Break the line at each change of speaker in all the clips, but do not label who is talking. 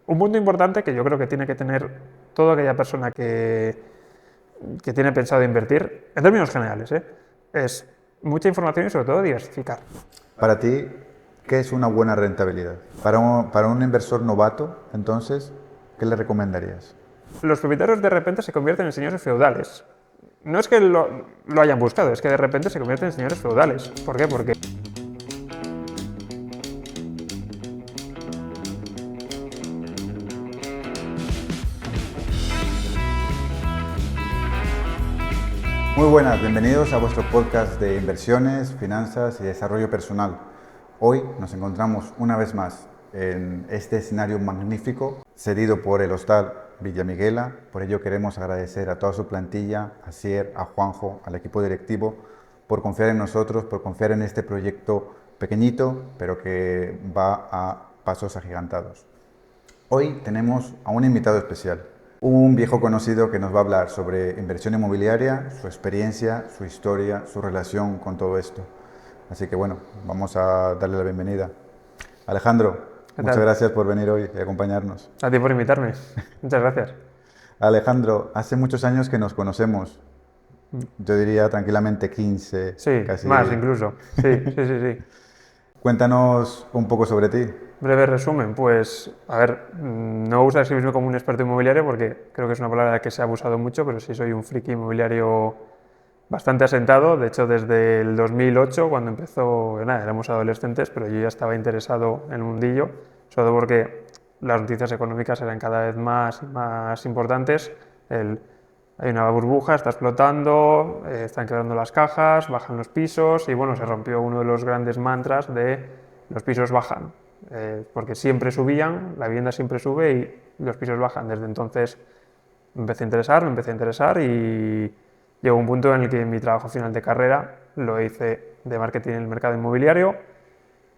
un punto importante que yo creo que tiene que tener toda aquella persona que tiene pensado invertir, en términos generales, es mucha información y sobre todo diversificar.
Para ti, ¿qué es una buena rentabilidad? Para un inversor novato, entonces, ¿qué le recomendarías?
Los propietarios de repente se convierten en señores feudales. No es que lo hayan buscado, es que de repente se convierten en señores feudales. ¿Por qué? Porque
Muy buenas, bienvenidos a vuestro podcast de inversiones, finanzas y desarrollo personal. Hoy nos encontramos una vez más en este escenario magnífico, cedido por el Hostal Villa Miguela. Por ello queremos agradecer a toda su plantilla, a Sier, a Juanjo, al equipo directivo, por confiar en nosotros, por confiar en este proyecto pequeñito, pero que va a pasos agigantados. Hoy tenemos a un invitado especial, un viejo conocido que nos va a hablar sobre inversión inmobiliaria, su experiencia, su historia, su relación con todo esto. Así que bueno, vamos a darle la bienvenida. Alejandro,
¿qué
muchas
tal?
gracias por venir hoy y acompañarnos.
A ti por invitarme. Muchas gracias.
Alejandro, hace muchos años que nos conocemos, yo diría tranquilamente 15,
Sí, más
casi.
incluso. Sí, sí, sí, sí.
Cuéntanos un poco sobre ti.
Breve resumen, pues, a ver, no me gusta describirme como un experto inmobiliario porque creo que es una palabra que se ha abusado mucho, pero sí soy un friki inmobiliario bastante asentado. De hecho, desde el 2008, cuando empezó, nada, éramos adolescentes, pero yo ya estaba interesado en el mundillo, sobre todo porque las noticias económicas eran cada vez más y más importantes. Hay una burbuja, está explotando, están quebrando las cajas, bajan los pisos y bueno, se rompió uno de los grandes mantras de los pisos bajan, porque siempre subían, la vivienda siempre sube y los pisos bajan. Desde entonces me empecé a interesar y llegó un punto en el que mi trabajo final de carrera lo hice de marketing en el mercado inmobiliario.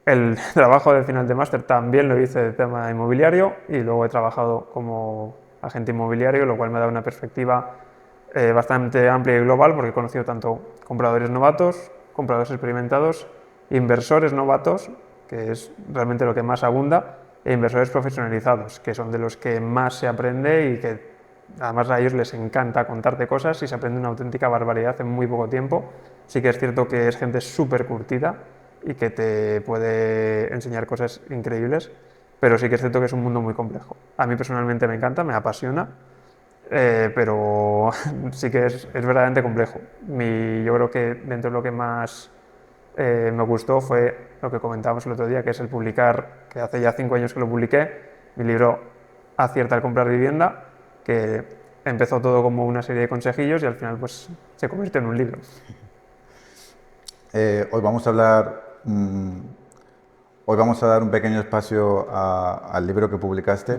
El trabajo de final de máster también lo hice de tema inmobiliario y luego he trabajado como agente inmobiliario, lo cual me da una perspectiva bastante amplia y global porque he conocido tanto compradores novatos, compradores experimentados, inversores novatos, que es realmente lo que más abunda, e inversores profesionalizados, que son de los que más se aprende y que además a ellos les encanta contarte cosas y se aprende una auténtica barbaridad en muy poco tiempo. Sí que es cierto que es gente súper curtida y que te puede enseñar cosas increíbles, pero sí que es cierto que es un mundo muy complejo. A mí personalmente me encanta, me apasiona, pero sí que es verdaderamente complejo. Yo creo que dentro de lo que más me gustó fue lo que comentábamos el otro día, que es el publicar, que hace ya 5 años que lo publiqué, mi libro Acierta al comprar vivienda, que empezó todo como una serie de consejillos y al final pues se convirtió en un libro.
Hoy vamos a hablar, hoy vamos a dar un pequeño espacio al libro que publicaste,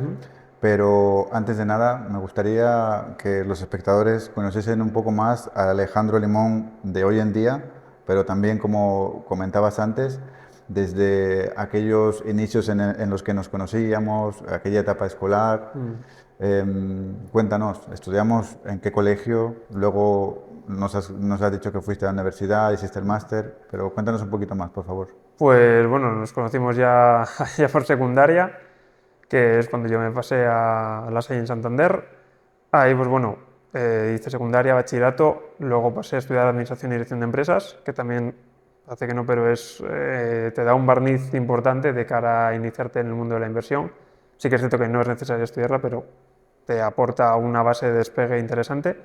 pero antes de nada me gustaría que los espectadores conociesen un poco más a Alejandro Limón de hoy en día, pero también, como comentabas antes, desde aquellos inicios en los que nos conocíamos, aquella etapa escolar. Cuéntanos, ¿estudiamos en qué colegio? Luego nos has dicho que fuiste a la universidad, hiciste el máster, pero cuéntanos un poquito más, por favor.
Pues bueno, nos conocimos ya, ya por secundaria, que es cuando yo me pasé a la Salle en Santander. Ahí pues bueno, hice secundaria, bachillerato, luego pasé a estudiar Administración y Dirección de Empresas, que también hace que no, pero te da un barniz importante de cara a iniciarte en el mundo de la inversión. Sí que es cierto que no es necesario estudiarla, pero te aporta una base de despegue interesante.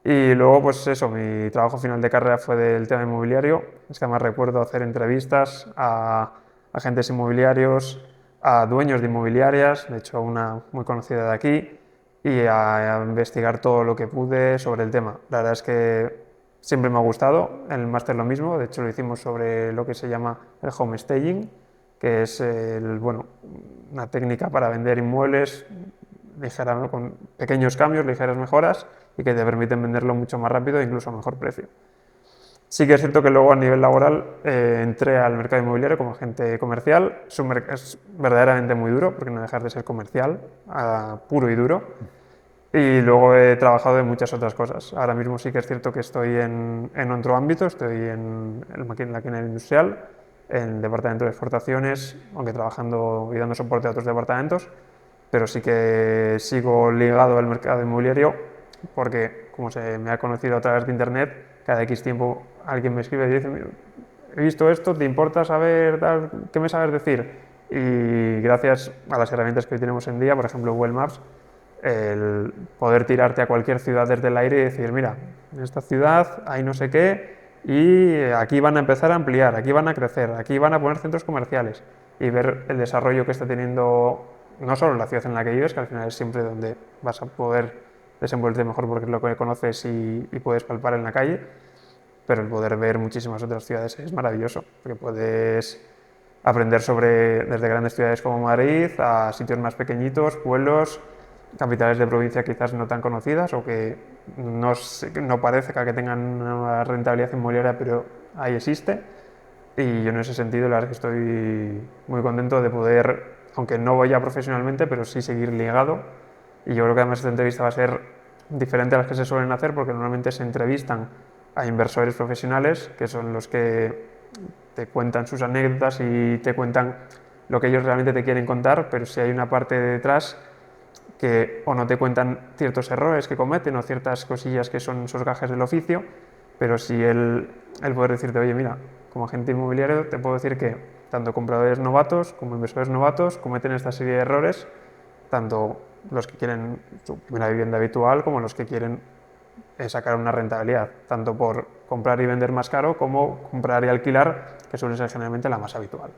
Y luego, pues eso, mi trabajo final de carrera fue del tema inmobiliario. Es que además recuerdo hacer entrevistas a agentes inmobiliarios, a dueños de inmobiliarias, de hecho una muy conocida de aquí, y a investigar todo lo que pude sobre el tema. La verdad es que siempre me ha gustado, en el máster lo mismo, de hecho lo hicimos sobre lo que se llama el home staging, que es bueno, una técnica para vender inmuebles con pequeños cambios, ligeras mejoras y que te permiten venderlo mucho más rápido e incluso a mejor precio. Sí que es cierto que luego a nivel laboral entré al mercado inmobiliario como agente comercial. Es verdaderamente muy duro porque no dejas de ser comercial, puro y duro. Y luego he trabajado en muchas otras cosas. Ahora mismo sí que es cierto que estoy en otro ámbito, estoy en la maquinaria industrial, en el departamento de exportaciones, aunque trabajando y dando soporte a otros departamentos. pero sí que sigo ligado al mercado inmobiliario porque, como se me ha conocido a través de internet, cada X tiempo alguien me escribe y dice: "Mira, he visto esto, ¿te importa saber qué me sabes decir?". Y gracias a las herramientas que hoy tenemos en día, por ejemplo Google Maps, el poder tirarte a cualquier ciudad desde el aire y decir: "Mira, en esta ciudad hay no sé qué y aquí van a empezar a ampliar, aquí van a crecer, aquí van a poner centros comerciales", y ver el desarrollo que está teniendo no solo la ciudad en la que vives, que al final es siempre donde vas a poder desenvolverte mejor porque es lo que conoces y puedes palpar en la calle, pero el poder ver muchísimas otras ciudades es maravilloso, porque puedes aprender desde grandes ciudades como Madrid a sitios más pequeñitos, pueblos, capitales de provincia quizás no tan conocidas o que no parezca que tengan una rentabilidad inmobiliaria, pero ahí existe. Y yo en ese sentido la verdad que estoy muy contento de poder, aunque no voy ya profesionalmente, pero sí seguir ligado. Y yo creo que además esta entrevista va a ser diferente a las que se suelen hacer, porque normalmente se entrevistan a inversores profesionales, que son los que te cuentan sus anécdotas y te cuentan lo que ellos realmente te quieren contar, pero si hay una parte detrás que o no te cuentan ciertos errores que cometen o ciertas cosillas que son esos gajes del oficio, pero sí el poder decirte: "Oye, mira, como agente inmobiliario te puedo decir que tanto compradores novatos como inversores novatos cometen esta serie de errores, tanto los que quieren su primera vivienda habitual como los que quieren sacar una rentabilidad, tanto por comprar y vender más caro como comprar y alquilar, que suele ser generalmente la más habitual".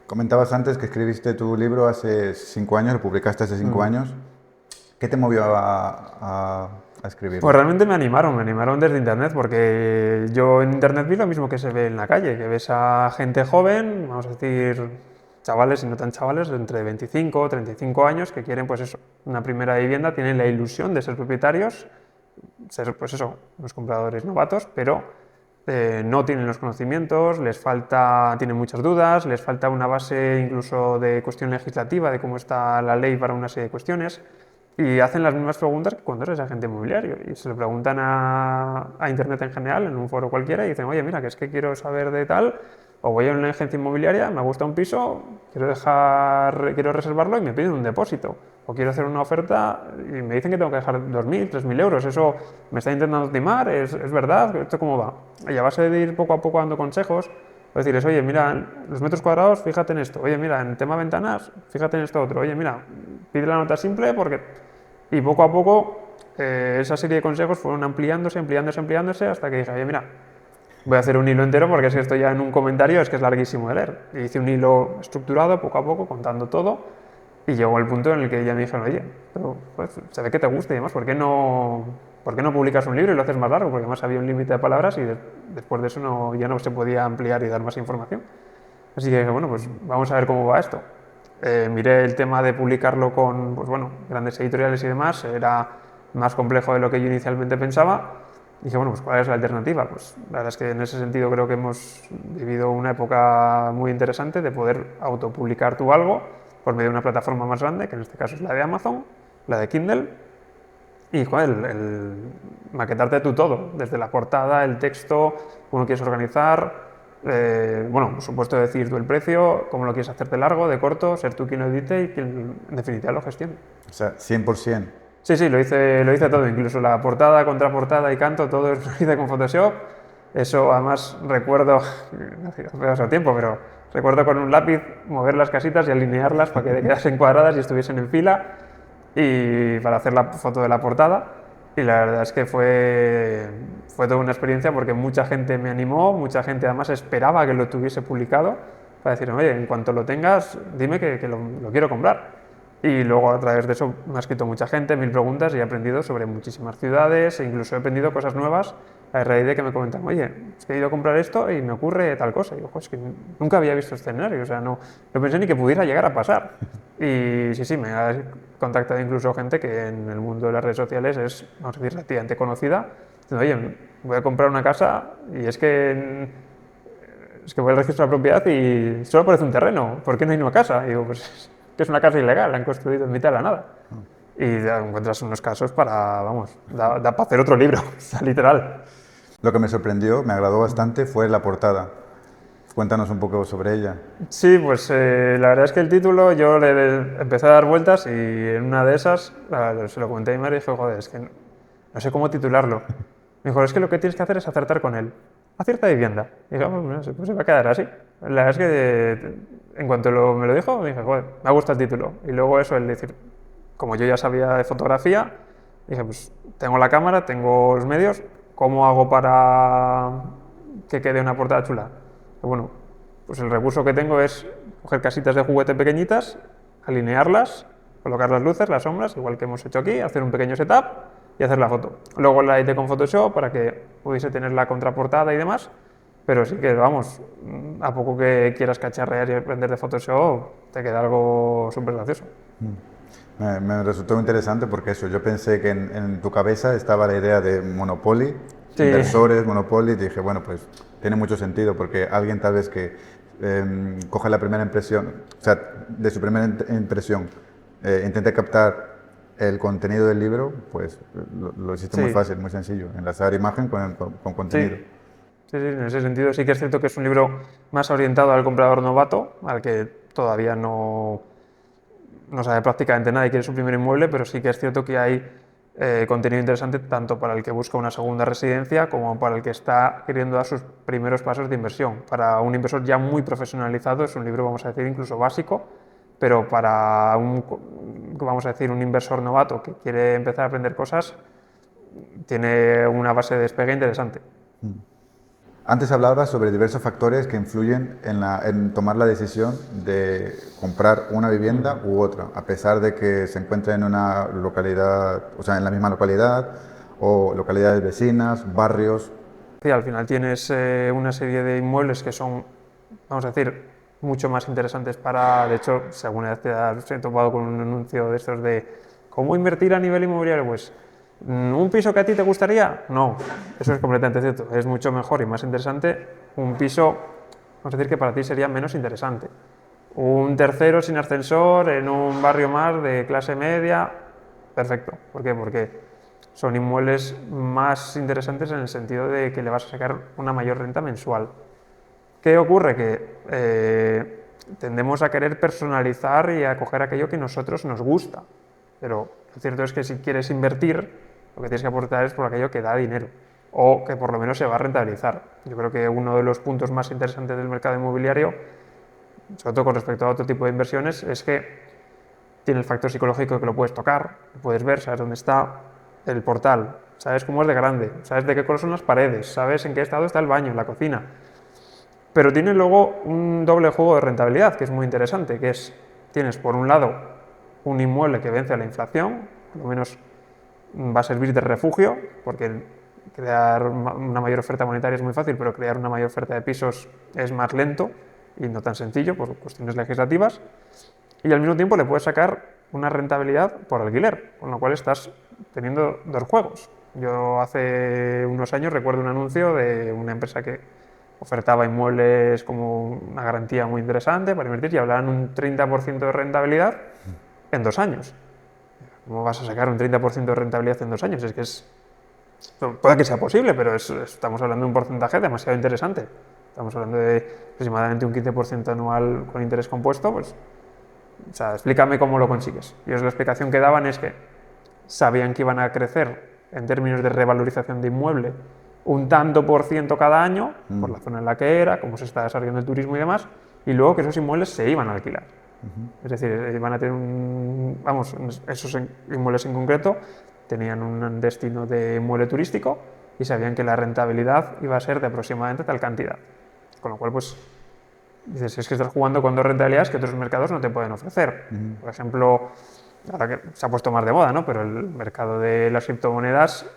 Comentabas antes que escribiste tu libro hace 5 años, lo publicaste hace 5 años. ¿Qué te movió a escribirlo?
Pues realmente me animaron desde internet, porque yo en internet vi lo mismo que se ve en la calle, que ves a gente joven, vamos a decir chavales y no tan chavales, de entre 25 o 35 años, que quieren pues eso, una primera vivienda, tienen la ilusión de ser propietarios, ser pues eso, unos compradores novatos, pero no tienen los conocimientos, tienen muchas dudas, les falta una base incluso de cuestión legislativa, de cómo está la ley para una serie de cuestiones, y hacen las mismas preguntas que cuando eres agente inmobiliario, y se lo preguntan a internet en general, en un foro cualquiera, y dicen: "Oye, mira, que es que quiero saber de tal, o voy a una agencia inmobiliaria, me gusta un piso, quiero reservarlo y me piden un depósito, o quiero hacer una oferta y me dicen que tengo que dejar 2.000, 3.000 euros, eso me está intentando timar, es verdad, ¿esto cómo va?". Y a base de ir poco a poco dando consejos, pues decirles: "Oye, mira, los metros cuadrados, fíjate en esto. Oye, mira, en tema ventanas, fíjate en esto otro. Oye, mira, pide la nota simple porque..." Y poco a poco esa serie de consejos fueron ampliándose hasta que dije: "Oye, mira, voy a hacer un hilo entero porque si esto ya en un comentario es que es larguísimo de leer". Y hice un hilo estructurado poco a poco, contando todo, y llegó el punto en el que ya me dijeron: "Oye, pero pues, se ve que te gusta y demás, ¿por qué no publicas un libro y lo haces más largo?". Porque además había un límite de palabras y después de eso ya no se podía ampliar y dar más información. Así que bueno, pues vamos a ver cómo va esto. Miré el tema de publicarlo con pues bueno, grandes editoriales y demás, era más complejo de lo que yo inicialmente pensaba. Dije: "Bueno, pues ¿cuál es la alternativa?". Pues la verdad es que en ese sentido creo que hemos vivido una época muy interesante de poder autopublicar tú algo por medio de una plataforma más grande, que en este caso es la de Amazon, la de Kindle, y joder, el maquetarte tú todo, desde la portada, el texto, cómo lo quieres organizar, bueno, por supuesto decir tú el precio, cómo lo quieres hacer de largo, de corto, ser tú quien lo edite y quien en definitiva lo gestione.
O sea, 100%.
Sí, lo hice todo, incluso la portada, contraportada y canto, todo lo hice con Photoshop. Eso además recuerdo, hace tiempo, pero recuerdo con un lápiz mover las casitas y alinearlas para que quedasen cuadradas y estuviesen en fila, y para hacer la foto de la portada. Y la verdad es que fue toda una experiencia porque mucha gente me animó, mucha gente además esperaba que lo tuviese publicado para decir: "Oye, en cuanto lo tengas, dime que lo quiero comprar". Y luego a través de eso me ha escrito mucha gente, 1000 preguntas, y he aprendido sobre muchísimas ciudades e incluso he aprendido cosas nuevas a raíz de que me comentan: "Oye, es que he ido a comprar esto y me ocurre tal cosa". Y digo: "Es que nunca había visto este escenario, o sea, no pensé ni que pudiera llegar a pasar". Y sí, me ha contactado incluso gente que en el mundo de las redes sociales es, vamos a decir, relativamente conocida, diciendo: "Oye, voy a comprar una casa y es que voy al registro de la propiedad y solo parece un terreno, ¿por qué no hay una casa?". Y digo: "Pues que es una casa ilegal, la han construido en mitad de la nada". Y encuentras unos casos da para hacer otro libro, o sea, literal.
Lo que me sorprendió, me agradó bastante, fue la portada. Cuéntanos un poco sobre ella.
Sí, pues la verdad es que el título yo le empecé a dar vueltas y en una de esas se lo comenté a mi madre y dije, joder, es que no sé cómo titularlo. Me dijo, es que lo que tienes que hacer es acertar con él. Acierta vivienda. Y dije, pues se va a quedar así. La verdad es que en cuanto me lo dijo, dije, joder, me ha gustado el título. Y luego eso, el decir, como yo ya sabía de fotografía, dije, pues tengo la cámara, tengo los medios, ¿cómo hago para que quede una portada chula? Y bueno, pues el recurso que tengo es coger casitas de juguete pequeñitas, alinearlas, colocar las luces, las sombras, igual que hemos hecho aquí, hacer un pequeño setup y hacer la foto. Luego la edité con Photoshop para que pudiese tener la contraportada y demás, pero sí que, vamos, a poco que quieras cacharrear y aprender de Photoshop, te queda algo súper gracioso.
Me resultó interesante porque eso, yo pensé que en tu cabeza estaba la idea de Monopoly,
Sí.
inversores, Monopoly, y dije, bueno, pues tiene mucho sentido porque alguien tal vez que coge la primera impresión, o sea, de su primera impresión, intente captar el contenido del libro, pues lo hiciste muy
Sí.
fácil, muy sencillo, enlazar imagen con contenido.
Sí. Sí, sí, en ese sentido sí que es cierto que es un libro más orientado al comprador novato, al que todavía no sabe prácticamente nada y quiere su primer inmueble, pero sí que es cierto que hay contenido interesante tanto para el que busca una segunda residencia como para el que está queriendo dar sus primeros pasos de inversión. Para un inversor ya muy profesionalizado es un libro, vamos a decir, incluso básico, pero para vamos a decir, un inversor novato que quiere empezar a aprender cosas, tiene una base de despegue interesante.
Antes hablabas sobre diversos factores que influyen en tomar la decisión de comprar una vivienda u otra, a pesar de que se encuentre en una localidad, o sea, en la misma localidad, o localidades vecinas, barrios.
Sí, al final tienes una serie de inmuebles que son, vamos a decir, mucho más interesantes para, de hecho, si alguna vez te has topado con un anuncio de estos de cómo invertir a nivel inmobiliario, pues ¿un piso que a ti te gustaría? No, eso es completamente cierto. Es mucho mejor y más interesante un piso, vamos a decir que para ti sería menos interesante. Un tercero sin ascensor en un barrio más de clase media, perfecto. ¿Por qué? Porque son inmuebles más interesantes en el sentido de que le vas a sacar una mayor renta mensual. ¿Qué ocurre? Que tendemos a querer personalizar y a coger aquello que a nosotros nos gusta. Pero lo cierto es que si quieres invertir, lo que tienes que aportar es por aquello que da dinero o que por lo menos se va a rentabilizar. Yo creo que uno de los puntos más interesantes del mercado inmobiliario, sobre todo con respecto a otro tipo de inversiones, es que tiene el factor psicológico que lo puedes tocar, lo puedes ver, sabes dónde está el portal, sabes cómo es de grande, sabes de qué color son las paredes, sabes en qué estado está el baño, la cocina. Pero tiene luego un doble juego de rentabilidad que es muy interesante, que es, tienes por un lado un inmueble que vence a la inflación, por lo menos va a servir de refugio, porque crear una mayor oferta monetaria es muy fácil, pero crear una mayor oferta de pisos es más lento y no tan sencillo por cuestiones legislativas. Y al mismo tiempo le puedes sacar una rentabilidad por alquiler, con lo cual estás teniendo dos juegos. Yo hace unos años recuerdo un anuncio de una empresa que ofertaba inmuebles como una garantía muy interesante para invertir y hablaban un 30% de rentabilidad en 2 años. ¿Cómo vas a sacar un 30% de rentabilidad en 2 años? Es que puede que sea posible, pero estamos hablando de un porcentaje demasiado interesante. Estamos hablando de aproximadamente un 15% anual con interés compuesto, pues, o sea, explícame cómo lo consigues. Y la explicación que daban es que sabían que iban a crecer en términos de revalorización de inmueble un tanto por ciento cada año, por la zona en la que era, cómo se está desarrollando el turismo y demás, y luego que esos inmuebles se iban a alquilar. Es decir, iban a tener esos inmuebles en concreto tenían un destino de inmueble turístico y sabían que la rentabilidad iba a ser de aproximadamente tal cantidad. Con lo cual, pues, dices, es que estás jugando con dos rentabilidades que otros mercados no te pueden ofrecer. Por ejemplo, ahora que se ha puesto más de moda, ¿no? Pero el mercado de las criptomonedas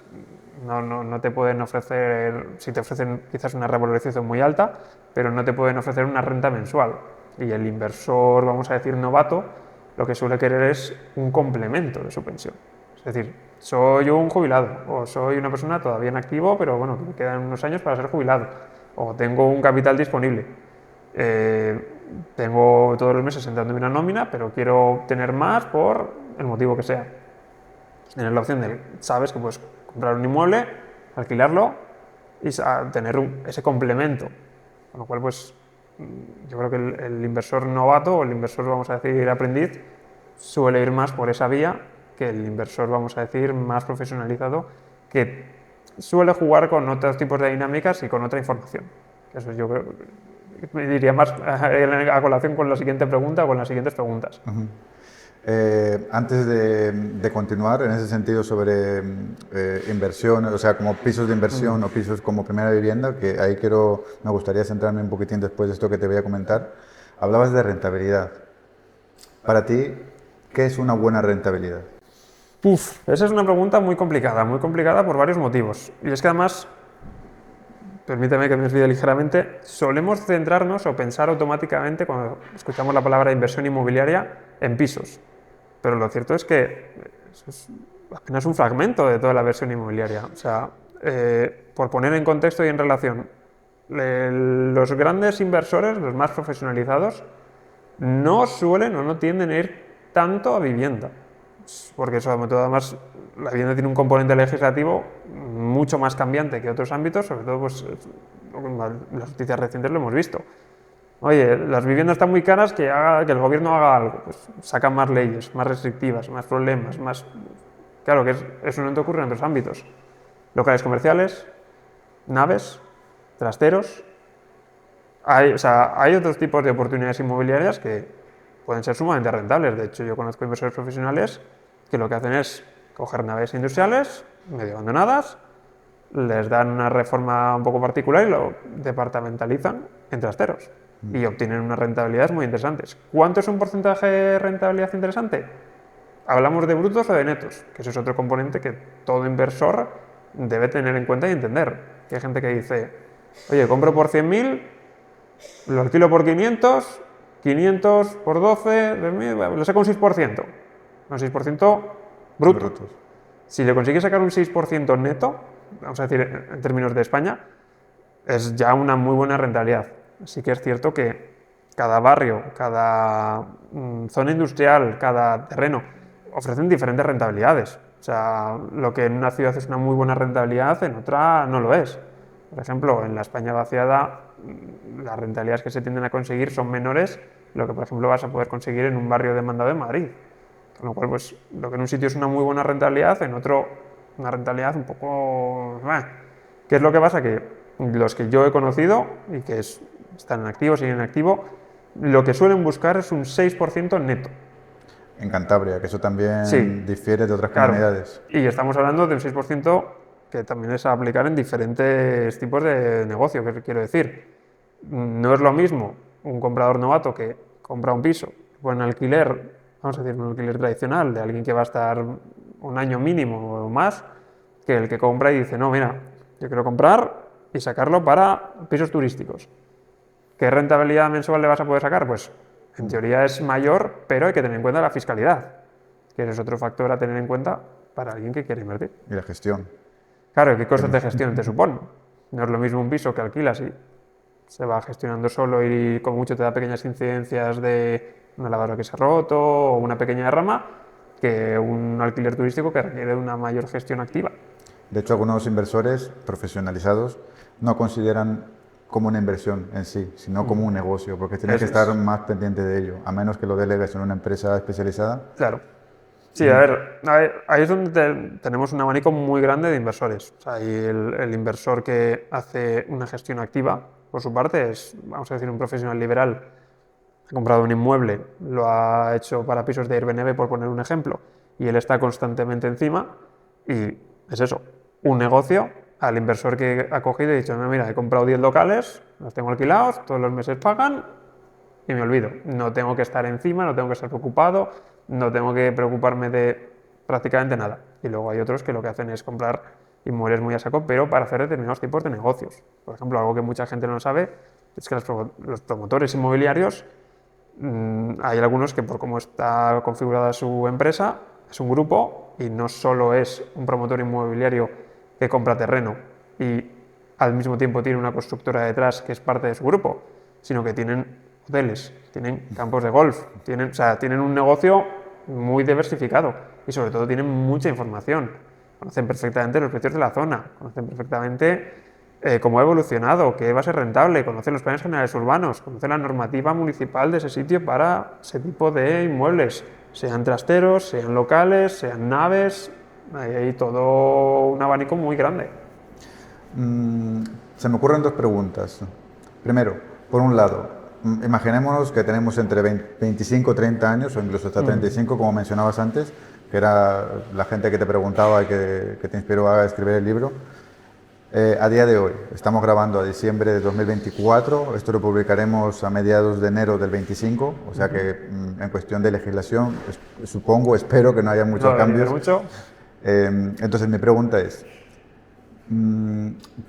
no te pueden ofrecer, si te ofrecen quizás una revalorización muy alta, pero no te pueden ofrecer una renta mensual. Y el inversor, vamos a decir, novato, lo que suele querer es un complemento de su pensión. Es decir, soy un jubilado o soy una persona todavía en activo, pero bueno, que me quedan unos años para ser jubilado, o tengo un capital disponible. Tengo todos los meses entrándome una nómina, pero quiero tener más por el motivo que sea. Tienes la opción de, sabes que puedes comprar un inmueble, alquilarlo y tener ese complemento. Con lo cual, pues, yo creo que el inversor novato o el inversor, vamos a decir, aprendiz, suele ir más por esa vía que el inversor, vamos a decir, más profesionalizado, que suele jugar con otros tipos de dinámicas y con otra información. Eso yo creo, me diría más a colación con la siguiente pregunta o con las siguientes preguntas.
Antes de continuar en ese sentido sobre inversión, o sea, como pisos de inversión o pisos como primera vivienda, que ahí me gustaría centrarme un poquitín después de esto que te voy a comentar. Hablabas de rentabilidad. Para ti, ¿qué es una buena rentabilidad?
Esa es una pregunta muy complicada por varios motivos. Y es que además, permíteme que me desvíe ligeramente, solemos centrarnos o pensar automáticamente cuando escuchamos la palabra inversión inmobiliaria en pisos. Pero lo cierto es que eso es apenas un fragmento de toda la inversión inmobiliaria. O sea, por poner en contexto y en relación, los grandes inversores, los más profesionalizados, no suelen o no tienden a ir tanto a vivienda. Porque sobre todo además la vivienda tiene un componente legislativo mucho más cambiante que otros ámbitos, sobre todo pues, las noticias recientes lo hemos visto. Oye, las viviendas están muy caras, que el gobierno haga algo, pues sacan más leyes, más restrictivas, más problemas, más... Claro que eso no te ocurre en otros ámbitos. Locales comerciales, naves, trasteros... Hay otros tipos de oportunidades inmobiliarias que pueden ser sumamente rentables. De hecho, yo conozco inversores profesionales que lo que hacen es coger naves industriales, medio abandonadas, les dan una reforma un poco particular y lo departamentalizan en trasteros. Y obtienen unas rentabilidades muy interesantes. ¿Cuánto es un porcentaje de rentabilidad interesante? ¿Hablamos de brutos o de netos? Que eso es otro componente que todo inversor debe tener en cuenta y entender. Que hay gente que dice, oye, compro por 100.000, lo alquilo por 500, 500 por 12, lo saco un 6%. Un 6% bruto.
Brutos.
Si le consigues sacar un 6% neto, vamos a decir en términos de España, es ya una muy buena rentabilidad. Sí que es cierto que cada barrio, cada zona industrial, cada terreno ofrecen diferentes rentabilidades. O sea, lo que en una ciudad es una muy buena rentabilidad, en otra no lo es. Por ejemplo, en la España vaciada, las rentabilidades que se tienden a conseguir son menores de lo que, por ejemplo, vas a poder conseguir en un barrio demandado en Madrid. Con lo cual, pues, lo que en un sitio es una muy buena rentabilidad, en otro una rentabilidad un poco... ¿Qué es lo que pasa? Que los que yo he conocido y que están en activo, siguen en activo, lo que suelen buscar es un 6% neto.
En Cantabria, que eso también
Sí,
difiere de otras
claro.
comunidades.
Y estamos hablando de un 6% que también es a aplicar en diferentes tipos de negocio, que quiero decir. No es lo mismo un comprador novato que compra un piso, pone en alquiler, vamos a decir, un alquiler tradicional de alguien que va a estar un año mínimo o más, que el que compra y dice, no, mira, yo quiero comprar y sacarlo para pisos turísticos. ¿Qué rentabilidad mensual le vas a poder sacar? Pues en teoría es mayor, pero hay que tener en cuenta la fiscalidad, que es otro factor a tener en cuenta para alguien que quiere invertir.
Y la gestión.
Claro, ¿qué costes de gestión te suponen? No es lo mismo un piso que alquilas y se va gestionando solo y con mucho te da pequeñas incidencias de una lavadora que se ha roto o una pequeña derrama, que un alquiler turístico que requiere una mayor gestión activa.
De hecho, algunos inversores profesionalizados no consideran como una inversión en sí, sino como un negocio, porque tienes que estar más pendiente de ello, a menos que lo delegues en una empresa especializada.
Claro. Sí, a ver, ahí es donde tenemos un abanico muy grande de inversores. O sea, ahí el inversor que hace una gestión activa, por su parte, es, vamos a decir, un profesional liberal. Ha comprado un inmueble, lo ha hecho para pisos de Airbnb, por poner un ejemplo, y él está constantemente encima, y es eso, un negocio al inversor que ha cogido y dicho, no, mira, he comprado 10 locales, los tengo alquilados, todos los meses pagan, y me olvido. No tengo que estar encima, no tengo que estar preocupado, no tengo que preocuparme de prácticamente nada. Y luego hay otros que lo que hacen es comprar inmuebles muy a saco, pero para hacer determinados tipos de negocios. Por ejemplo, algo que mucha gente no sabe es que los promotores inmobiliarios, hay algunos que por cómo está configurada su empresa, es un grupo y no solo es un promotor inmobiliario que compra terreno y al mismo tiempo tiene una constructora detrás que es parte de su grupo, sino que tienen hoteles, tienen campos de golf, tienen un negocio muy diversificado y sobre todo tienen mucha información. Conocen perfectamente los precios de la zona, conocen perfectamente cómo ha evolucionado, qué va a ser rentable, conocer los planes generales urbanos, conocer la normativa municipal de ese sitio para ese tipo de inmuebles, sean trasteros, sean locales, sean naves, hay todo un abanico muy grande.
Se me ocurren dos preguntas. Primero, por un lado, imaginémonos que tenemos entre 25 o 30 años, o incluso hasta 35, como mencionabas antes, que era la gente que te preguntaba y que te inspiró a escribir el libro. A día de hoy, estamos grabando a diciembre de 2024, esto lo publicaremos a mediados de enero del 25, o sea que en cuestión de legislación, supongo, espero que no haya muchos cambios.
Mucho.
Entonces mi pregunta es,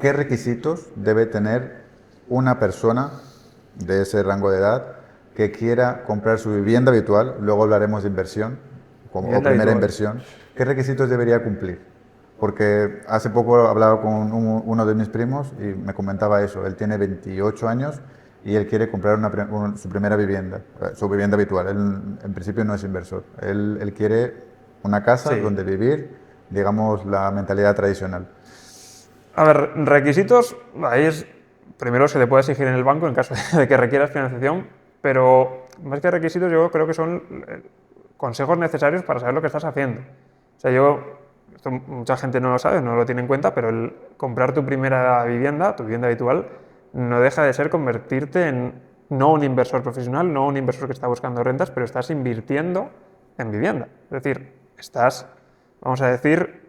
¿qué requisitos debe tener una persona de ese rango de edad que quiera comprar su vivienda habitual? Luego hablaremos de inversión, o primera inversión. ¿Qué requisitos debería cumplir? Porque hace poco hablaba con uno de mis primos y me comentaba eso. Él tiene 28 años y él quiere comprar su primera vivienda, su vivienda habitual. Él en principio no es inversor. Él quiere una casa donde vivir, digamos, la mentalidad tradicional.
A ver, requisitos, ahí es, primero se te puede exigir en el banco en caso de que requieras financiación, pero más que requisitos yo creo que son consejos necesarios para saber lo que estás haciendo. O sea, esto mucha gente no lo sabe, no lo tiene en cuenta, pero el comprar tu primera vivienda, tu vivienda habitual, no deja de ser convertirte en no un inversor profesional, no un inversor que está buscando rentas, pero estás invirtiendo en vivienda. Es decir, estás, vamos a decir,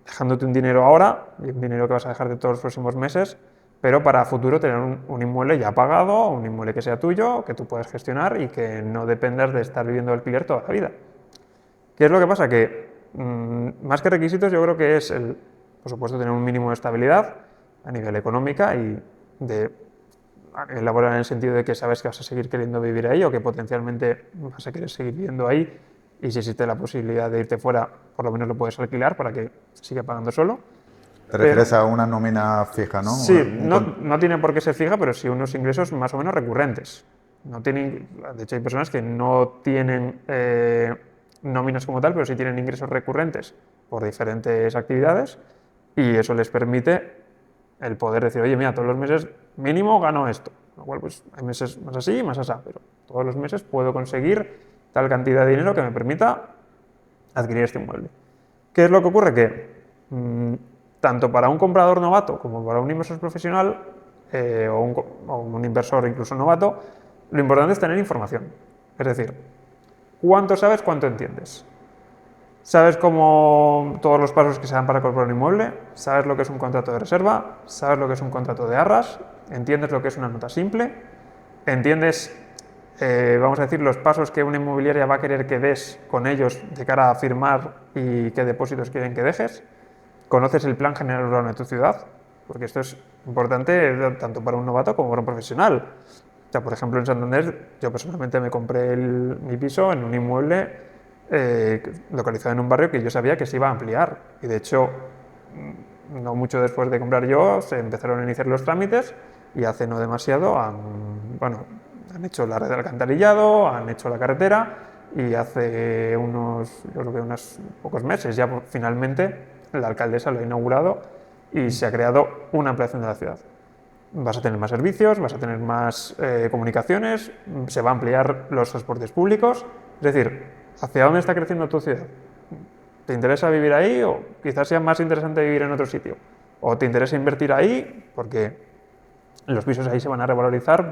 dejándote un dinero ahora y un dinero que vas a dejarte todos los próximos meses, pero para futuro tener un inmueble ya pagado, un inmueble que sea tuyo, que tú puedas gestionar y que no dependas de estar viviendo de alquiler toda la vida. ¿Qué es lo que pasa? Que más que requisitos, yo creo que es, por supuesto, tener un mínimo de estabilidad a nivel económica y de laboral en el sentido de que sabes que vas a seguir queriendo vivir ahí o que potencialmente vas a querer seguir viviendo ahí y si existe la posibilidad de irte fuera, por lo menos lo puedes alquilar para que se siga pagando solo.
¿Te refieres a una nómina fija, no?
Sí, no tiene por qué ser fija, pero sí unos ingresos más o menos recurrentes. De hecho, hay personas que no tienen nóminas como tal, pero sí tienen ingresos recurrentes por diferentes actividades y eso les permite el poder decir, oye, mira, todos los meses mínimo gano esto. Lo cual, pues, hay meses más así y más así, pero todos los meses puedo conseguir tal cantidad de dinero que me permita adquirir este inmueble. ¿Qué es lo que ocurre? Que tanto para un comprador novato como para un inversor profesional o un inversor incluso novato, lo importante es tener información. Es decir, ¿cuánto sabes, cuánto entiendes? ¿Sabes cómo todos los pasos que se dan para comprar un inmueble? ¿Sabes lo que es un contrato de reserva? ¿Sabes lo que es un contrato de arras? ¿Entiendes lo que es una nota simple? ¿Entiendes, vamos a decir, los pasos que una inmobiliaria va a querer que des con ellos de cara a firmar y qué depósitos quieren que dejes? ¿Conoces el plan general urbano de tu ciudad? Porque esto es importante tanto para un novato como para un profesional. O sea, por ejemplo, en Santander, yo personalmente me compré mi piso en un inmueble localizado en un barrio que yo sabía que se iba a ampliar. Y de hecho, no mucho después de comprar yo, se empezaron a iniciar los trámites y hace no demasiado han hecho la red de alcantarillado, han hecho la carretera y hace yo creo que unos pocos meses ya finalmente la alcaldesa lo ha inaugurado y se ha creado una ampliación de la ciudad. Vas a tener más servicios, vas a tener más comunicaciones, se va a ampliar los transportes públicos. Es decir, ¿hacia dónde está creciendo tu ciudad? ¿Te interesa vivir ahí o quizás sea más interesante vivir en otro sitio? ¿O te interesa invertir ahí porque los pisos ahí se van a revalorizar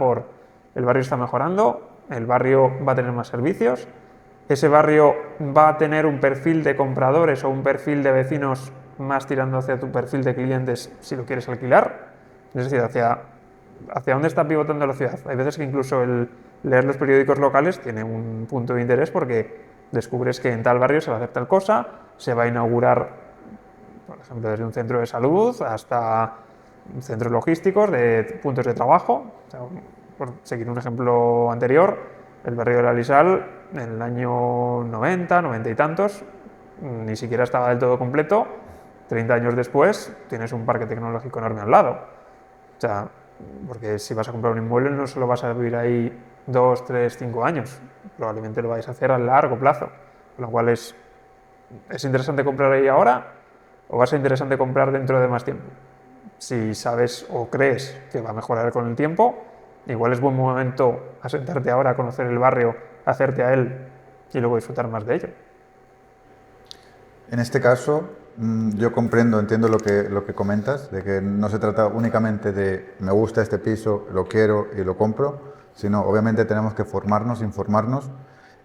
el barrio está mejorando, el barrio va a tener más servicios, ese barrio va a tener un perfil de compradores o un perfil de vecinos más tirando hacia tu perfil de clientes si lo quieres alquilar? Es decir, hacia dónde está pivotando la ciudad. Hay veces que incluso el leer los periódicos locales tiene un punto de interés porque descubres que en tal barrio se va a hacer tal cosa, se va a inaugurar, por ejemplo, desde un centro de salud hasta centros logísticos, de puntos de trabajo. O sea, por seguir un ejemplo anterior, el barrio de la Lisal, en el año 90, 90 y tantos, ni siquiera estaba del todo completo. 30 años después, tienes un parque tecnológico enorme al lado. O sea, porque si vas a comprar un inmueble no solo vas a vivir ahí 2, 3, 5 años, probablemente lo vais a hacer a largo plazo, con lo cual es interesante comprar ahí ahora o va a ser interesante comprar dentro de más tiempo. Si sabes o crees que va a mejorar con el tiempo, igual es buen momento asentarte ahora a conocer el barrio, hacerte a él y luego disfrutar más de ello.
En este caso, yo comprendo, entiendo lo que comentas, de que no se trata únicamente de me gusta este piso, lo quiero y lo compro, sino obviamente tenemos que formarnos, informarnos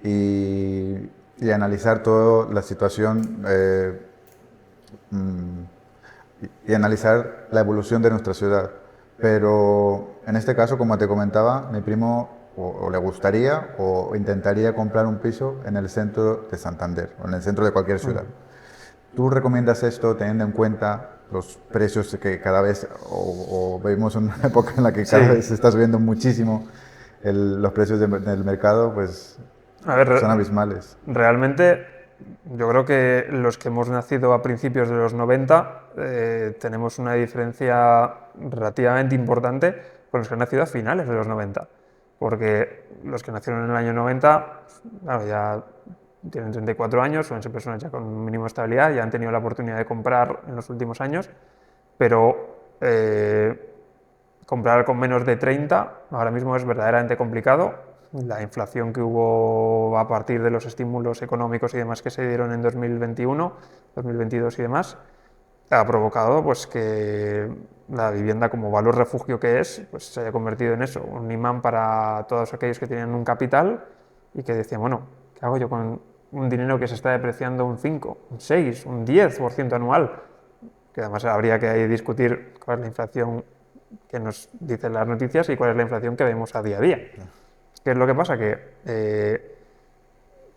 y analizar toda la situación y analizar la evolución de nuestra ciudad. Pero en este caso, como te comentaba, mi primo o le gustaría o intentaría comprar un piso en el centro de Santander o en el centro de cualquier ciudad. ¿Tú recomiendas esto teniendo en cuenta los precios que cada vez, o vivimos en una época en la que cada vez se está subiendo muchísimo los precios del mercado, pues
A ver,
son abismales?
realmente yo creo que los que hemos nacido a principios de los 90 tenemos una diferencia relativamente importante con los que han nacido a finales de los 90. Porque los que nacieron en el año 90, claro, ya tienen 34 años, suelen ser personas ya con un mínimo de estabilidad, ya han tenido la oportunidad de comprar en los últimos años, pero comprar con menos de 30 ahora mismo es verdaderamente complicado. La inflación que hubo a partir de los estímulos económicos y demás que se dieron en 2021, 2022 y demás, ha provocado pues, que la vivienda como valor refugio que es, pues, se haya convertido en eso, un imán para todos aquellos que tienen un capital y que decían, bueno, ¿qué hago yo con un dinero que se está depreciando un 5, un 6, un 10% anual? Que además habría que discutir cuál es la inflación que nos dicen las noticias y cuál es la inflación que vemos a día a día. ¿Qué es lo que pasa? Que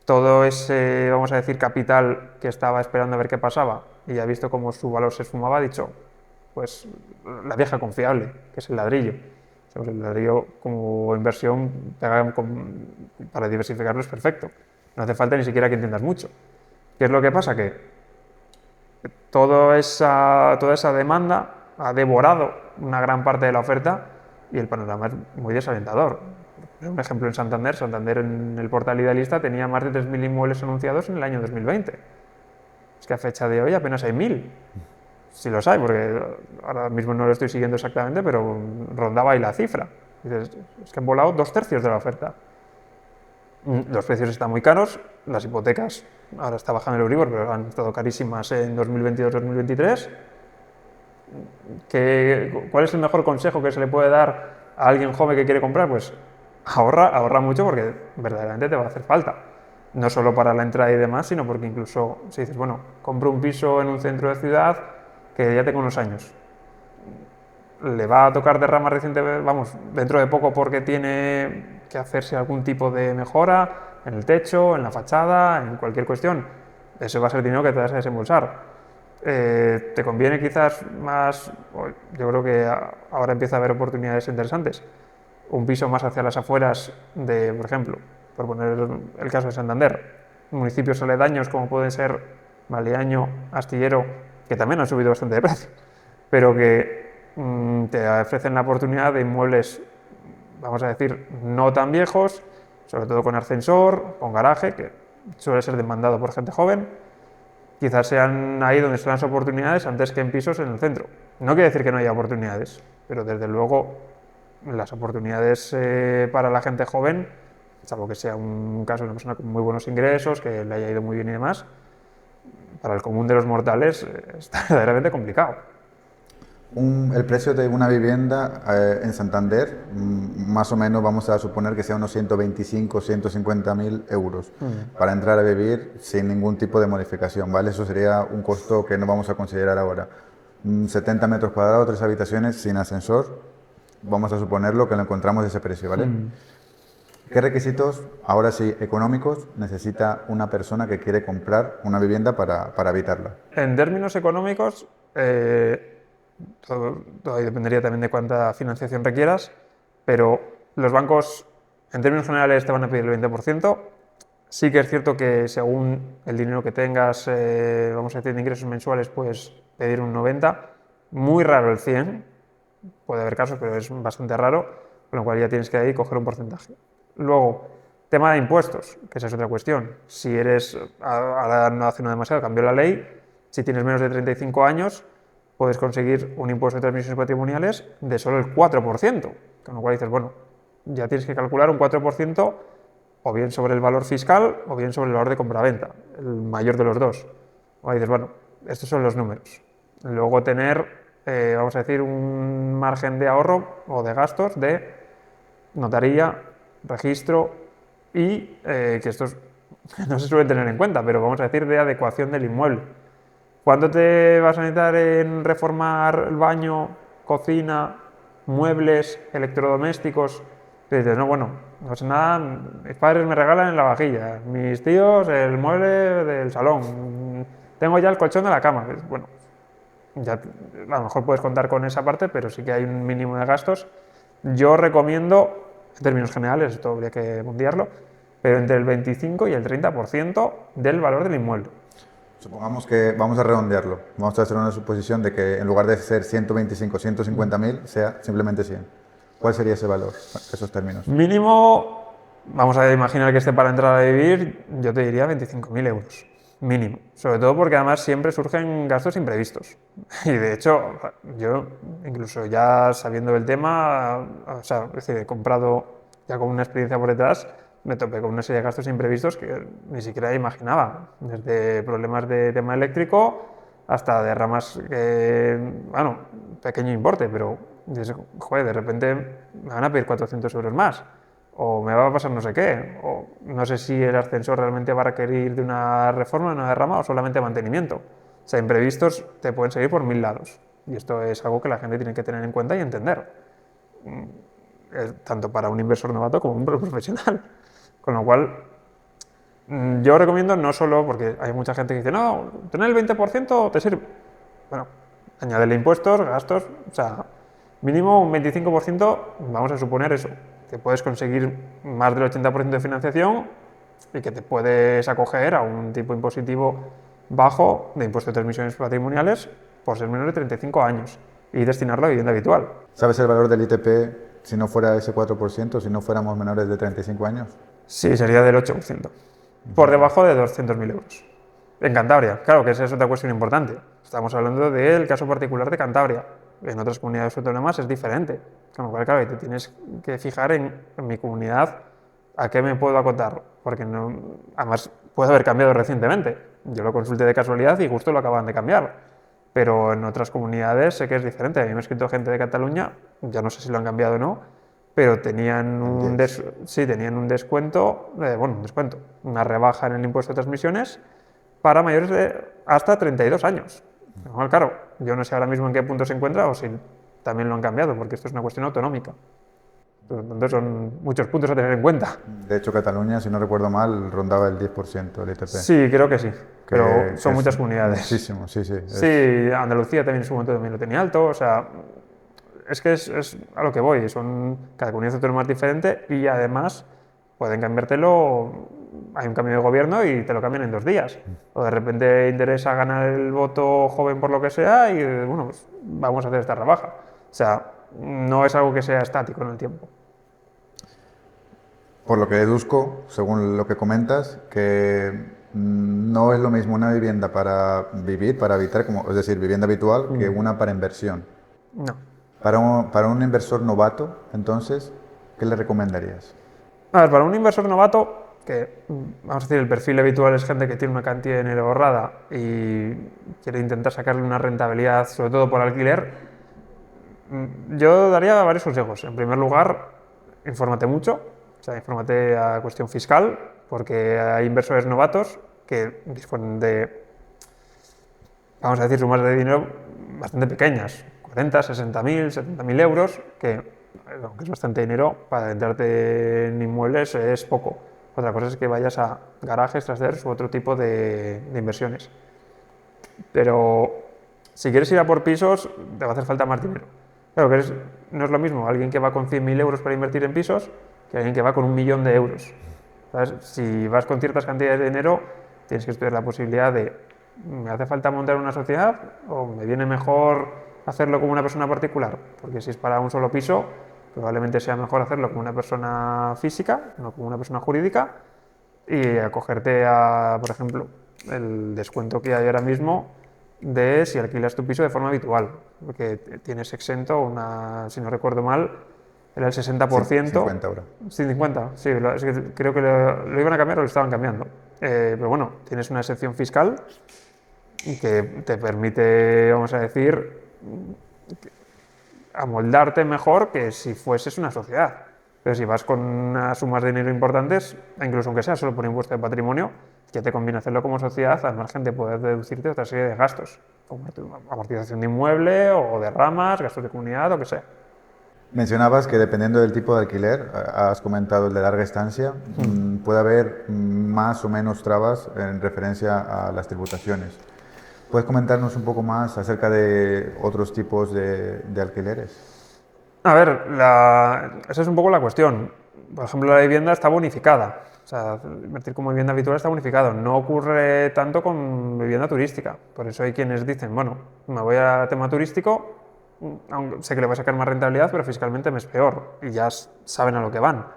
todo ese, vamos a decir, capital que estaba esperando a ver qué pasaba y ha visto cómo su valor se esfumaba, ha dicho, pues la vieja confiable, que es el ladrillo. O sea, el ladrillo como inversión para diversificarlo es perfecto. No hace falta ni siquiera que entiendas mucho. ¿Qué es lo que pasa? Que toda esa demanda ha devorado una gran parte de la oferta y el panorama es muy desalentador. Un ejemplo en Santander, Santander en el portal Idealista tenía más de 3.000 inmuebles anunciados en el año 2020. Es que a fecha de hoy apenas hay 1.000. Sí los hay, porque ahora mismo no lo estoy siguiendo exactamente, pero rondaba ahí la cifra. Dices, es que han volado 2/3 de la oferta. Los precios están muy caros, las hipotecas, ahora está bajando el Euribor, pero han estado carísimas en 2022-2023. ¿Cuál es el mejor consejo que se le puede dar a alguien joven que quiere comprar? Pues ahorra mucho porque verdaderamente te va a hacer falta. No solo para la entrada y demás, sino porque incluso si dices, bueno, compro un piso en un centro de ciudad que ya tengo unos años. Le va a tocar derrama reciente, vamos, dentro de poco porque tiene que hacerse algún tipo de mejora en el techo, en la fachada, en cualquier cuestión. Eso va a ser dinero que te vas a desembolsar. ¿Te conviene quizás más? Yo creo que ahora empieza a haber oportunidades interesantes. Un piso más hacia las afueras de, por ejemplo, por poner el caso de Santander, municipios aledaños como pueden ser Maliaño, Astillero, que también han subido bastante de precio, pero que te ofrecen la oportunidad de inmuebles, vamos a decir, no tan viejos, sobre todo con ascensor, con garaje, que suele ser demandado por gente joven. Quizás sean ahí donde están las oportunidades antes que en pisos en el centro. No quiere decir que no haya oportunidades, pero desde luego las oportunidades para la gente joven, salvo que sea un caso de una persona con muy buenos ingresos, que le haya ido muy bien y demás, para el común de los mortales está verdaderamente complicado.
El precio de una vivienda en Santander, más o menos vamos a suponer que sea unos 125, 150 mil euros para entrar a vivir sin ningún tipo de modificación, ¿vale? Eso sería un costo que no vamos a considerar ahora. 70 metros cuadrados, 3 habitaciones sin ascensor, vamos a suponerlo que lo encontramos a ese precio, ¿vale? ¿Qué requisitos, ahora sí, económicos, necesita una persona que quiere comprar una vivienda para habitarla?
En términos económicos, todo dependería también de cuánta financiación requieras, pero los bancos, en términos generales, te van a pedir el 20%. Sí que es cierto que según el dinero que tengas, vamos a decir, de ingresos mensuales, puedes pedir un 90%. Muy raro el 100%, puede haber casos, pero es bastante raro, con lo cual ya tienes que ahí coger un porcentaje. Luego, tema de impuestos, que esa es otra cuestión. Si eres, ahora no hace no demasiado, cambió la ley, si tienes menos de 35 años, puedes conseguir un impuesto de transmisiones patrimoniales de solo el 4%, con lo cual dices, bueno, ya tienes que calcular un 4% o bien sobre el valor fiscal o bien sobre el valor de compraventa, el mayor de los dos. O dices, bueno, estos son los números. Luego tener, vamos a decir, un margen de ahorro o de gastos de notaría, registro y que estos no se suelen tener en cuenta, pero vamos a decir de adecuación del inmueble. ¿Cuánto te vas a necesitar en reformar el baño, cocina, muebles, electrodomésticos? Y dices, no, bueno, no sé nada, mis padres me regalan la vajilla, mis tíos el mueble del salón, tengo ya el colchón de la cama. Bueno, ya a lo mejor puedes contar con esa parte, pero sí que hay un mínimo de gastos. Yo recomiendo, en términos generales, esto habría que mundiarlo, pero entre el 25 y el 30% del valor del inmueble.
Supongamos que vamos a redondearlo. Vamos a hacer una suposición de que en lugar de ser 125, 150.000, sea simplemente 100. ¿Cuál sería ese valor, esos términos?
Mínimo, vamos a imaginar que esté para entrar a vivir, yo te diría 25.000 euros. Mínimo. Sobre todo porque además siempre surgen gastos imprevistos. Y de hecho, yo, incluso ya sabiendo el tema, o sea, es decir, he comprado ya con una experiencia por detrás, me topé con una serie de gastos imprevistos que ni siquiera imaginaba. Desde problemas de tema eléctrico hasta derramas que, bueno, pequeño importe, pero dices, joder, de repente me van a pedir 400 euros más, o me va a pasar no sé qué, o no sé si el ascensor realmente va a requerir de una reforma, de una derrama o solamente mantenimiento. O sea, imprevistos te pueden seguir por 1000 lados, y esto es algo que la gente tiene que tener en cuenta y entender, tanto para un inversor novato como un profesional. Con lo cual, yo recomiendo no solo, porque hay mucha gente que dice, no, tener el 20% te sirve. Bueno, añadirle impuestos, gastos, o sea, mínimo un 25%, vamos a suponer eso, que puedes conseguir más del 80% de financiación y que te puedes acoger a un tipo impositivo bajo de impuesto de transmisiones patrimoniales por ser menor de 35 años y destinarlo a vivienda habitual.
¿Sabes el valor del ITP si no fuera ese 4%, si no fuéramos menores de 35 años?
Sí, sería del 8%, por debajo de 200.000 euros. En Cantabria, claro que esa es otra cuestión importante. Estamos hablando del caso particular de Cantabria. En otras comunidades autónomas es diferente. Con lo cual, claro, te tienes que fijar en mi comunidad a qué me puedo acotar. Porque no, además puede haber cambiado recientemente. Yo lo consulté de casualidad y justo lo acaban de cambiar. Pero en otras comunidades sé que es diferente. A mí me ha escrito gente de Cataluña, ya no sé si lo han cambiado o no, pero tenían un descuento, una rebaja en el impuesto de transmisiones para mayores de hasta 32 años. Bueno, claro, yo no sé ahora mismo en qué punto se encuentra o si también lo han cambiado, porque esto es una cuestión autonómica. Entonces son muchos puntos a tener en cuenta.
De hecho, Cataluña, si no recuerdo mal, rondaba el 10% el ITP.
Sí, creo que sí, pero son muchas comunidades.
Muchísimo, sí.
Sí, Andalucía también en su momento también lo tenía alto, o sea, es que es a lo que voy, cada comunidad autónoma es diferente y además pueden cambiártelo, hay un cambio de gobierno y te lo cambian en 2 días. O de repente interesa ganar el voto joven por lo que sea y bueno, pues vamos a hacer esta rebaja. O sea, no es algo que sea estático en el tiempo.
Por lo que deduzco, según lo que comentas, que no es lo mismo una vivienda para vivir, para habitar, es decir, vivienda habitual, que una para inversión.
No.
Para un inversor novato, entonces, ¿qué le recomendarías?
A ver, para un inversor novato, que vamos a decir, el perfil habitual es gente que tiene una cantidad de dinero ahorrada y quiere intentar sacarle una rentabilidad, sobre todo por alquiler, yo daría varios consejos. En primer lugar, infórmate mucho, o sea, infórmate a cuestión fiscal, porque hay inversores novatos que disponen de, vamos a decir, sumas de dinero bastante pequeñas, 40, 60.000, 70.000 euros, que aunque es bastante dinero, para entrarte en inmuebles es poco. Otra cosa es que vayas a garajes, trasteros u otro tipo de inversiones. Pero si quieres ir a por pisos, te va a hacer falta más dinero. Claro que no es lo mismo alguien que va con 100.000 euros para invertir en pisos que alguien que va con 1.000.000 de euros. ¿Sabes? Si vas con ciertas cantidades de dinero, tienes que estudiar la posibilidad de, ¿me hace falta montar una sociedad o me viene mejor hacerlo como una persona particular? Porque si es para un solo piso, probablemente sea mejor hacerlo como una persona física, no como una persona jurídica, y acogerte a, por ejemplo, el descuento que hay ahora mismo de si alquilas tu piso de forma habitual, porque tienes exento, si no recuerdo mal, era el 60%.
50 ahora.
Sí, 50, sí, es que creo que lo iban a cambiar o lo estaban cambiando. Pero bueno, tienes una excepción fiscal que te permite, vamos a decir, amoldarte mejor que si fueses una sociedad. Pero si vas con unas sumas de dinero importantes, incluso aunque sea solo por impuesto de patrimonio, ya te conviene hacerlo como sociedad al margen de poder deducirte otra serie de gastos, como amortización de inmueble o de ramas, gastos de comunidad o que sea.
Mencionabas que dependiendo del tipo de alquiler, has comentado el de larga estancia, puede haber más o menos trabas en referencia a las tributaciones. ¿Puedes comentarnos un poco más acerca de otros tipos de alquileres?
A ver, esa es un poco la cuestión. Por ejemplo, la vivienda está bonificada. O sea, invertir como vivienda habitual está bonificado. No ocurre tanto con vivienda turística. Por eso hay quienes dicen, bueno, me voy a tema turístico, aunque sé que le voy a sacar más rentabilidad, pero fiscalmente me es peor. Y ya saben a lo que van.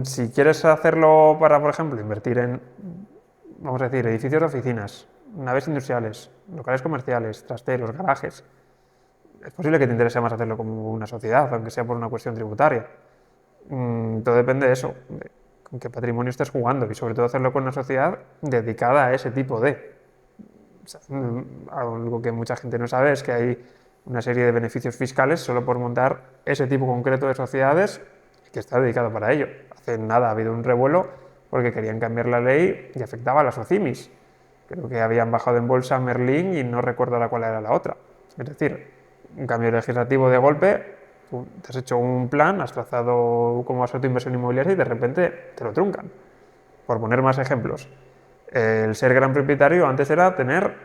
Si quieres hacerlo para, por ejemplo, invertir en, vamos a decir, edificios de oficinas, naves industriales, locales comerciales, trasteros, garajes, es posible que te interese más hacerlo como una sociedad, aunque sea por una cuestión tributaria. Todo depende de eso, de con qué patrimonio estés jugando y sobre todo hacerlo con una sociedad dedicada a ese tipo de. O sea, algo que mucha gente no sabe es que hay una serie de beneficios fiscales solo por montar ese tipo concreto de sociedades que está dedicado para ello. Hace nada ha habido un revuelo porque querían cambiar la ley y afectaba a las OCIMIs. Creo que habían bajado en bolsa Merlin y no recuerdo cuál era la otra. Es decir, un cambio legislativo de golpe, tú te has hecho un plan, has trazado cómo va a ser tu inversión inmobiliaria y de repente te lo truncan. Por poner más ejemplos, el ser gran propietario antes era tener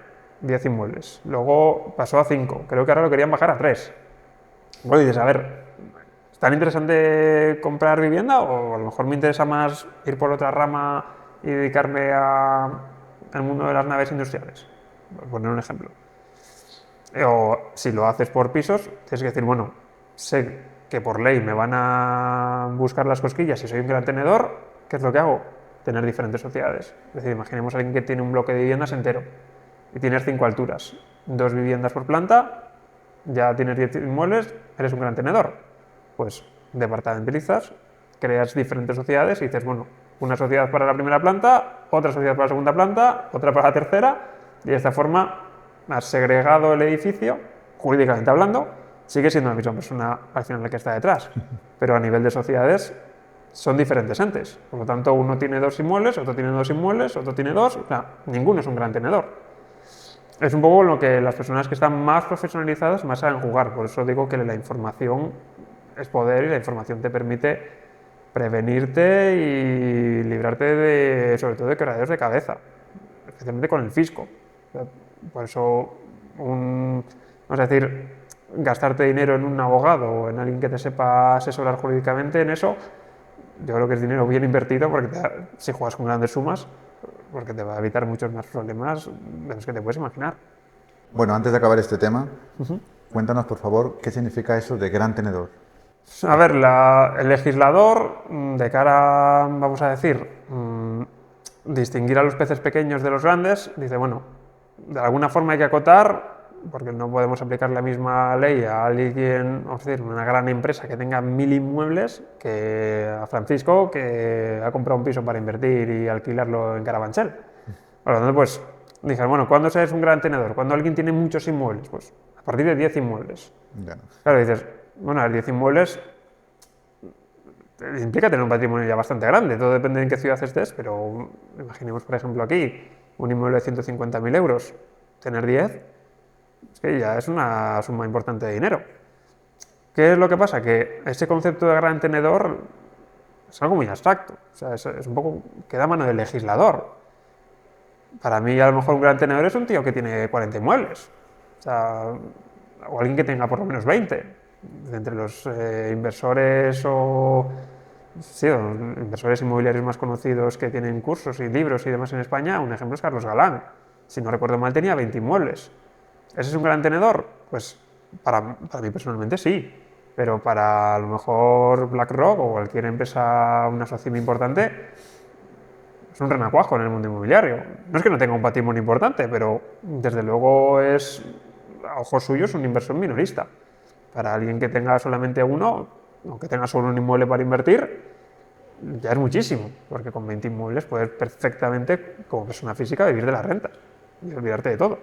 10 inmuebles, luego pasó a 5, creo que ahora lo querían bajar a 3. Bueno, y dices, a ver, ¿es tan interesante comprar vivienda o a lo mejor me interesa más ir por otra rama y dedicarme al mundo de las naves industriales? Por poner un ejemplo. O si lo haces por pisos, tienes que decir, bueno, sé que por ley me van a buscar las cosquillas si soy un gran tenedor, ¿qué es lo que hago? Tener diferentes sociedades. Es decir, imaginemos a alguien que tiene un bloque de viviendas entero y tienes 5 alturas, 2 viviendas por planta, ya tienes 10 inmuebles, eres un gran tenedor. Pues departamentalizas, creas diferentes sociedades y dices, bueno, una sociedad para la primera planta, otra sociedad para la segunda planta, otra para la tercera, y de esta forma has segregado el edificio, jurídicamente hablando, sigue siendo la misma persona al final la que está detrás, pero a nivel de sociedades son diferentes entes. Por lo tanto, uno tiene 2 inmuebles, otro tiene 2 inmuebles, otro tiene 2, o sea, ninguno es un gran tenedor. Es un poco lo que las personas que están más profesionalizadas más saben jugar, por eso digo que la información es poder y la información te permite prevenirte y librarte sobre todo de quebraderos de cabeza, especialmente con el fisco. Por eso, vamos a decir, gastarte dinero en un abogado o en alguien que te sepa asesorar jurídicamente en eso, yo creo que es dinero bien invertido porque si juegas con grandes sumas, porque te va a evitar muchos más problemas de los que te puedes imaginar.
Bueno, antes de acabar este tema, cuéntanos por favor qué significa eso de gran tenedor.
A ver, el legislador, de cara, vamos a decir, distinguir a los peces pequeños de los grandes, dice, bueno, de alguna forma hay que acotar, porque no podemos aplicar la misma ley a alguien, vamos a decir, una gran empresa que tenga 1000 inmuebles, que a Francisco, que ha comprado un piso para invertir y alquilarlo en Carabanchel. Por lo tanto, pues, dije, bueno, ¿cuándo se es un gran tenedor? ¿Cuándo alguien tiene muchos inmuebles? Pues a partir de 10 inmuebles.
Ya no.
Claro, dices, bueno, a 10 inmuebles implica tener un patrimonio ya bastante grande, todo depende de en qué ciudad estés, pero imaginemos, por ejemplo, aquí, un inmueble de 150.000 euros, tener 10, es que ya es una suma importante de dinero. ¿Qué es lo que pasa? Que ese concepto de gran tenedor es algo muy abstracto, o sea, es un poco que da mano del legislador. Para mí, a lo mejor un gran tenedor es un tío que tiene 40 inmuebles, o sea, o alguien que tenga por lo menos 20. Entre los inversores sí, los inversores inmobiliarios más conocidos que tienen cursos y libros y demás en España, un ejemplo es Carlos Galán. Si no recuerdo mal, tenía 20 inmuebles. ¿Ese es un gran tenedor? Pues para mí personalmente sí, pero para a lo mejor BlackRock o cualquier empresa, una sociedad importante, es un renacuajo en el mundo inmobiliario. No es que no tenga un patrimonio importante, pero desde luego es, a ojos suyos, un inversor minorista. Para alguien que tenga solamente uno, o que tenga solo un inmueble para invertir, ya es muchísimo, porque con 20 inmuebles puedes perfectamente, como persona física, vivir de las rentas y olvidarte de todo.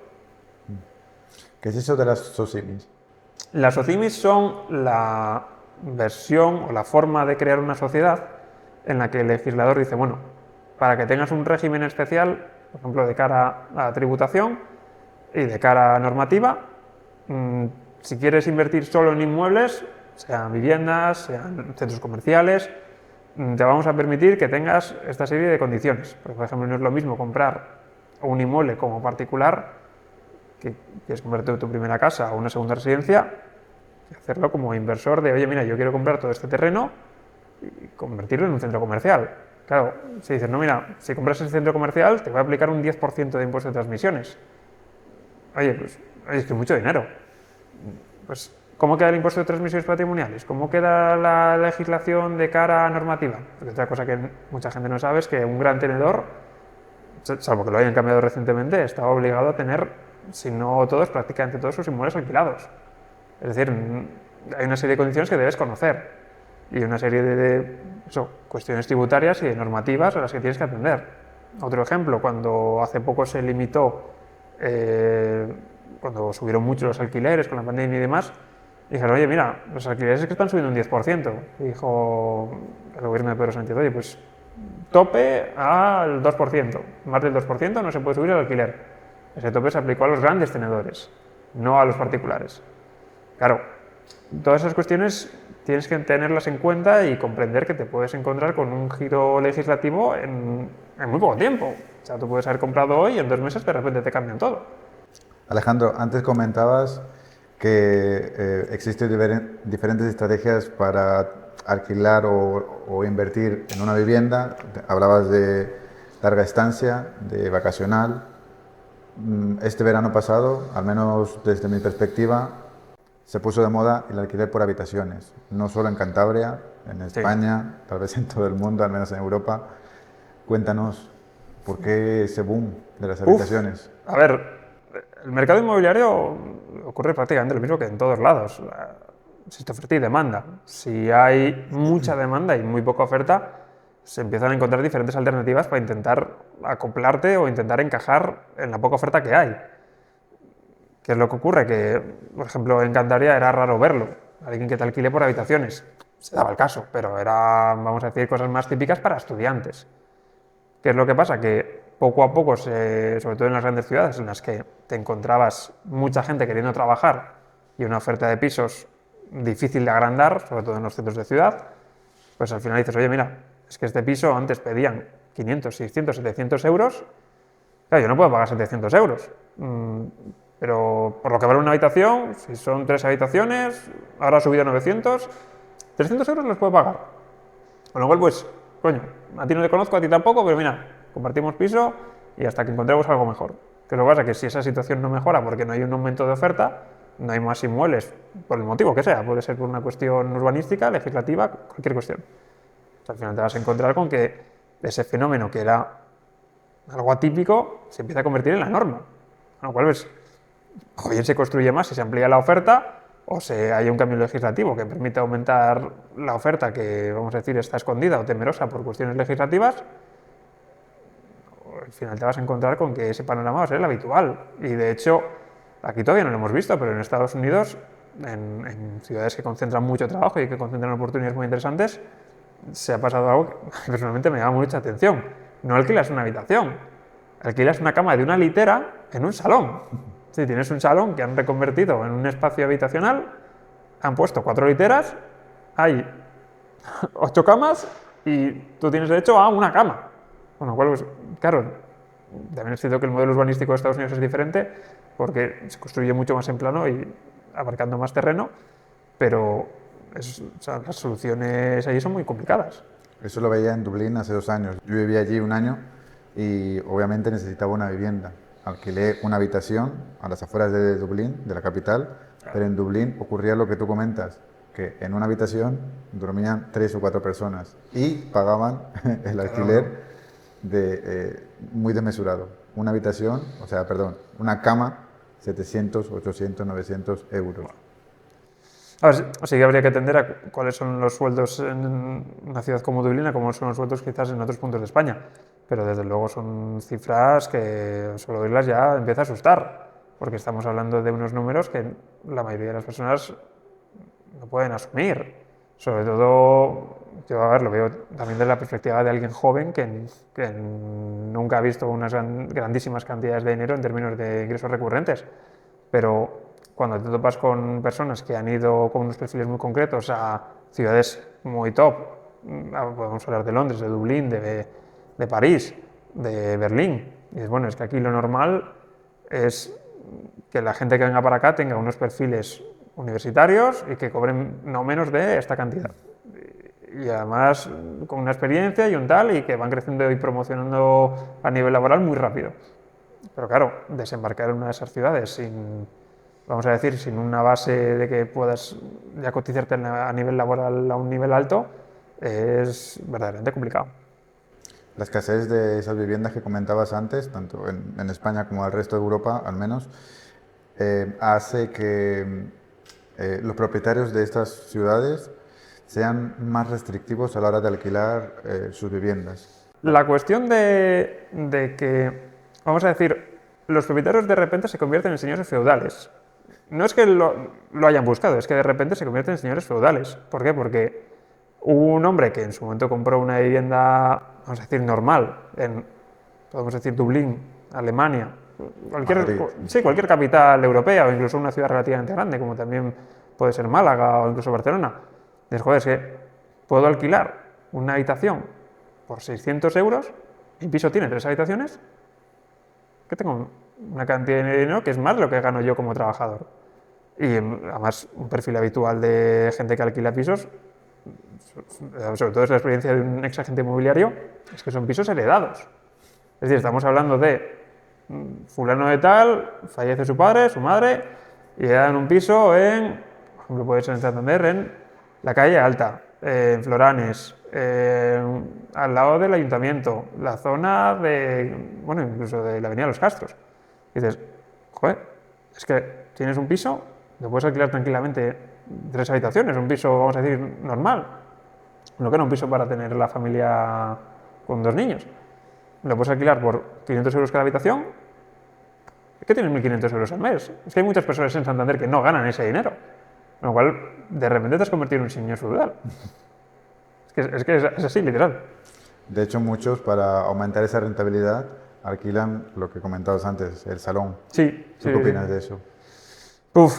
¿Qué es eso de las SOCIMIs?
Las SOCIMIs son la versión o la forma de crear una sociedad en la que el legislador dice, bueno, para que tengas un régimen especial, por ejemplo, de cara a tributación y de cara a normativa, si quieres invertir solo en inmuebles, sean viviendas, sean centros comerciales, te vamos a permitir que tengas esta serie de condiciones. Porque, por ejemplo, no es lo mismo comprar un inmueble como particular, que quieres convertir tu primera casa o una segunda residencia, y hacerlo como inversor de, oye, mira, yo quiero comprar todo este terreno y convertirlo en un centro comercial. Claro, si dices, no, mira, si compras ese centro comercial te voy a aplicar un 10% de impuesto de transmisiones. Oye, pues es que es mucho dinero. Pues, ¿cómo queda el impuesto de transmisiones patrimoniales? ¿Cómo queda la legislación de cara a normativa? Porque otra cosa que mucha gente no sabe es que un gran tenedor, salvo que lo hayan cambiado recientemente, está obligado a tener, si no todos, prácticamente todos sus inmuebles alquilados. Es decir, hay una serie de condiciones que debes conocer y una serie de cuestiones tributarias y de normativas a las que tienes que atender. Otro ejemplo, cuando hace poco se limitó, cuando subieron mucho los alquileres con la pandemia y demás, dijeron, oye, mira, los alquileres es que están subiendo un 10%. Y dijo el gobierno de Pedro Sánchez, oye, pues tope al 2%, más del 2% no se puede subir el alquiler. Ese tope se aplicó a los grandes tenedores, no a los particulares. Claro, todas esas cuestiones tienes que tenerlas en cuenta y comprender que te puedes encontrar con un giro legislativo en muy poco tiempo. O sea, tú puedes haber comprado hoy y en 2 meses de repente te cambian todo.
Alejandro, antes comentabas que existen diferentes estrategias para alquilar o invertir en una vivienda. Hablabas de larga estancia, de vacacional. Este verano pasado, al menos desde mi perspectiva, se puso de moda el alquiler por habitaciones, no solo en Cantabria, en España, sí, tal vez en todo el mundo, al menos en Europa. Cuéntanos, ¿por qué ese boom de las habitaciones?
A ver, el mercado inmobiliario ocurre prácticamente lo mismo que en todos lados. Existe oferta y demanda. Si hay mucha demanda y muy poca oferta, se empiezan a encontrar diferentes alternativas para intentar acoplarte o intentar encajar en la poca oferta que hay. ¿Qué es lo que ocurre? Que, por ejemplo, en Cantabria era raro verlo. Alguien que te alquile por habitaciones. Se daba el caso, pero era, vamos a decir, cosas más típicas para estudiantes. ¿Qué es lo que pasa? Que poco a poco, sobre todo en las grandes ciudades, en las que te encontrabas mucha gente queriendo trabajar y una oferta de pisos difícil de agrandar, sobre todo en los centros de ciudad, pues al final dices, oye, mira, es que este piso antes pedían 500, 600, 700 euros. Claro, yo no puedo pagar 700 euros. Pero por lo que vale una habitación, si son 3 habitaciones, ahora ha subido a 900, 300 euros los puedo pagar. Con lo cual, pues, coño, a ti no te conozco, a ti tampoco, pero mira, compartimos piso y hasta que encontremos algo mejor. Que lo que pasa es que si esa situación no mejora porque no hay un aumento de oferta, no hay más inmuebles, por el motivo que sea, puede ser por una cuestión urbanística, legislativa, cualquier cuestión. Al final te vas a encontrar con que ese fenómeno que era algo atípico se empieza a convertir en la norma. Con lo cual, pues, o bien se construye más y se amplía la oferta, o hay un cambio legislativo que permite aumentar la oferta que, vamos a decir, está escondida o temerosa por cuestiones legislativas. Al final te vas a encontrar con que ese panorama va a ser el habitual. Y de hecho, aquí todavía no lo hemos visto, pero en Estados Unidos, en ciudades que concentran mucho trabajo y que concentran oportunidades muy interesantes, se ha pasado algo que personalmente me llama mucha atención. No alquilas una habitación, alquilas una cama de una litera en un salón. Si tienes un salón que han reconvertido en un espacio habitacional, han puesto 4 literas, hay 8 camas y tú tienes derecho a una cama. Con lo cual, pues, claro, también es cierto que el modelo urbanístico de Estados Unidos es diferente porque se construye mucho más en plano y abarcando más terreno, pero las soluciones allí son muy complicadas.
Eso lo veía en Dublín hace 2 años. Yo vivía allí 1 año y obviamente necesitaba una vivienda. Alquilé una habitación a las afueras de Dublín, de la capital, pero en Dublín ocurría lo que tú comentas, que en una habitación dormían 3 o 4 personas y pagaban el alquiler muy desmesurado. Una habitación, una cama, 700, 800, 900 euros.
A ver, sí que habría que atender a cuáles son los sueldos en una ciudad como Dublín, a cómo son los sueldos quizás en otros puntos de España. Pero desde luego son cifras que solo oírlas ya empieza a asustar, porque estamos hablando de unos números que la mayoría de las personas no pueden asumir. Sobre todo, yo a ver, lo veo también desde la perspectiva de alguien joven que nunca ha visto unas grandísimas cantidades de dinero en términos de ingresos recurrentes. Pero cuando te topas con personas que han ido con unos perfiles muy concretos a ciudades muy top, podemos hablar de Londres, de Dublín, de París, de Berlín, y dices, bueno, es que aquí lo normal es que la gente que venga para acá tenga unos perfiles universitarios y que cobren no menos de esta cantidad. Y además con una experiencia y un tal, y que van creciendo y promocionando a nivel laboral muy rápido. Pero claro, desembarcar en una de esas ciudades sin, vamos a decir, sin una base de que puedas ya cotizarte a nivel laboral a un nivel alto, es verdaderamente complicado.
La escasez de esas viviendas que comentabas antes, tanto en España como en el resto de Europa al menos, hace que los propietarios de estas ciudades sean más restrictivos a la hora de alquilar sus viviendas.
La cuestión de que, vamos a decir, los propietarios de repente se convierten en señores feudales. No es que lo hayan buscado, es que de repente se convierten en señores feudales. ¿Por qué? Porque un hombre que en su momento compró una vivienda, vamos a decir, normal, podemos decir, Dublín, Alemania, cualquier capital europea o incluso una ciudad relativamente grande, como también puede ser Málaga o incluso Barcelona. Dices, joder, es que puedo alquilar una habitación por 600 euros, mi piso tiene 3 habitaciones, que tengo una cantidad de dinero que es más de lo que gano yo como trabajador. Y además un perfil habitual de gente que alquila pisos, sobre todo es la experiencia de un ex agente inmobiliario, es que son pisos heredados. Es decir, estamos hablando de fulano de tal, fallece su padre, su madre, y le dan un piso por ejemplo, puede ser en Santander, en la calle Alta, en Floranes, al lado del ayuntamiento, la zona incluso de la avenida Los Castros. Y dices, joder, es que tienes un piso, lo puedes alquilar tranquilamente 3 habitaciones, un piso, vamos a decir, normal. No que era un piso para tener la familia con 2 niños. Lo puedes alquilar por 500 euros cada habitación. Es que tienes 1.500 euros al mes. Es que hay muchas personas en Santander que no ganan ese dinero. Con lo cual, de repente te has convertido en un señor feudal. Es que es así, literal.
De hecho, muchos, para aumentar esa rentabilidad, alquilan lo que comentabas antes, el salón.
Sí.
¿Tú qué opinas de eso?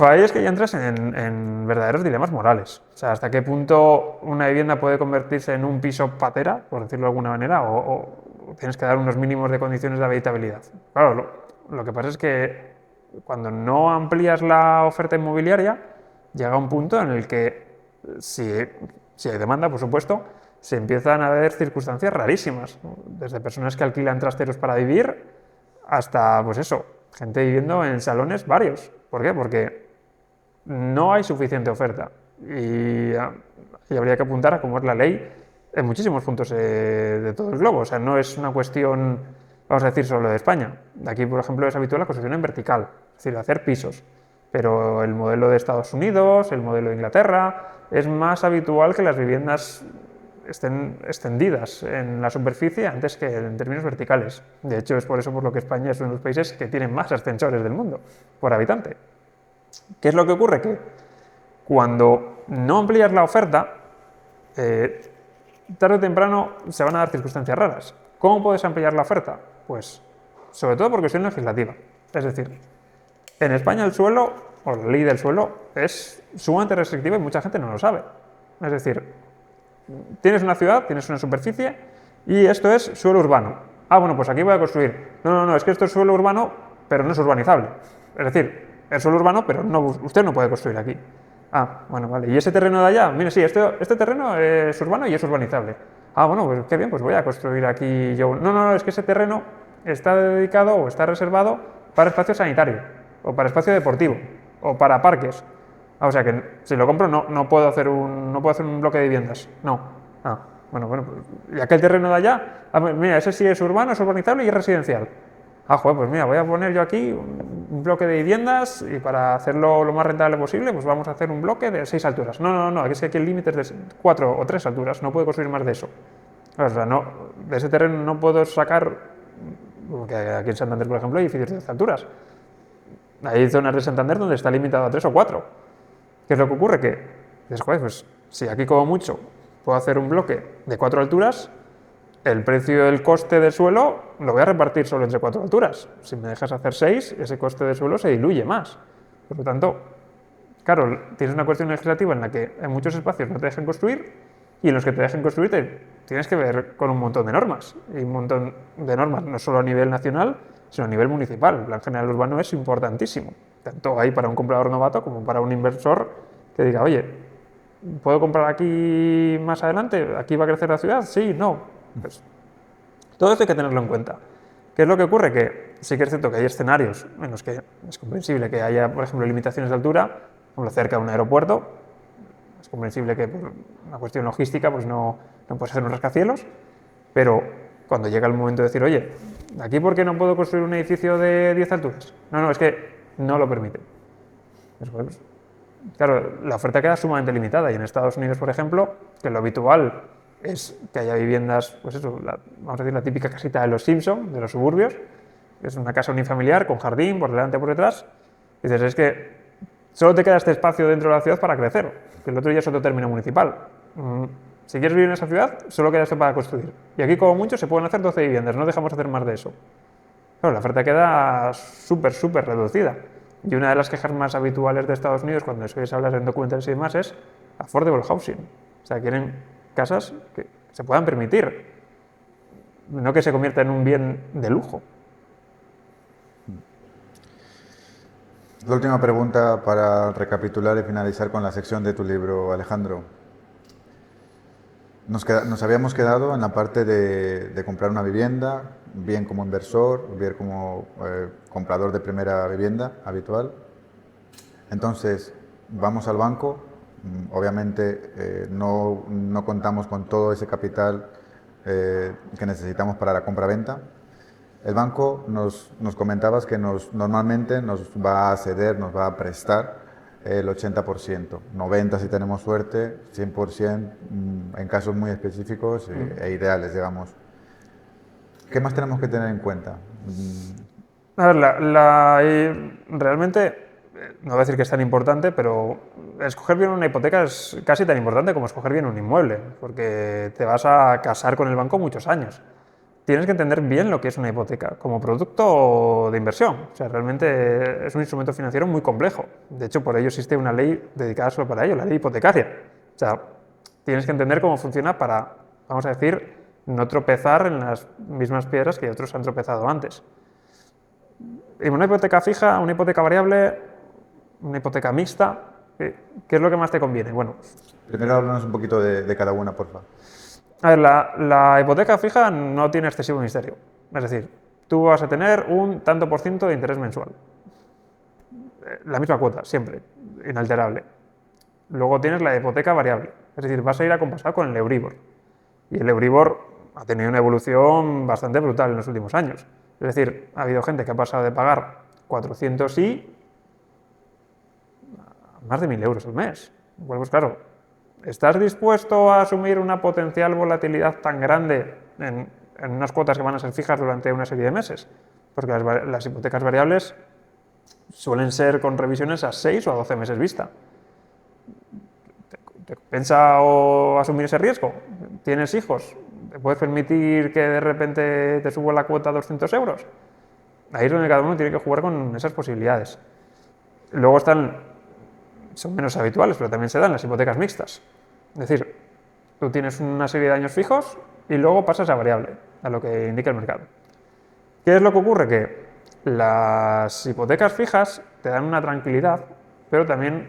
Ahí es que ya entras en verdaderos dilemas morales. O sea, hasta qué punto una vivienda puede convertirse en un piso patera, por decirlo de alguna manera, o tienes que dar unos mínimos de condiciones de habitabilidad. Claro, lo que pasa es que cuando no amplías la oferta inmobiliaria, llega un punto en el que, si hay demanda, por supuesto, se empiezan a ver circunstancias rarísimas, ¿no? Desde personas que alquilan trasteros para vivir hasta, pues eso, gente viviendo en salones varios. ¿Por qué? Porque no hay suficiente oferta y habría que apuntar a cómo es la ley en muchísimos puntos de todo el globo. O sea, no es una cuestión, vamos a decir, solo de España. Aquí, por ejemplo, es habitual la construcción en vertical, es decir, hacer pisos. Pero el modelo de Estados Unidos, el modelo de Inglaterra, es más habitual que las viviendas estén extendidas en la superficie antes que en términos verticales. De hecho, es por eso por lo que España es uno de los países que tienen más ascensores del mundo por habitante. ¿Qué es lo que ocurre? Que cuando no amplías la oferta, tarde o temprano se van a dar circunstancias raras. ¿Cómo puedes ampliar la oferta? Pues sobre todo por cuestión legislativa. Es decir, en España el suelo, o la ley del suelo, es sumamente restrictiva y mucha gente no lo sabe. Es decir, tienes una ciudad, tienes una superficie y esto es suelo urbano. Bueno, pues aquí voy a construir. No, es que esto es suelo urbano, pero no es urbanizable. Es decir, es suelo urbano, pero usted no puede construir aquí. Bueno, vale. ¿Y ese terreno de allá? Mire, sí, este terreno es urbano y es urbanizable. Bueno, pues qué bien, pues voy a construir aquí yo. No, es que ese terreno está dedicado o está reservado para espacio sanitario, o para espacio deportivo, o para parques. O sea que si lo compro no puedo hacer un bloque de viviendas. No. Bueno, pues, ya que el terreno de allá, mira, ese sí es urbano, es urbanizable y es residencial. Joder, pues mira, voy a poner yo aquí un bloque de viviendas y para hacerlo lo más rentable posible, pues vamos a hacer un bloque de 6 alturas. No, es que aquí el límite es de 4 o 3 alturas, no puedo construir más de eso. O sea, no, de ese terreno no puedo sacar, porque aquí en Santander, por ejemplo, hay edificios de 10 alturas. Hay zonas de Santander donde está limitado a 3 o 4. ¿Qué es lo que ocurre? Que dices, joder, pues si aquí como mucho puedo hacer un bloque de 4 alturas, el precio del coste del suelo lo voy a repartir solo entre 4 alturas. Si me dejas hacer 6, ese coste del suelo se diluye más. Por lo tanto, claro, tienes una cuestión legislativa en la que en muchos espacios no te dejan construir y en los que te dejan construir tienes que ver con un montón de normas. Y un montón de normas, no solo a nivel nacional, sino a nivel municipal. El plan general urbano es importantísimo, tanto ahí para un comprador novato como para un inversor que diga, oye, ¿puedo comprar aquí más adelante? ¿Aquí va a crecer la ciudad? Sí, no. Pues, todo esto hay que tenerlo en cuenta. ¿Qué es lo que ocurre? Que sí que es cierto que hay escenarios en los que es comprensible que haya, por ejemplo, limitaciones de altura, como cerca de un aeropuerto. Es comprensible que por una cuestión logística pues no puedes hacer un rascacielos, pero cuando llega el momento de decir, oye, ¿aquí por qué no puedo construir un edificio de 10 alturas? No, es que no lo permite. Pues, claro, la oferta queda sumamente limitada y en Estados Unidos, por ejemplo, que lo habitual es que haya viviendas, pues eso, vamos a decir la típica casita de los Simpson, de los suburbios, que es una casa unifamiliar con jardín por delante y por detrás. Y dices, es que solo te queda este espacio dentro de la ciudad para crecer, que el otro ya es otro término municipal. Si quieres vivir en esa ciudad, solo queda esto para construir. Y aquí, como mucho, se pueden hacer 12 viviendas, no dejamos hacer más de eso. Claro, la oferta queda súper reducida. Y una de las quejas más habituales de Estados Unidos cuando se habla en documentales y demás es affordable housing. O sea, quieren casas que se puedan permitir, no que se convierta en un bien de lujo.
La última pregunta para recapitular y finalizar con la sección de tu libro, Alejandro. Nos habíamos quedado en la parte de comprar una vivienda, bien como inversor, bien como comprador de primera vivienda habitual. Entonces, vamos al banco, obviamente no contamos con todo ese capital que necesitamos para la compra-venta. El banco nos comentabas que normalmente nos va a ceder, nos va a prestar el 80%, 90% si tenemos suerte, 100% en casos muy específicos e ideales, digamos. ¿Qué más tenemos que tener en cuenta?
A ver, realmente, no voy a decir que es tan importante, pero escoger bien una hipoteca es casi tan importante como escoger bien un inmueble, porque te vas a casar con el banco muchos años. Tienes que entender bien lo que es una hipoteca como producto de inversión. O sea, realmente es un instrumento financiero muy complejo. De hecho, por ello existe una ley dedicada solo para ello, la ley hipotecaria. O sea, tienes que entender cómo funciona para, vamos a decir, no tropezar en las mismas piedras que otros han tropezado antes. Y una hipoteca fija, una hipoteca variable, una hipoteca mixta, ¿qué es lo que más te conviene? Bueno,
primero háblanos un poquito de cada una, por favor.
A ver, la hipoteca fija no tiene excesivo misterio. Es decir, tú vas a tener un tanto por ciento de interés mensual. La misma cuota, siempre, inalterable. Luego tienes la hipoteca variable. Es decir, vas a ir acompasado con el Euribor. Y el Euribor ha tenido una evolución bastante brutal en los últimos años. Es decir, ha habido gente que ha pasado de pagar 400 y a más de 1.000 euros al mes. Bueno, pues claro, ¿estás dispuesto a asumir una potencial volatilidad tan grande en unas cuotas que van a ser fijas durante una serie de meses? Porque las hipotecas variables suelen ser con revisiones a 6 o a 12 meses vista. ¿Te compensa asumir ese riesgo? ¿Tienes hijos? ¿Te puedes permitir que de repente te suba la cuota a 200 euros? Ahí es donde cada uno tiene que jugar con esas posibilidades. Luego son menos habituales, pero también se dan las hipotecas mixtas. Es decir, tú tienes una serie de años fijos y luego pasas a variable, a lo que indica el mercado. ¿Qué es lo que ocurre? Que las hipotecas fijas te dan una tranquilidad, pero también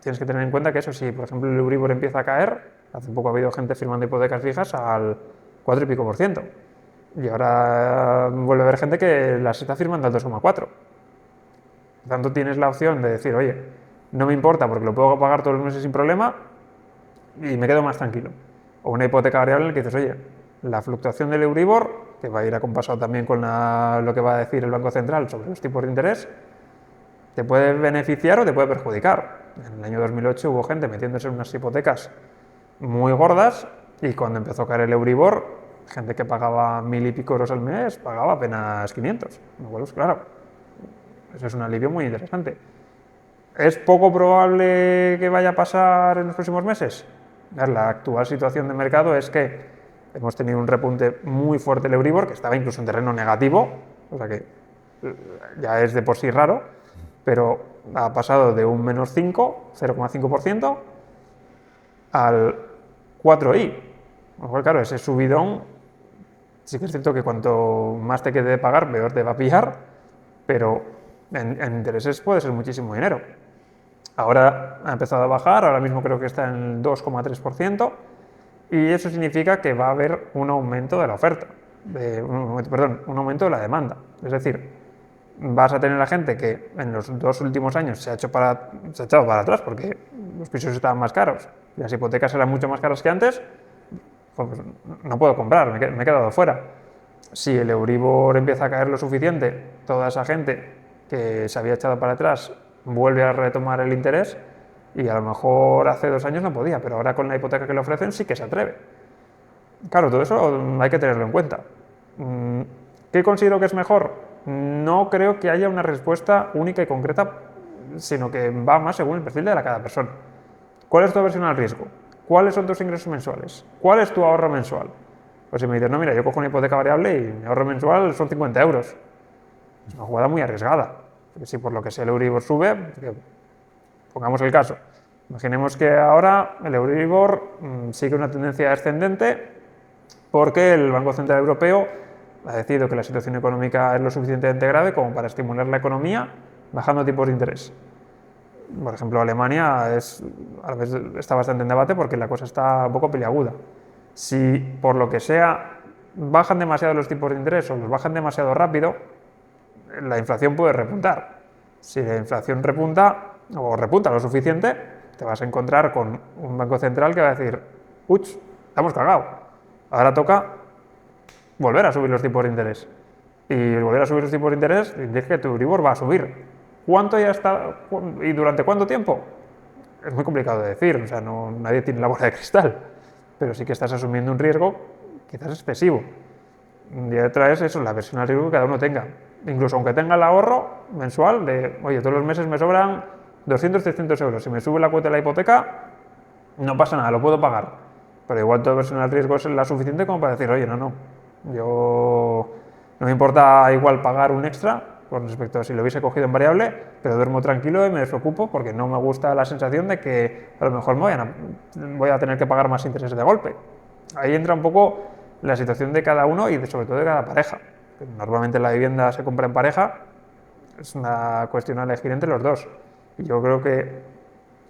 tienes que tener en cuenta que eso, si por ejemplo el Euribor empieza a caer, hace poco ha habido gente firmando hipotecas fijas al 4 y pico por ciento, y ahora vuelve a haber gente que las está firmando al 2,4. Por tanto, tienes la opción de decir, oye, no me importa porque lo puedo pagar todos los meses sin problema y me quedo más tranquilo. O una hipoteca variable en la que dices, oye, la fluctuación del Euribor, que va a ir acompasado también con lo que va a decir el Banco Central sobre los tipos de interés, te puede beneficiar o te puede perjudicar. En el año 2008 hubo gente metiéndose en unas hipotecas muy gordas y cuando empezó a caer el Euribor, gente que pagaba 1000 y pico euros al mes pagaba apenas 500. Bueno, pues claro, eso es un alivio muy interesante. ¿Es poco probable que vaya a pasar en los próximos meses? La actual situación de mercado es que hemos tenido un repunte muy fuerte del Euribor, que estaba incluso en terreno negativo, o sea que ya es de por sí raro, pero ha pasado de un menos 5, 0,5%, al 4,5. Con lo cual, claro, ese subidón, sí que es cierto que cuanto más te quede de pagar, peor te va a pillar, pero en intereses puede ser muchísimo dinero. Ahora ha empezado a bajar, ahora mismo creo que está en el 2,3%, y eso significa que va a haber un aumento de la oferta, un aumento de la demanda. Es decir, vas a tener a gente que en los 2 últimos años se ha echado para atrás porque los pisos estaban más caros, y las hipotecas eran mucho más caras que antes, pues no puedo comprar, me he quedado fuera. Si el Euribor empieza a caer lo suficiente, toda esa gente que se había echado para atrás vuelve a retomar el interés y a lo mejor hace 2 años no podía, pero ahora con la hipoteca que le ofrecen sí que se atreve. Claro, todo eso hay que tenerlo en cuenta. ¿Qué considero que es mejor? No creo que haya una respuesta única y concreta, sino que va más según el perfil de cada persona. ¿Cuál es tu aversión al riesgo? ¿Cuáles son tus ingresos mensuales? ¿Cuál es tu ahorro mensual? Pues si me dices, no, mira, yo cojo una hipoteca variable y mi ahorro mensual son 50 euros. Es una jugada muy arriesgada. Porque si por lo que sea el Euribor sube, pongamos el caso, imaginemos que ahora el Euribor sigue una tendencia ascendente porque el Banco Central Europeo ha decidido que la situación económica es lo suficientemente grave como para estimular la economía bajando tipos de interés. Por ejemplo, Alemania a veces está bastante en debate porque la cosa está un poco peliaguda. Si por lo que sea bajan demasiado los tipos de interés o los bajan demasiado rápido, la inflación puede repuntar. Si la inflación repunta lo suficiente, te vas a encontrar con un banco central que va a decir, uch, estamos cagados, ahora toca volver a subir los tipos de interés. Y volver a subir los tipos de interés indica que tu Euribor va a subir. ¿Cuánto ya está y durante cuánto tiempo? Es muy complicado de decir, o sea, nadie tiene la bola de cristal, pero sí que estás asumiendo un riesgo quizás excesivo. Y otra es eso, la versión al riesgo que cada uno tenga. Incluso aunque tenga el ahorro mensual de, oye, todos los meses me sobran 200, 300 euros, si me sube la cuota de la hipoteca, no pasa nada, lo puedo pagar. Pero igual tu versión al riesgo es la suficiente como para decir, oye, no, yo no me importa igual pagar un extra con respecto a si lo hubiese cogido en variable, pero duermo tranquilo y me despreocupo porque no me gusta la sensación de que a lo mejor voy a tener que pagar más intereses de golpe. Ahí entra un poco la situación de cada uno y sobre todo de cada pareja. Normalmente la vivienda se compra en pareja, es una cuestión a elegir entre los dos. Y yo creo que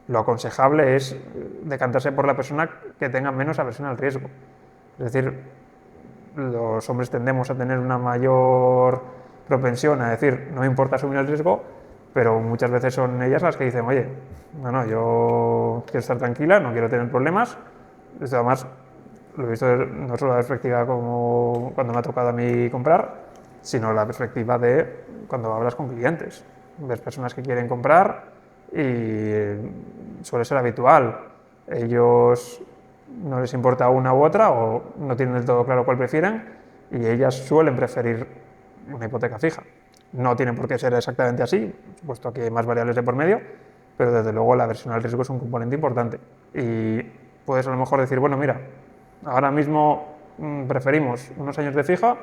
lo aconsejable es decantarse por la persona que tenga menos aversión al riesgo. Es decir, los hombres tendemos a tener una mayor propensión a decir, no me importa asumir el riesgo, pero muchas veces son ellas las que dicen, oye, no, yo quiero estar tranquila, no quiero tener problemas. Esto además lo he visto no solo la perspectiva como cuando me ha tocado a mí comprar, sino la perspectiva de cuando hablas con clientes. Ves personas que quieren comprar y suele ser habitual. Ellos no les importa una u otra o no tienen del todo claro cuál prefieren y ellas suelen preferir una hipoteca fija. No tiene por qué ser exactamente así, puesto que hay más variables de por medio, pero desde luego la aversión al riesgo es un componente importante. Y puedes a lo mejor decir, bueno, mira, ahora mismo preferimos unos años de fija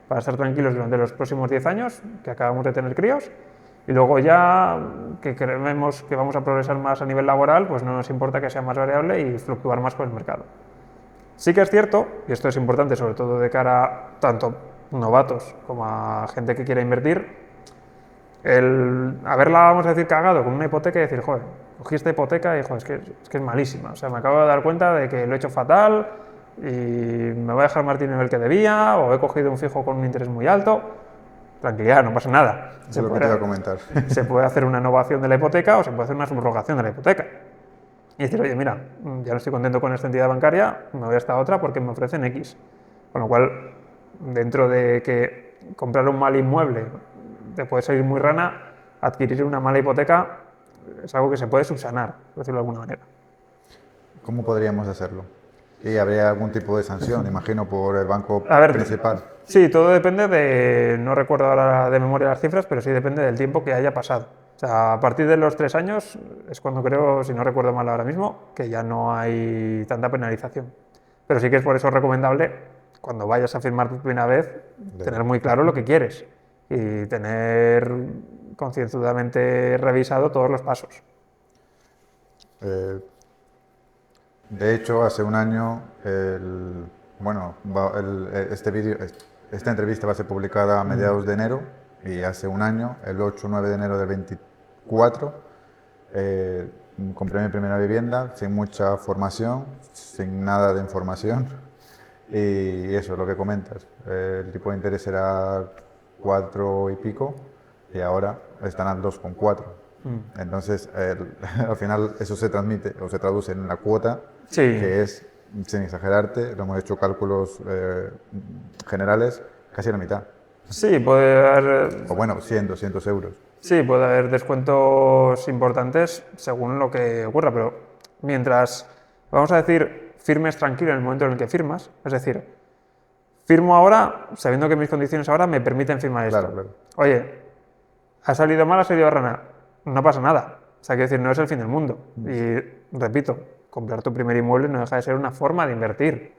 para estar tranquilos durante los próximos 10 años, que acabamos de tener críos, y luego ya que creemos que vamos a progresar más a nivel laboral, pues no nos importa que sea más variable y fluctuar más con el mercado. Sí que es cierto, y esto es importante sobre todo de cara a tanto novatos como a gente que quiera invertir, el haberla, vamos a decir, cagado con una hipoteca y decir, joder, cogí esta hipoteca y joder, es que es malísima, o sea, me acabo de dar cuenta de que lo he hecho fatal y me voy a dejar más dinero del que debía o he cogido un fijo con un interés muy alto. Tranquilidad, no pasa nada.
Eso es lo que te iba a comentar.
Se puede hacer una innovación de la hipoteca o se puede hacer una subrogación de la hipoteca. y decir, oye, mira, ya no estoy contento con esta entidad bancaria, me voy a esta otra porque me ofrecen X. Con lo cual, dentro de que comprar un mal inmueble te puede salir muy rana, adquirir una mala hipoteca es algo que se puede subsanar, por decirlo de alguna manera.
¿Cómo podríamos hacerlo? ¿Y habría algún tipo de sanción, imagino, por el banco
A ver,
principal?
sí, todo depende de, no recuerdo ahora de memoria las cifras, pero sí depende del tiempo que haya pasado. O sea, a partir de los 3 años es cuando creo, si no recuerdo mal ahora mismo, que ya no hay tanta penalización. Pero sí que es por eso recomendable, cuando vayas a firmar por primera vez, tener muy claro lo que quieres y tener concienzudamente revisado todos los pasos.
Eh, de hecho, hace un año, bueno, esta entrevista va a ser publicada a mediados de enero y hace un año, el 8-9 de enero del 24, compré mi primera vivienda sin mucha formación, sin nada de información y eso es lo que comentas. El tipo de interés era 4 y pico y ahora están al 2,4. Entonces, al final eso se transmite o se traduce en la cuota,
Sí,
que es, sin exagerarte, lo hemos hecho cálculos generales, casi la mitad.
sí, puede haber,
O bueno, 100, 200 euros.
sí, puede haber descuentos importantes según lo que ocurra, pero mientras, vamos a decir, firmes tranquilo en el momento en el que firmas, es decir, firmo ahora sabiendo que mis condiciones ahora me permiten firmar esto.
Claro, claro.
Oye, ha salido mal, ha salido rana, no pasa nada. O sea, quiero decir, no es el fin del mundo. Y repito, comprar tu primer inmueble no deja de ser una forma de invertir.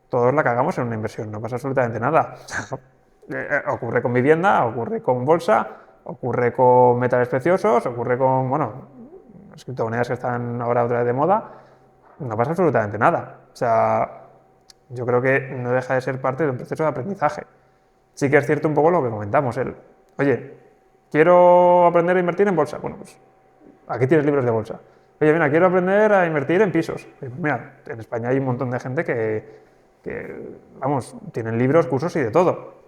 Todos la cagamos en una inversión, no pasa absolutamente nada. Ocurre con vivienda, ocurre con bolsa, ocurre con metales preciosos, ocurre con, bueno, las criptomonedas que están ahora otra vez de moda, no pasa absolutamente nada. O sea, yo creo que no deja de ser parte de un proceso de aprendizaje. Sí que es cierto un poco lo que comentamos, oye, quiero aprender a invertir en bolsa. Bueno, pues aquí tienes libros de bolsa. Oye, mira, quiero aprender a invertir en pisos. Pues mira, en España hay un montón de gente vamos, tienen libros, cursos y de todo.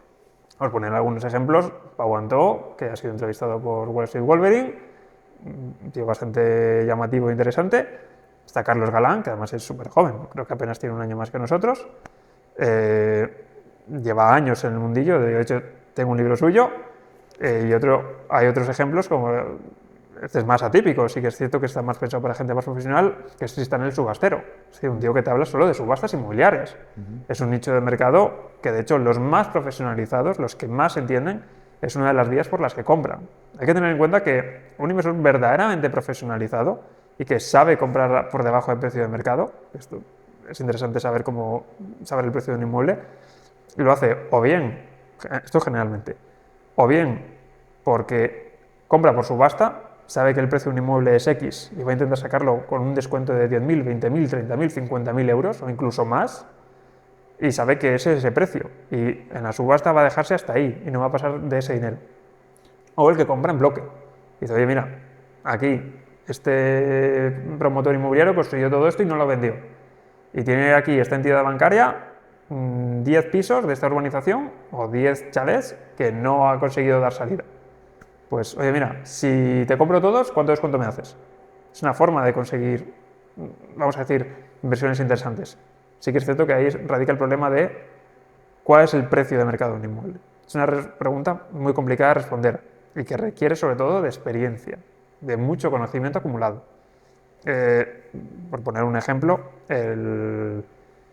Os poner algunos ejemplos. Pau Antó, que ha sido entrevistado por Wall Street Wolverine, un tío bastante llamativo e interesante. Está Carlos Galán, que además es súper joven, creo que apenas tiene un año más que nosotros. Lleva años en el mundillo, de hecho tengo un libro suyo. Y hay otros ejemplos, como este es más atípico, sí que es cierto que está más pensado para gente más profesional, que es Tristán el Subastero. Es decir, un tío que te habla solo de subastas inmobiliarias. Es un nicho de mercado que, de hecho, los más profesionalizados, los que más entienden, es una de las vías por las que compran. Hay que tener en cuenta que un inversor verdaderamente profesionalizado y que sabe comprar por debajo del precio de mercado, esto es interesante saber el precio de un inmueble, lo hace o bien, esto generalmente, o bien porque compra por subasta, sabe que el precio de un inmueble es X y va a intentar sacarlo con un descuento de 10.000, 20.000, 30.000, 50.000 euros o incluso más, y sabe que ese es ese precio y en la subasta va a dejarse hasta ahí y no va a pasar de ese dinero. O el que compra en bloque. Y dice, oye, mira, aquí este promotor inmobiliario construyó todo esto y no lo vendió. Y tiene aquí esta entidad bancaria 10 pisos de esta urbanización o 10 chalés que no ha conseguido dar salida. Pues, oye, mira, si te compro todos, ¿cuánto descuento me haces? Es una forma de conseguir, vamos a decir, inversiones interesantes. Sí que es cierto que ahí radica el problema de cuál es el precio de mercado de un inmueble. Es una pregunta muy complicada de responder y que requiere sobre todo de experiencia, de mucho conocimiento acumulado. Por poner un ejemplo,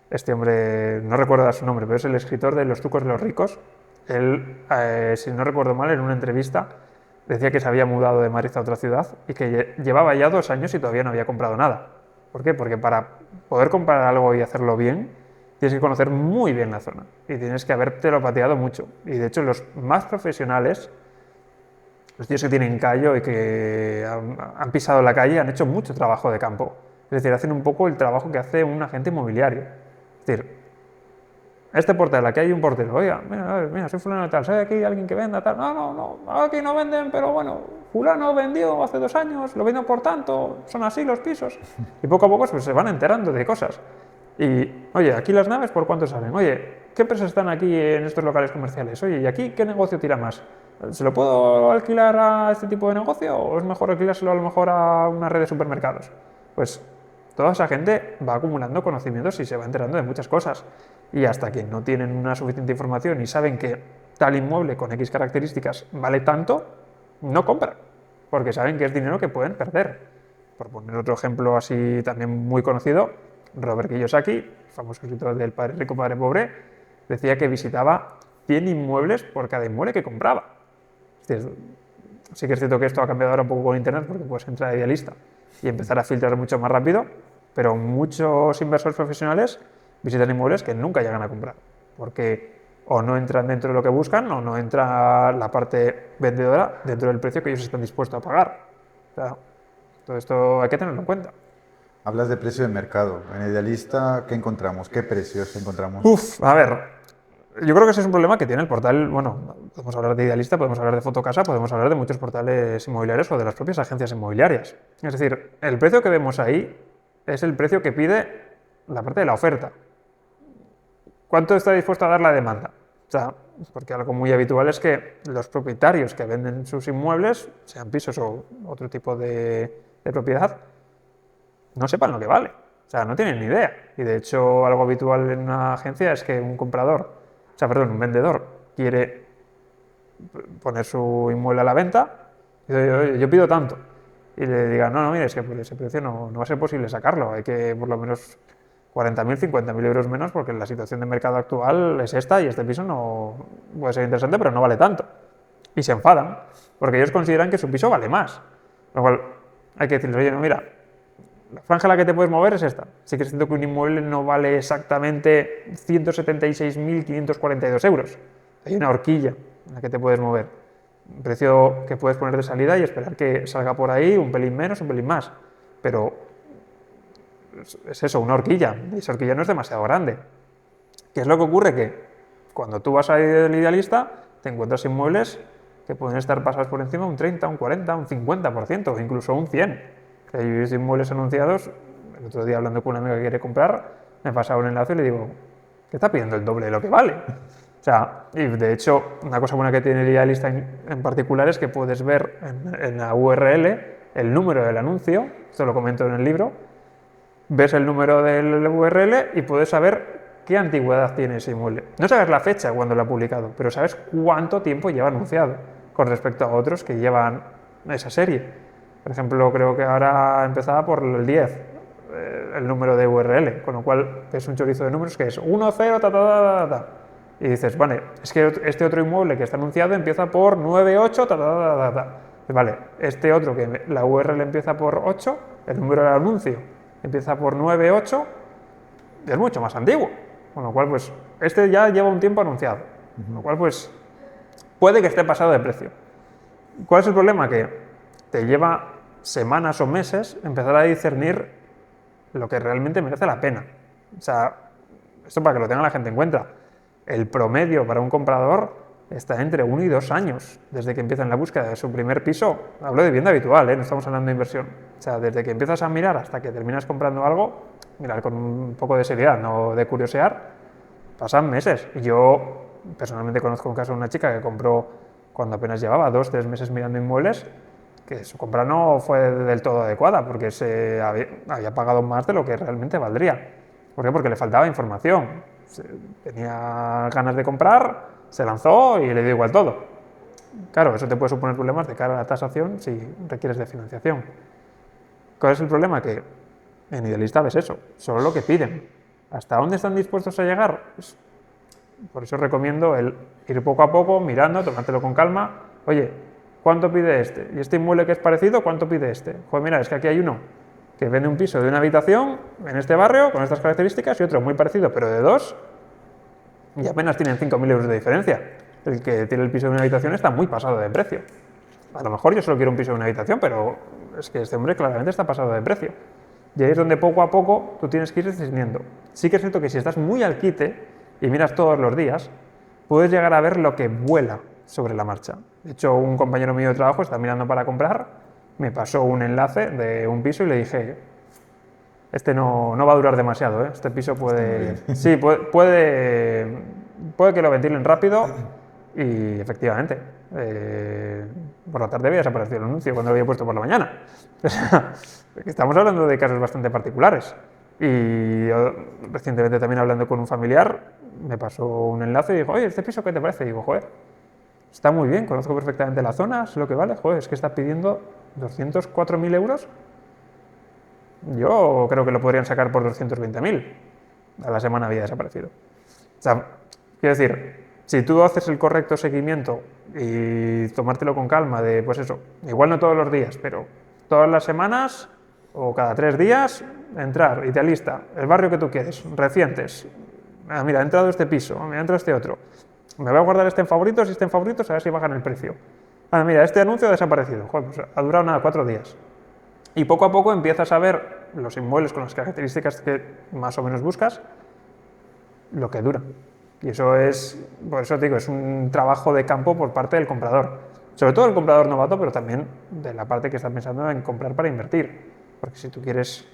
este hombre, no recuerdo su nombre, pero es el escritor de Los trucos de los ricos. Él, si no recuerdo mal, en una entrevista decía que se había mudado de Madrid a otra ciudad y que llevaba ya 2 años y todavía no había comprado nada. ¿Por qué? Porque para poder comprar algo y hacerlo bien, tienes que conocer muy bien la zona y tienes que habértelo pateado mucho. Y de hecho los más profesionales, los tíos que tienen callo y que han pisado la calle, han hecho mucho trabajo de campo. Es decir, hacen un poco el trabajo que hace un agente inmobiliario. Es decir, este portal, aquí hay un portero, oiga, mira, soy fulano de tal, ¿sabe aquí alguien que venda tal? No, aquí no venden, pero bueno, fulano vendió hace 2 años, lo vendió por tanto, son así los pisos. Y poco a poco pues, se van enterando de cosas. Y, oye, aquí las naves, ¿por cuánto salen? Oye, ¿qué empresas están aquí en estos locales comerciales? Oye, ¿y aquí qué negocio tira más? ¿Se lo puedo alquilar a este tipo de negocio o es mejor alquilárselo a lo mejor a una red de supermercados? pues toda esa gente va acumulando conocimientos y se va enterando de muchas cosas. Y hasta que no tienen una suficiente información y saben que tal inmueble con X características vale tanto, no compran, porque saben que es dinero que pueden perder. Por poner otro ejemplo así también muy conocido, Robert Kiyosaki, famoso escritor del Padre Rico, Padre Pobre, decía que visitaba 100 inmuebles por cada inmueble que compraba. Es decir, sí que es cierto que esto ha cambiado ahora un poco con Internet porque puedes entrar a Idealista y empezar a filtrar mucho más rápido, pero muchos inversores profesionales visitan inmuebles que nunca llegan a comprar, porque o no entran dentro de lo que buscan o no entra la parte vendedora dentro del precio que ellos están dispuestos a pagar. O sea, todo esto hay que tenerlo en cuenta.
Hablas de precio de mercado. En Idealista, ¿qué encontramos? ¿Qué precios encontramos?
A ver, yo creo que ese es un problema que tiene el portal. Bueno, podemos hablar de Idealista, podemos hablar de Fotocasa, podemos hablar de muchos portales inmobiliarios o de las propias agencias inmobiliarias. Es decir, el precio que vemos ahí es el precio que pide la parte de la oferta. ¿Cuánto está dispuesto a dar la demanda? O sea, porque algo muy habitual es que los propietarios que venden sus inmuebles, sean pisos o otro tipo de propiedad, no sepan lo que vale. O sea, no tienen ni idea. Y de hecho, algo habitual en una agencia es que un un vendedor quiere poner su inmueble a la venta y dice, "Oye, yo pido tanto". Y le digan, no, mire, es que por ese precio no va a ser posible sacarlo. Hay que por lo menos 40.000, 50.000 euros menos porque la situación de mercado actual es esta y este piso no puede ser interesante, pero no vale tanto. Y se enfadan porque ellos consideran que su piso vale más. Lo cual hay que decirles, oye, no, mira, la franja a la que te puedes mover es esta. Sí que es cierto que un inmueble no vale exactamente 176.542 euros. Hay una horquilla en la que te puedes mover. Un precio que puedes poner de salida y esperar que salga por ahí un pelín menos, un pelín más. Pero es eso, una horquilla. Y esa horquilla no es demasiado grande. ¿Qué es lo que ocurre? Que cuando tú vas a ir del Idealista, te encuentras inmuebles que pueden estar pasados por encima un 30, un 40, un 50%, o incluso un 100%. Hay inmuebles anunciados. El otro día, hablando con una amiga que quiere comprar, me pasaba un enlace y le digo, ¿qué está pidiendo el doble de lo que vale? O sea, y de hecho, una cosa buena que tiene el Idealista en particular es que puedes ver en la URL el número del anuncio, esto lo comento en el libro, ves el número del URL y puedes saber qué antigüedad tiene ese inmueble. No sabes la fecha cuando lo ha publicado, pero sabes cuánto tiempo lleva anunciado con respecto a otros que llevan esa serie. Por ejemplo, creo que ahora empezaba por el 10, el número de URL, con lo cual es un chorizo de números que es 1, 0, ta, ta, ta, ta, ta. Y dices, vale, es que este otro inmueble que está anunciado empieza por 9, 8, ta, ta, ta, ta, ta. Vale, este otro que la URL empieza por 8, el número del anuncio empieza por 9, 8, es mucho más antiguo. Con lo cual, pues, este ya lleva un tiempo anunciado. Con lo cual, pues, puede que esté pasado de precio. ¿Cuál es el problema? Que te lleva semanas o meses empezar a discernir lo que realmente merece la pena. O sea, esto para que lo tenga la gente en cuenta. El promedio para un comprador está entre 1 y 2 años desde que empieza en la búsqueda de su primer piso. Hablo de vivienda habitual, no estamos hablando de inversión. O sea, desde que empiezas a mirar hasta que terminas comprando algo, mirar con un poco de seriedad, no de curiosear, pasan meses. Y yo personalmente conozco un caso de una chica que compró cuando apenas llevaba 2 o 3 meses mirando inmuebles, que su compra no fue del todo adecuada porque se había pagado más de lo que realmente valdría. ¿Por qué? Porque le faltaba información. Tenía ganas de comprar, se lanzó y le dio igual todo. Claro, eso te puede suponer problemas de cara a la tasación si requieres de financiación. ¿Cuál es el problema? Que en Idealista ves eso, solo lo que piden. ¿Hasta dónde están dispuestos a llegar? Pues, por eso recomiendo el ir poco a poco, mirando, tomártelo con calma. Oye, ¿cuánto pide este? ¿Y este inmueble que es parecido, cuánto pide este? Joder, mira, es que aquí hay uno que vende un piso de una habitación en este barrio con estas características y otro muy parecido, pero de 2, y apenas tienen 5.000 euros de diferencia. El que tiene el piso de una habitación está muy pasado de precio. A lo mejor yo solo quiero un piso de una habitación, pero es que este hombre claramente está pasado de precio. Y ahí es donde poco a poco tú tienes que ir discerniendo. Sí que es cierto que si estás muy al quite y miras todos los días, puedes llegar a ver lo que vuela sobre la marcha. De hecho, un compañero mío de trabajo está mirando para comprar, me pasó un enlace de un piso y le dije, este no va a durar demasiado, ¿eh? Este piso puede... Sí, puede que lo ventilen rápido y efectivamente. por la tarde había desaparecido el anuncio cuando lo había puesto por la mañana. O sea, estamos hablando de casos bastante particulares. Y yo, recientemente también hablando con un familiar, me pasó un enlace y dijo, oye, ¿este piso qué te parece? Y digo, joder, está muy bien, conozco perfectamente la zona, sé lo que vale, joder, es que está pidiendo 204.000 euros. Yo creo que lo podrían sacar por 220.000. A la semana había desaparecido. O sea, quiero decir, si tú haces el correcto seguimiento y tomártelo con calma de, pues eso, igual no todos los días, pero todas las semanas o cada 3 días, entrar, idealista, el barrio que tú quieres, recientes. Mira, ha entrado este piso, me ha entrado este otro. Me voy a guardar este en favoritos y este en favoritos a ver si bajan el precio. Mira, este anuncio ha desaparecido. Joder, pues ha durado nada, 4 días. Y poco a poco empiezas a ver los inmuebles con las características que más o menos buscas, lo que dura. Y eso es, por eso te digo, es un trabajo de campo por parte del comprador. Sobre todo el comprador novato, pero también de la parte que está pensando en comprar para invertir. Porque si tú quieres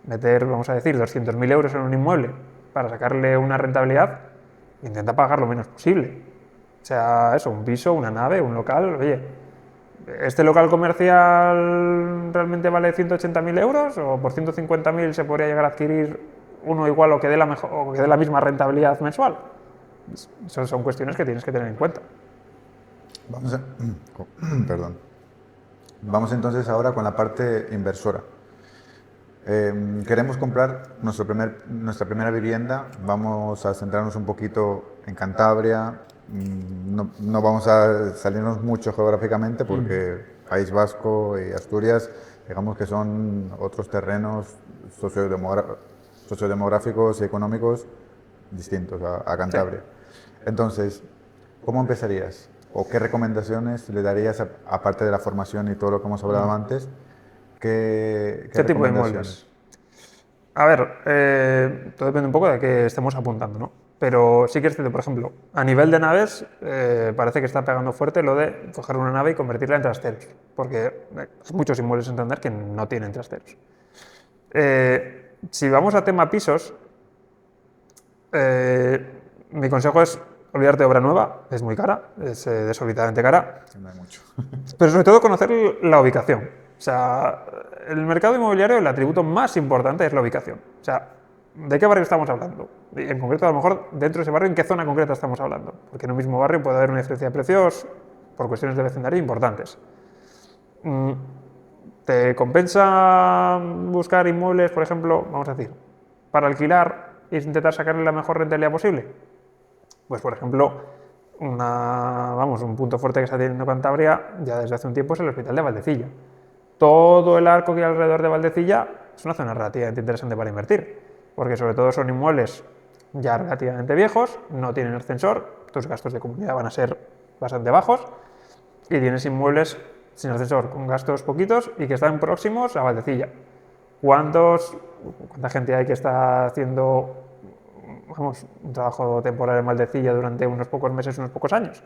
meter, vamos a decir, 200.000 euros en un inmueble para sacarle una rentabilidad, intenta pagar lo menos posible. O sea, eso, un piso, una nave, un local, oye, ¿este local comercial realmente vale 180.000 euros o por 150.000 se podría llegar a adquirir uno igual o que dé la misma rentabilidad mensual? Son cuestiones que tienes que tener en cuenta.
Perdón. Vamos entonces ahora con la parte inversora. Queremos comprar nuestra primera vivienda, vamos a centrarnos un poquito en Cantabria, no vamos a salirnos mucho geográficamente porque País Vasco y Asturias, digamos que son otros terrenos sociodemográficos y económicos distintos a Cantabria. Sí. Entonces, ¿cómo empezarías? ¿O qué recomendaciones le darías, aparte de la formación y todo lo que hemos hablado antes? ¿Qué
tipo de inmuebles? A ver, todo depende un poco de qué estemos apuntando, ¿no? Pero sí que es cierto, por ejemplo, a nivel de naves, parece que está pegando fuerte lo de coger una nave y convertirla en trasteros, porque hay muchos inmuebles en Santander que no tienen trasteros. Si vamos a tema pisos, mi consejo es olvidarte de obra nueva, es muy cara, es desorbitadamente cara.
No hay mucho.
Pero sobre todo conocer la ubicación. O sea, el mercado inmobiliario, el atributo más importante es la ubicación. O sea, ¿de qué barrio estamos hablando? Y en concreto, a lo mejor, dentro de ese barrio, ¿en qué zona concreta estamos hablando? Porque en un mismo barrio puede haber una diferencia de precios por cuestiones de vecindario importantes. ¿Te compensa buscar inmuebles, por ejemplo, vamos a decir, para alquilar e intentar sacarle la mejor rentabilidad posible? Pues, por ejemplo, un punto fuerte que está teniendo Cantabria ya desde hace un tiempo es el Hospital de Valdecilla. Todo el arco que hay alrededor de Valdecilla es una zona relativamente interesante para invertir, porque sobre todo son inmuebles ya relativamente viejos, no tienen ascensor, tus gastos de comunidad van a ser bastante bajos, y tienes inmuebles sin ascensor, con gastos poquitos y que están próximos a Valdecilla. ¿Cuánta gente hay que está haciendo un trabajo temporal en Valdecilla durante unos pocos meses, unos pocos años?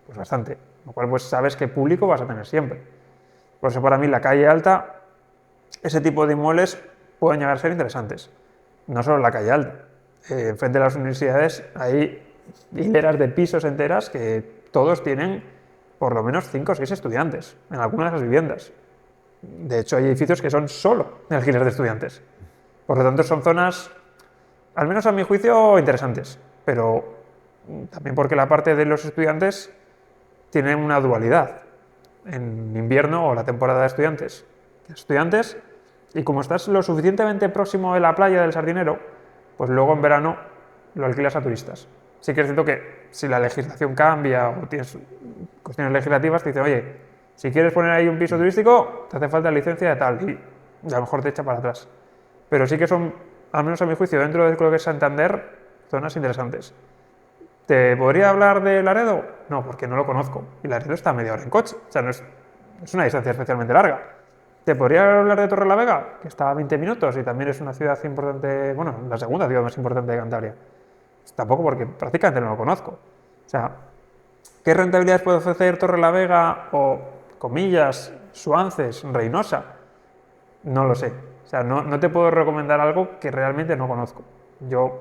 Pues bastante, lo cual pues sabes qué público vas a tener siempre. Por eso para mí la calle alta, ese tipo de inmuebles pueden llegar a ser interesantes. No solo la calle alta, enfrente de las universidades hay hileras de pisos enteras que todos tienen por lo menos 5 o 6 estudiantes en algunas de esas viviendas. De hecho hay edificios que son solo de alquiler de estudiantes. Por lo tanto son zonas, al menos a mi juicio, interesantes, pero también porque la parte de los estudiantes tiene una dualidad. En invierno o la temporada de estudiantes, y como estás lo suficientemente próximo de la playa del Sardinero, pues luego en verano lo alquilas a turistas. Sí que es cierto que si la legislación cambia o tienes cuestiones legislativas, te dicen, oye, si quieres poner ahí un piso turístico, te hace falta licencia de tal, y a lo mejor te echa para atrás. Pero sí que son, al menos a mi juicio, dentro de lo que es Santander, zonas interesantes. ¿Te podría hablar de Laredo? No, porque no lo conozco. Y Laredo está a media hora en coche. O sea, no es una distancia especialmente larga. ¿Te podría hablar de Torrelavega? Que está a 20 minutos y también es una ciudad importante, bueno, la segunda ciudad más importante de Cantabria. Pues tampoco, porque prácticamente no lo conozco. O sea, ¿qué rentabilidades puede ofrecer Torrelavega o, comillas, Suances, Reynosa? No lo sé. O sea, no te puedo recomendar algo que realmente no conozco. Yo,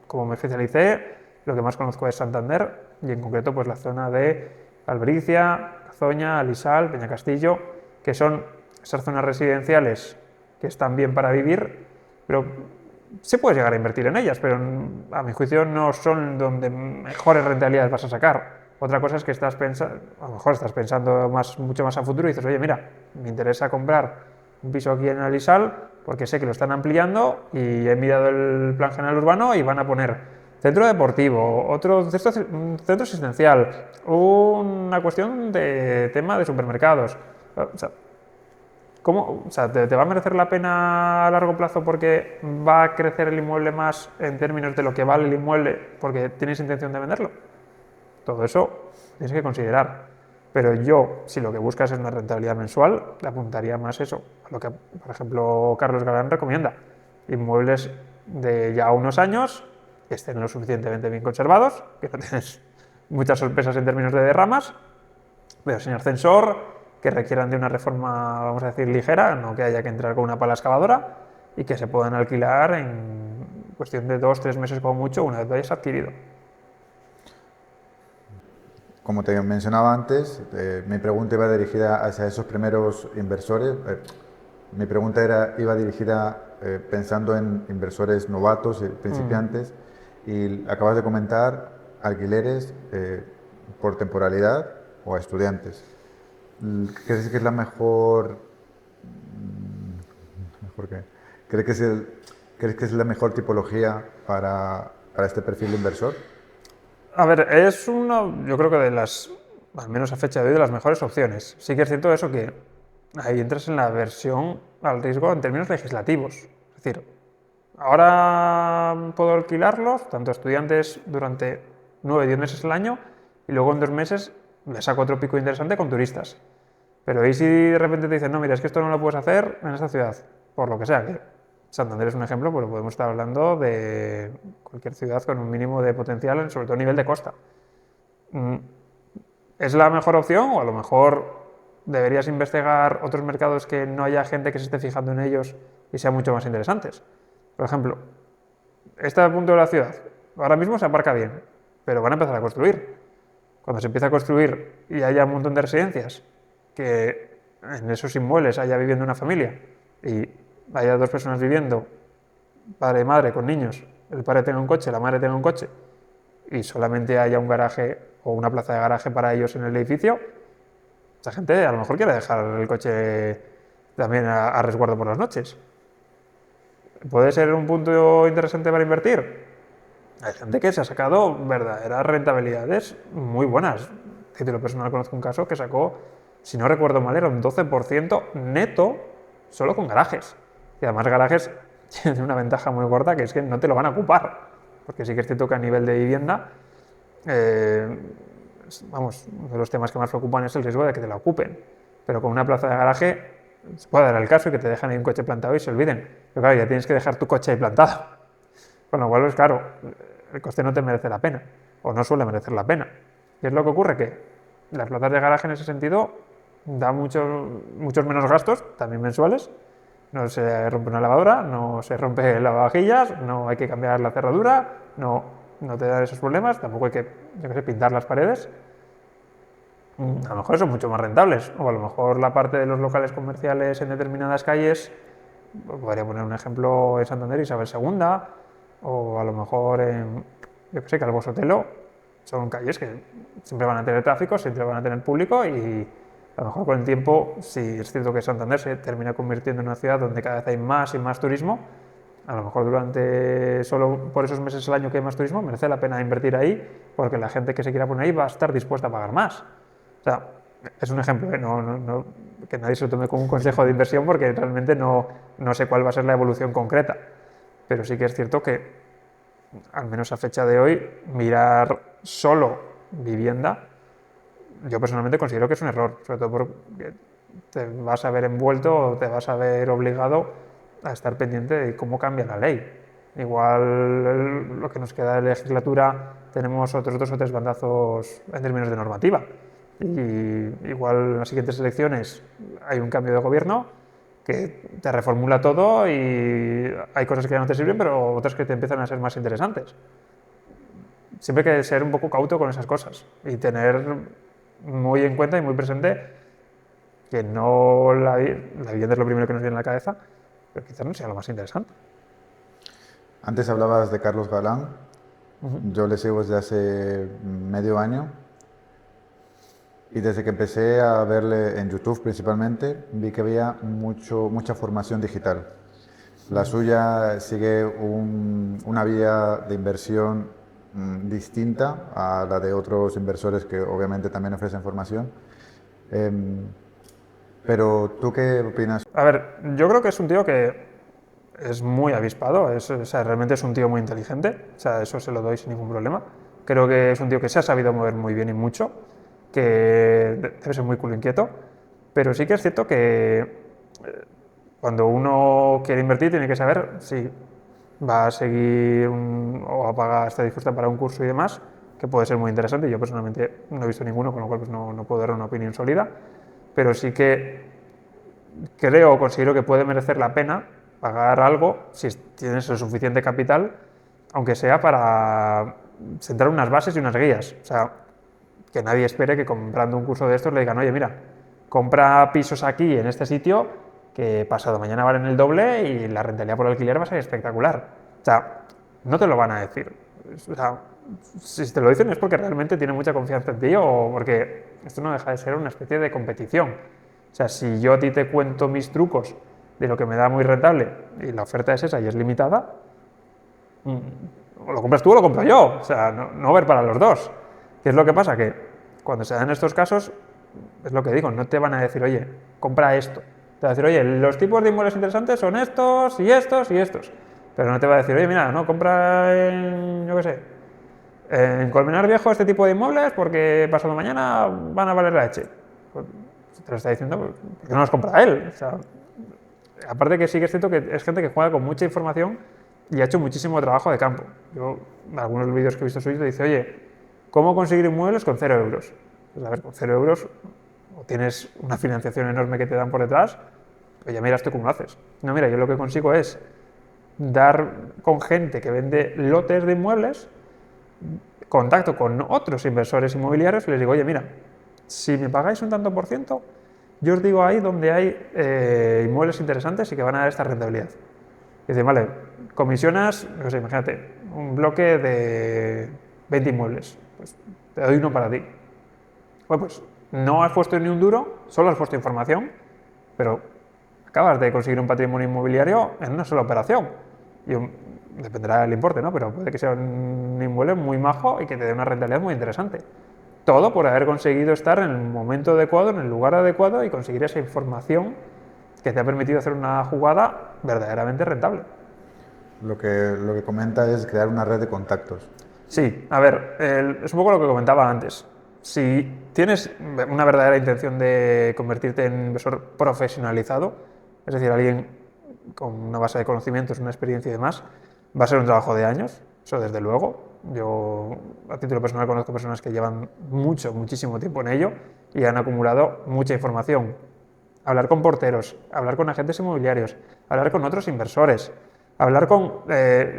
como me especialicé, lo que más conozco es Santander y en concreto pues la zona de Albricia, Cazoña, Alisal, Peñacastillo, que son esas zonas residenciales que están bien para vivir, pero se puede llegar a invertir en ellas, pero a mi juicio no son donde mejores rentabilidades vas a sacar. Otra cosa es que a lo mejor estás pensando mucho más a futuro y dices, oye, mira, me interesa comprar un piso aquí en Alisal porque sé que lo están ampliando y he mirado el plan general urbano y van a poner centro deportivo, otro centro asistencial, una cuestión de tema de supermercados. O sea, ¿cómo? O sea, ¿te va a merecer la pena a largo plazo porque va a crecer el inmueble más en términos de lo que vale el inmueble porque tienes intención de venderlo? Todo eso tienes que considerar. Pero yo, si lo que buscas es una rentabilidad mensual, le apuntaría más eso, a lo que, por ejemplo, Carlos Galán recomienda. Inmuebles de ya unos años, que estén lo suficientemente bien conservados, que no tienes muchas sorpresas en términos de derramas, pero sin ascensor, que requieran de una reforma, vamos a decir, ligera, no que haya que entrar con una pala excavadora, y que se puedan alquilar en cuestión de 2-3 meses como mucho, una vez lo hayas adquirido.
Como te mencionaba antes, mi pregunta iba dirigida hacia esos primeros inversores. Mi pregunta iba dirigida pensando en inversores novatos y principiantes. Y acabas de comentar alquileres por temporalidad o a estudiantes. ¿Crees que es la mejor? ¿Mejor qué? ¿Crees que es la mejor tipología para este perfil de inversor?
A ver, yo creo que al menos a fecha de hoy, de las mejores opciones. Sí que es cierto eso que ahí entras en la versión al riesgo en términos legislativos. Es decir, ahora puedo alquilarlos, tanto a estudiantes durante 9-10 meses al año, y luego en 2 meses le saco otro pico interesante con turistas. Pero ahí si de repente te dicen, no, mira, es que esto no lo puedes hacer en esta ciudad, por lo que sea, que Santander es un ejemplo, pero podemos estar hablando de cualquier ciudad con un mínimo de potencial, sobre todo a nivel de costa. ¿Es la mejor opción o a lo mejor deberías investigar otros mercados que no haya gente que se esté fijando en ellos y sean mucho más interesantes? Por ejemplo, este punto de la ciudad, ahora mismo se aparca bien, pero van a empezar a construir. Cuando se empieza a construir y haya un montón de residencias, que en esos inmuebles haya viviendo una familia y haya 2 personas viviendo, padre y madre con niños, el padre tenga un coche, la madre tenga un coche, y solamente haya un garaje o una plaza de garaje para ellos en el edificio, esa gente a lo mejor quiere dejar el coche también a resguardo por las noches. ¿Puede ser un punto interesante para invertir? Hay gente que se ha sacado verdaderas rentabilidades muy buenas. A título personal conozco un caso que sacó, si no recuerdo mal, era un 12% neto solo con garajes. Y además garajes tienen una ventaja muy gorda, que es que no te lo van a ocupar. Porque sí que es cierto que a nivel de vivienda, vamos, uno de los temas que más preocupan es el riesgo de que te la ocupen. Pero con una plaza de garaje se puede dar el caso y que te dejan ahí un coche plantado y se olviden. Pero claro, ya tienes que dejar tu coche ahí plantado. Con lo cual, pues claro, el coste no te merece la pena, o no suele merecer la pena. ¿Qué es lo que ocurre? Que las plazas de garaje en ese sentido dan muchos menos gastos, también mensuales. No se rompe una lavadora, no se rompe el lavavajillas, no hay que cambiar la cerradura, no te dan esos problemas, tampoco hay que, yo qué sé, pintar las paredes. A lo mejor son mucho más rentables, o a lo mejor la parte de los locales comerciales en determinadas calles, podría poner un ejemplo en Santander, Isabel II, o a lo mejor en, yo que sé, Calvo Sotelo, son calles que siempre van a tener tráfico, siempre van a tener público y a lo mejor con el tiempo, si es cierto que Santander se termina convirtiendo en una ciudad donde cada vez hay más y más turismo, a lo mejor solo por esos meses al año que hay más turismo, merece la pena invertir ahí porque la gente que se quiera poner ahí va a estar dispuesta a pagar más. O sea, es un ejemplo, que nadie se lo tome como un consejo de inversión porque realmente no sé cuál va a ser la evolución concreta. Pero sí que es cierto que, al menos a fecha de hoy, mirar solo vivienda, yo personalmente considero que es un error, sobre todo porque te vas a ver envuelto o te vas a ver obligado a estar pendiente de cómo cambia la ley. Igual lo que nos queda de legislatura tenemos otros 2 o 3 bandazos en términos de normativa. Y igual en las siguientes elecciones hay un cambio de gobierno que te reformula todo y hay cosas que ya no te sirven, pero otras que te empiezan a ser más interesantes. Siempre hay que ser un poco cauto con esas cosas y tener muy en cuenta y muy presente que no la vivienda es lo primero que nos viene a la cabeza, pero quizás no sea lo más interesante.
Antes hablabas de Carlos Galán. Yo le sigo desde hace medio año y desde que empecé a verle en YouTube principalmente, vi que había mucha formación digital. La suya sigue una vía de inversión distinta a la de otros inversores que obviamente también ofrecen formación. Pero ¿tú qué opinas?
A ver, yo creo que es un tío que es muy avispado, o sea, realmente es un tío muy inteligente, o sea, eso se lo doy sin ningún problema. Creo que es un tío que se ha sabido mover muy bien y mucho, que debe ser muy culo inquieto, pero sí que es cierto que cuando uno quiere invertir tiene que saber si va a seguir o a pagar, está dispuesta para un curso y demás, que puede ser muy interesante. Yo personalmente no he visto ninguno, con lo cual pues no puedo dar una opinión sólida, pero sí que creo o considero que puede merecer la pena pagar algo si tienes el suficiente capital, aunque sea para sentar unas bases y unas guías. O sea, que nadie espere que comprando un curso de estos le digan, oye, mira, compra pisos aquí en este sitio que pasado mañana valen el doble y la rentabilidad por alquiler va a ser espectacular. O sea, no te lo van a decir. O sea, si te lo dicen es porque realmente tienen mucha confianza en ti o porque esto no deja de ser una especie de competición. O sea, si yo a ti te cuento mis trucos de lo que me da muy rentable y la oferta es esa y es limitada, o lo compras tú o lo compro yo. O sea, no ver para los dos. ¿Qué es lo que pasa? Que cuando se dan estos casos, es lo que digo, no te van a decir, oye, compra esto. Te va a decir, oye, los tipos de inmuebles interesantes son estos y estos y estos. Pero no te va a decir, oye, mira, no, compra en, yo qué sé, en Colmenar Viejo este tipo de inmuebles porque pasado mañana van a valer la leche. Pues, te lo está diciendo, ¿por qué no los compra él? O sea, aparte que sí que es cierto que es gente que juega con mucha información y ha hecho muchísimo trabajo de campo. Yo, en algunos vídeos que he visto suyos, te dice, oye, ¿cómo conseguir inmuebles con 0 euros? Pues a ver, con 0 euros o tienes una financiación enorme que te dan por detrás, pues ya miras tú cómo lo haces. No, mira, yo lo que consigo es dar con gente que vende lotes de inmuebles, contacto con otros inversores inmobiliarios y les digo, oye, mira, si me pagáis un tanto por ciento, yo os digo ahí donde hay inmuebles interesantes y que van a dar esta rentabilidad. Y dicen, vale, comisionas, no sé, imagínate, un bloque de 20 inmuebles, pues te doy uno para ti. Bueno, pues no has puesto ni un duro, solo has puesto información, pero acabas de conseguir un patrimonio inmobiliario en una sola operación. Y dependerá del importe, ¿no? Pero puede que sea un inmueble muy majo y que te dé una rentabilidad muy interesante. Todo por haber conseguido estar en el momento adecuado, en el lugar adecuado y conseguir esa información que te ha permitido hacer una jugada verdaderamente rentable.
Lo que comenta es crear una red de contactos.
Sí, a ver, es un poco lo que comentaba antes. Si tienes una verdadera intención de convertirte en inversor profesionalizado, es decir, alguien con una base de conocimientos, una experiencia y demás, va a ser un trabajo de años, eso desde luego. Yo a título personal conozco personas que llevan muchísimo tiempo en ello y han acumulado mucha información. Hablar con porteros, hablar con agentes inmobiliarios, hablar con otros inversores, hablar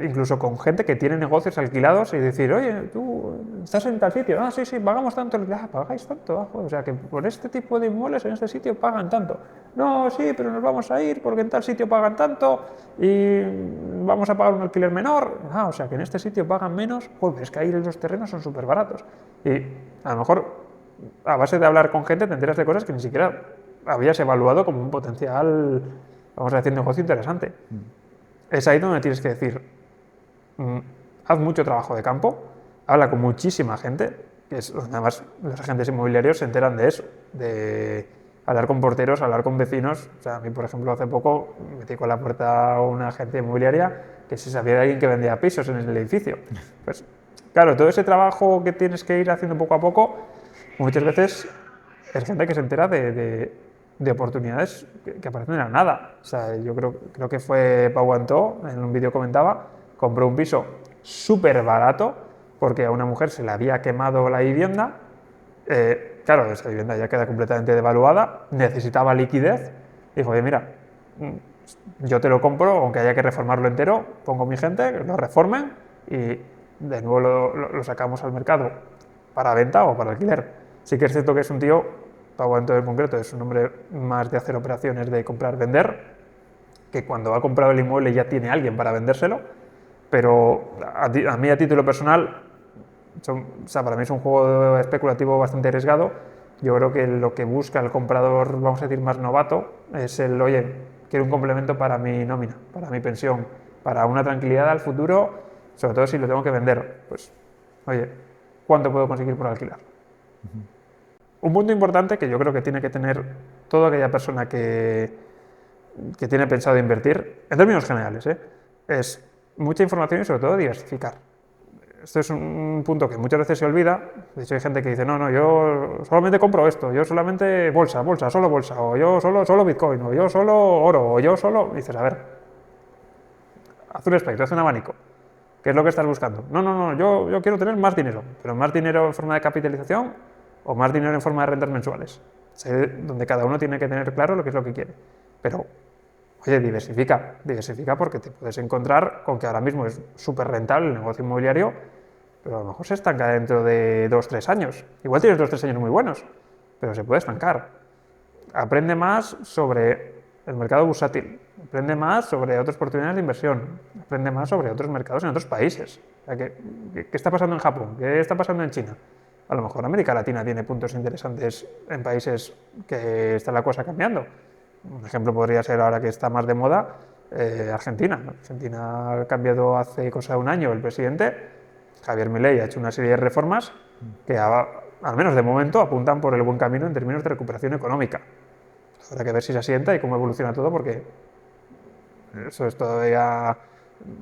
incluso con gente que tiene negocios alquilados y decir, oye, tú estás en tal sitio, ah, sí, pagamos tanto, pagáis tanto, o sea que por este tipo de inmuebles en este sitio pagan tanto. No, sí, pero nos vamos a ir porque en tal sitio pagan tanto y vamos a pagar un alquiler menor, o sea que en este sitio pagan menos, pues es que ahí los terrenos son súper baratos. Y a lo mejor a base de hablar con gente te enteras de cosas que ni siquiera habías evaluado como un potencial, vamos a decir, negocio interesante. Es ahí donde tienes que decir, haz mucho trabajo de campo, habla con muchísima gente, que es donde además los agentes inmobiliarios se enteran de eso, de hablar con porteros, hablar con vecinos. O sea, a mí, por ejemplo, hace poco metí con la puerta a una agencia inmobiliaria que se sabía de alguien que vendía pisos en el edificio. Pues, claro, todo ese trabajo que tienes que ir haciendo poco a poco, muchas veces es gente que se entera de oportunidades que aparecen de la nada. O sea, yo creo que fue Pau Antó, en un vídeo comentaba, compró un piso súper barato porque a una mujer se le había quemado la vivienda. Claro, esa vivienda ya queda completamente devaluada, necesitaba liquidez. Dijo, oye, mira, yo te lo compro, aunque haya que reformarlo entero, pongo mi gente, que lo reformen y de nuevo lo sacamos al mercado para venta o para alquiler. Sí que es cierto que es un tío, Pau Antonio en concreto, es un hombre más de hacer operaciones de comprar-vender, que cuando ha comprado el inmueble ya tiene alguien para vendérselo, pero a mí a título personal, o sea, para mí es un juego especulativo bastante arriesgado. Yo creo que lo que busca el comprador, vamos a decir, más novato, es el, oye, quiero un complemento para mi nómina, para mi pensión, para una tranquilidad al futuro, sobre todo si lo tengo que vender. Pues, oye, ¿cuánto puedo conseguir por alquilar? Un punto importante que yo creo que tiene que tener toda aquella persona que tiene pensado invertir, en términos generales, es mucha información y sobre todo diversificar. Esto es un punto que muchas veces se olvida. De hecho, hay gente que dice, no, yo solamente compro esto, yo solamente bolsa, solo bolsa, o yo solo Bitcoin, o yo solo oro, o yo solo... Y dices, a ver, haz un espectro, haz un abanico. ¿Qué es lo que estás buscando? No, yo quiero tener más dinero, pero más dinero en forma de capitalización o más dinero en forma de rentas mensuales. Donde cada uno tiene que tener claro lo que es lo que quiere. Pero, oye, diversifica porque te puedes encontrar con que ahora mismo es súper rentable el negocio inmobiliario, pero a lo mejor se estanca dentro de 2-3 años. Igual tienes 2-3 años muy buenos, pero se puede estancar. Aprende más sobre el mercado bursátil, aprende más sobre otras oportunidades de inversión, aprende más sobre otros mercados en otros países. O sea, ¿qué está pasando en Japón? ¿Qué está pasando en China? A lo mejor América Latina tiene puntos interesantes en países que está la cosa cambiando. Un ejemplo podría ser, ahora que está más de moda, Argentina. Argentina ha cambiado hace cosa de un año el presidente, Javier Milei ha hecho una serie de reformas que al menos de momento apuntan por el buen camino en términos de recuperación económica. Habrá que ver si se asienta y cómo evoluciona todo, porque eso es todavía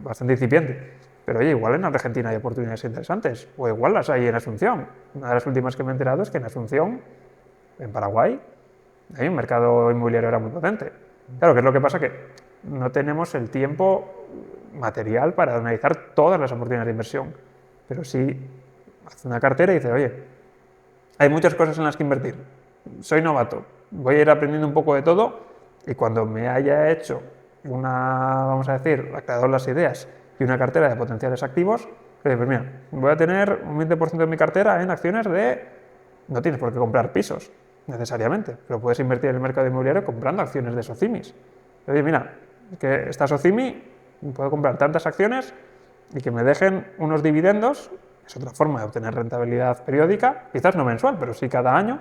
bastante incipiente. Pero oye, igual en Argentina hay oportunidades interesantes, o igual las hay en Asunción. Una de las últimas que me he enterado es que en Asunción, en Paraguay, hay un mercado inmobiliario ahora muy potente. Claro, ¿qué es lo que pasa? Que no tenemos el tiempo material para analizar todas las oportunidades de inversión, pero sí hace una cartera y dice, oye, hay muchas cosas en las que invertir, soy novato, voy a ir aprendiendo un poco de todo y cuando me haya hecho vamos a decir, aclarado las ideas y una cartera de potenciales activos, pues mira, voy a tener un 20% de mi cartera en acciones no tienes por qué comprar pisos necesariamente, pero puedes invertir en el mercado inmobiliario comprando acciones de Socimis. Oye, mira, que esta Socimi puedo comprar tantas acciones y que me dejen unos dividendos, es otra forma de obtener rentabilidad periódica, quizás no mensual, pero sí cada año,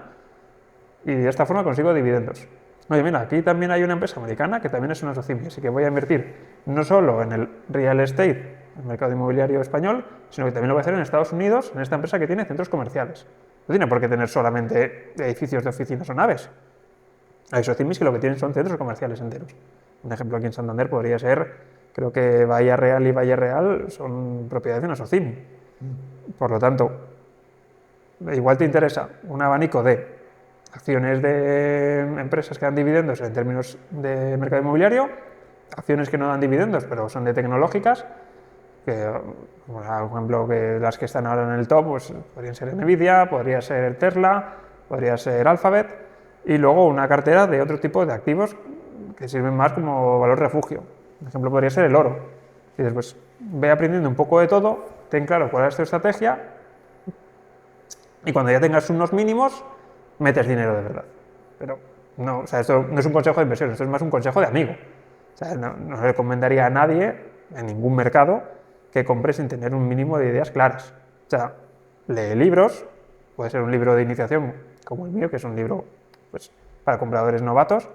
y de esta forma consigo dividendos. Oye, mira, aquí también hay una empresa americana que también es una Socimi, así que voy a invertir no solo en el real estate, el mercado inmobiliario español, sino que también lo voy a hacer en Estados Unidos, en esta empresa que tiene centros comerciales. No tiene por qué tener solamente edificios de oficinas o naves. Hay Socimis que lo que tienen son centros comerciales enteros. Un ejemplo aquí en Santander podría ser, creo que Bahía Real y Valle Real son propiedades de una Socimi. Por lo tanto, igual te interesa un abanico de acciones de empresas que dan dividendos en términos de mercado inmobiliario, acciones que no dan dividendos pero son de tecnológicas, que, por ejemplo, que las que están ahora en el top pues, podrían ser Nvidia, podría ser Tesla, podría ser Alphabet, y luego una cartera de otro tipo de activos que sirven más como valor refugio. Por ejemplo, podría ser el oro. Y después ve aprendiendo un poco de todo, ten claro cuál es tu estrategia, y cuando ya tengas unos mínimos, metes dinero de verdad. Pero no, o sea, esto no es un consejo de inversión, esto es más un consejo de amigo. O sea, no recomendaría a nadie, en ningún mercado, que compre sin tener un mínimo de ideas claras. O sea, lee libros, puede ser un libro de iniciación como el mío, que es un libro pues, para compradores novatos,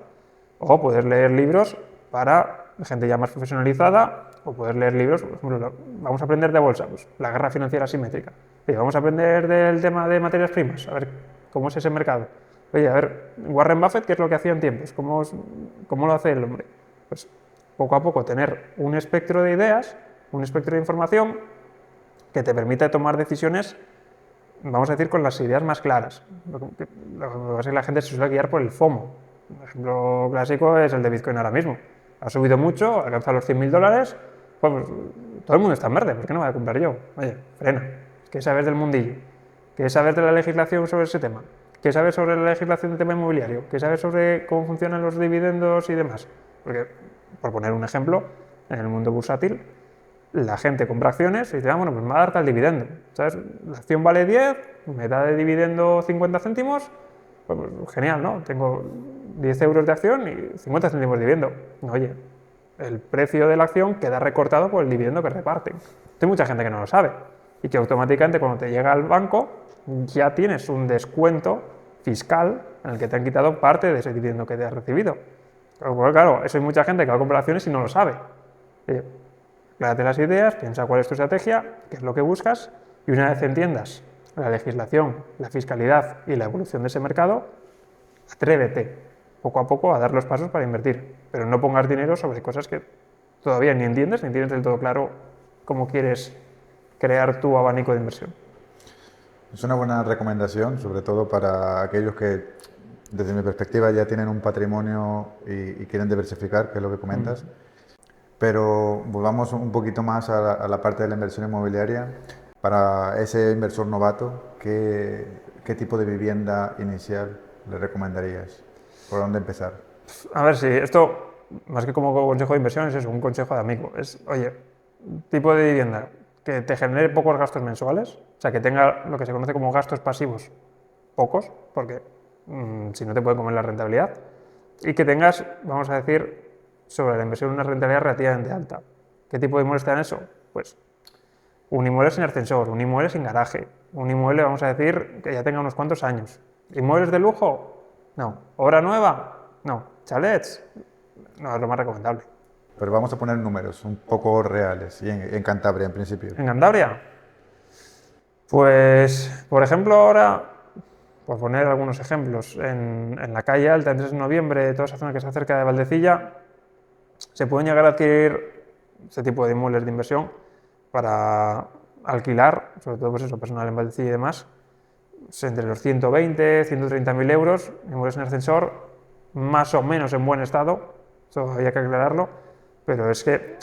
o puedes leer libros para gente ya más profesionalizada, o puedes leer libros, por ejemplo, vamos a aprender de bolsa, pues la guerra financiera asimétrica. Oye, vamos a aprender del tema de materias primas, a ver cómo es ese mercado. Oye, a ver, Warren Buffett, ¿qué es lo que hacía en tiempos? ¿Cómo lo hace el hombre? Pues poco a poco tener un espectro de ideas, un espectro de información que te permita tomar decisiones, vamos a decir, con las ideas más claras. Lo que pasa es que la gente se suele guiar por el FOMO. Un ejemplo clásico es el de Bitcoin ahora mismo. Ha subido mucho, ha alcanzado los $100.000, pues todo el mundo está en verde, ¿por qué no voy a comprar yo? Oye, frena, ¿qué sabes del mundillo? ¿Qué sabes de la legislación sobre ese tema? ¿Qué sabes sobre la legislación del tema inmobiliario? ¿Qué sabes sobre cómo funcionan los dividendos y demás? Porque, por poner un ejemplo, en el mundo bursátil, la gente compra acciones y dice, bueno, pues me va a dar tal dividendo, ¿sabes? La acción vale 10, me da de dividendo 50 céntimos, pues genial, ¿no? Tengo 10 euros de acción y 50 céntimos de dividendo. Oye, el precio de la acción queda recortado por el dividendo que reparten. Hay mucha gente que no lo sabe y que automáticamente cuando te llega al banco ya tienes un descuento fiscal en el que te han quitado parte de ese dividendo que te has recibido. Pero claro, eso hay mucha gente que va a comprar acciones y no lo sabe. Aclárate las ideas, piensa cuál es tu estrategia, qué es lo que buscas, y una vez entiendas la legislación, la fiscalidad y la evolución de ese mercado, atrévete poco a poco a dar los pasos para invertir, pero no pongas dinero sobre cosas que todavía ni entiendes del todo claro cómo quieres crear tu abanico de inversión.
Es una buena recomendación, sobre todo para aquellos que, desde mi perspectiva, ya tienen un patrimonio y quieren diversificar, que es lo que comentas. Pero volvamos un poquito más a la parte de la inversión inmobiliaria. Para ese inversor novato, ¿qué tipo de vivienda inicial le recomendarías? ¿Por dónde empezar?
A ver, si esto, más que como consejo de inversión, es eso, un consejo de amigo. Es, oye, tipo de vivienda que te genere pocos gastos mensuales, o sea, que tenga lo que se conoce como gastos pasivos pocos, porque si no te puede comer la rentabilidad, y que tengas, vamos a decir, sobre la inversión una rentabilidad relativamente alta. ¿Qué tipo de inmuebles te dan eso? Pues un inmueble sin ascensor, un inmueble sin garaje, un inmueble, vamos a decir, que ya tenga unos cuantos años. ¿Inmuebles de lujo? No. ¿Obra nueva? No. ¿Chalets? No, es lo más recomendable.
Pero vamos a poner números un poco reales, y en Cantabria en principio.
¿En Cantabria? Pues, por ejemplo, ahora, por poner algunos ejemplos, en la calle Alta, en 3 de noviembre, toda esa zona que está cerca de Valdecilla, se pueden llegar a adquirir este tipo de inmuebles de inversión para alquilar, sobre todo pues eso, personal en Valdecilla y demás, pues entre los 120, 130.000 euros, inmuebles en ascensor, más o menos en buen estado, eso había que aclararlo, pero es que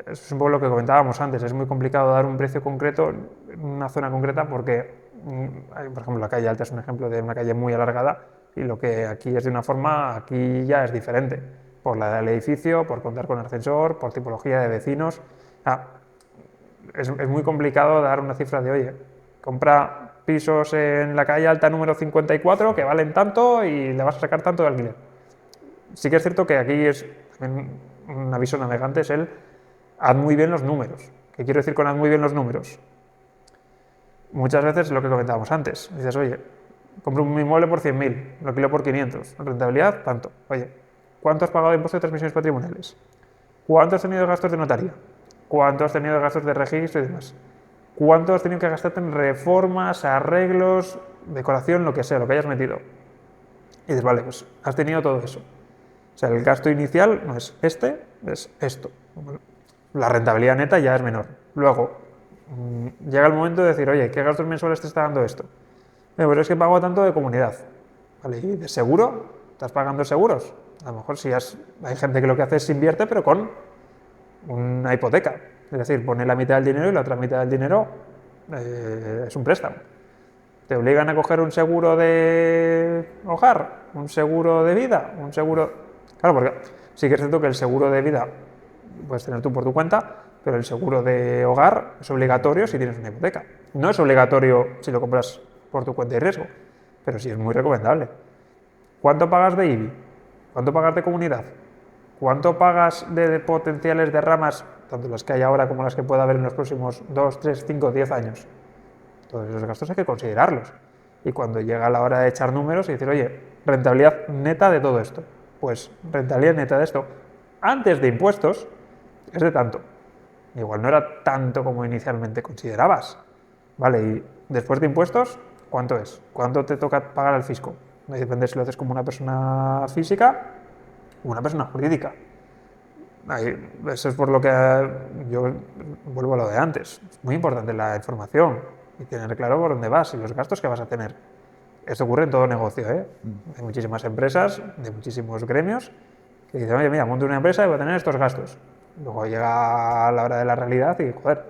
eso es un poco lo que comentábamos antes, es muy complicado dar un precio concreto en una zona concreta porque, por ejemplo, la calle Alta es un ejemplo de una calle muy alargada y lo que aquí es de una forma, aquí ya es diferente, por la edad del edificio, por contar con ascensor, por tipología de vecinos. Es muy complicado dar una cifra de, oye, compra pisos en la calle Alta número 54 que valen tanto y le vas a sacar tanto de alquiler. Sí que es cierto que aquí es también un aviso navegante, es el haz muy bien los números. ¿Qué quiero decir con haz muy bien los números? Muchas veces lo que comentábamos antes, dices, oye, compro un inmueble por 100.000, lo alquilo por 500, rentabilidad, tanto. Oye, ¿cuánto has pagado de impuesto de transmisiones patrimoniales? ¿Cuánto has tenido de gastos de notaría? ¿Cuánto has tenido de gastos de registro y demás? ¿Cuánto has tenido que gastarte en reformas, arreglos, decoración, lo que sea, lo que hayas metido? Y dices, vale, pues has tenido todo eso. O sea, el gasto inicial no es este, es esto. La rentabilidad neta ya es menor. Luego, llega el momento de decir, oye, ¿qué gastos mensuales te está dando esto? Pues es que pago tanto de comunidad. ¿Vale? ¿Y de seguro? ¿Estás pagando seguros? A lo mejor hay gente que lo que hace es invierte, pero con una hipoteca. Es decir, pone la mitad del dinero y la otra mitad del dinero es un préstamo. Te obligan a coger un seguro de hogar, un seguro de vida, un seguro... Claro, porque sí que es cierto que el seguro de vida puedes tener tú por tu cuenta, pero el seguro de hogar es obligatorio si tienes una hipoteca. No es obligatorio si lo compras por tu cuenta y riesgo, pero sí es muy recomendable. ¿Cuánto pagas de IBI? ¿Cuánto pagas de comunidad? ¿Cuánto pagas de potenciales derramas, tanto las que hay ahora como las que pueda haber en los próximos 2, 3, 5, 10 años? Todos esos gastos hay que considerarlos. Y cuando llega la hora de echar números y decir, oye, rentabilidad neta de todo esto. Pues rentabilidad neta de esto, antes de impuestos, es de tanto. Igual no era tanto como inicialmente considerabas. Vale, y después de impuestos, ¿cuánto es? ¿Cuánto te toca pagar al fisco? Depende si lo haces como una persona física o una persona jurídica. Eso es por lo que yo vuelvo a lo de antes. Es muy importante la información y tener claro por dónde vas y los gastos que vas a tener. Esto ocurre en todo negocio, ¿eh? Hay muchísimas empresas, de muchísimos gremios, que dicen, oye, mira, monto una empresa y voy a tener estos gastos. Luego llega la hora de la realidad y, joder,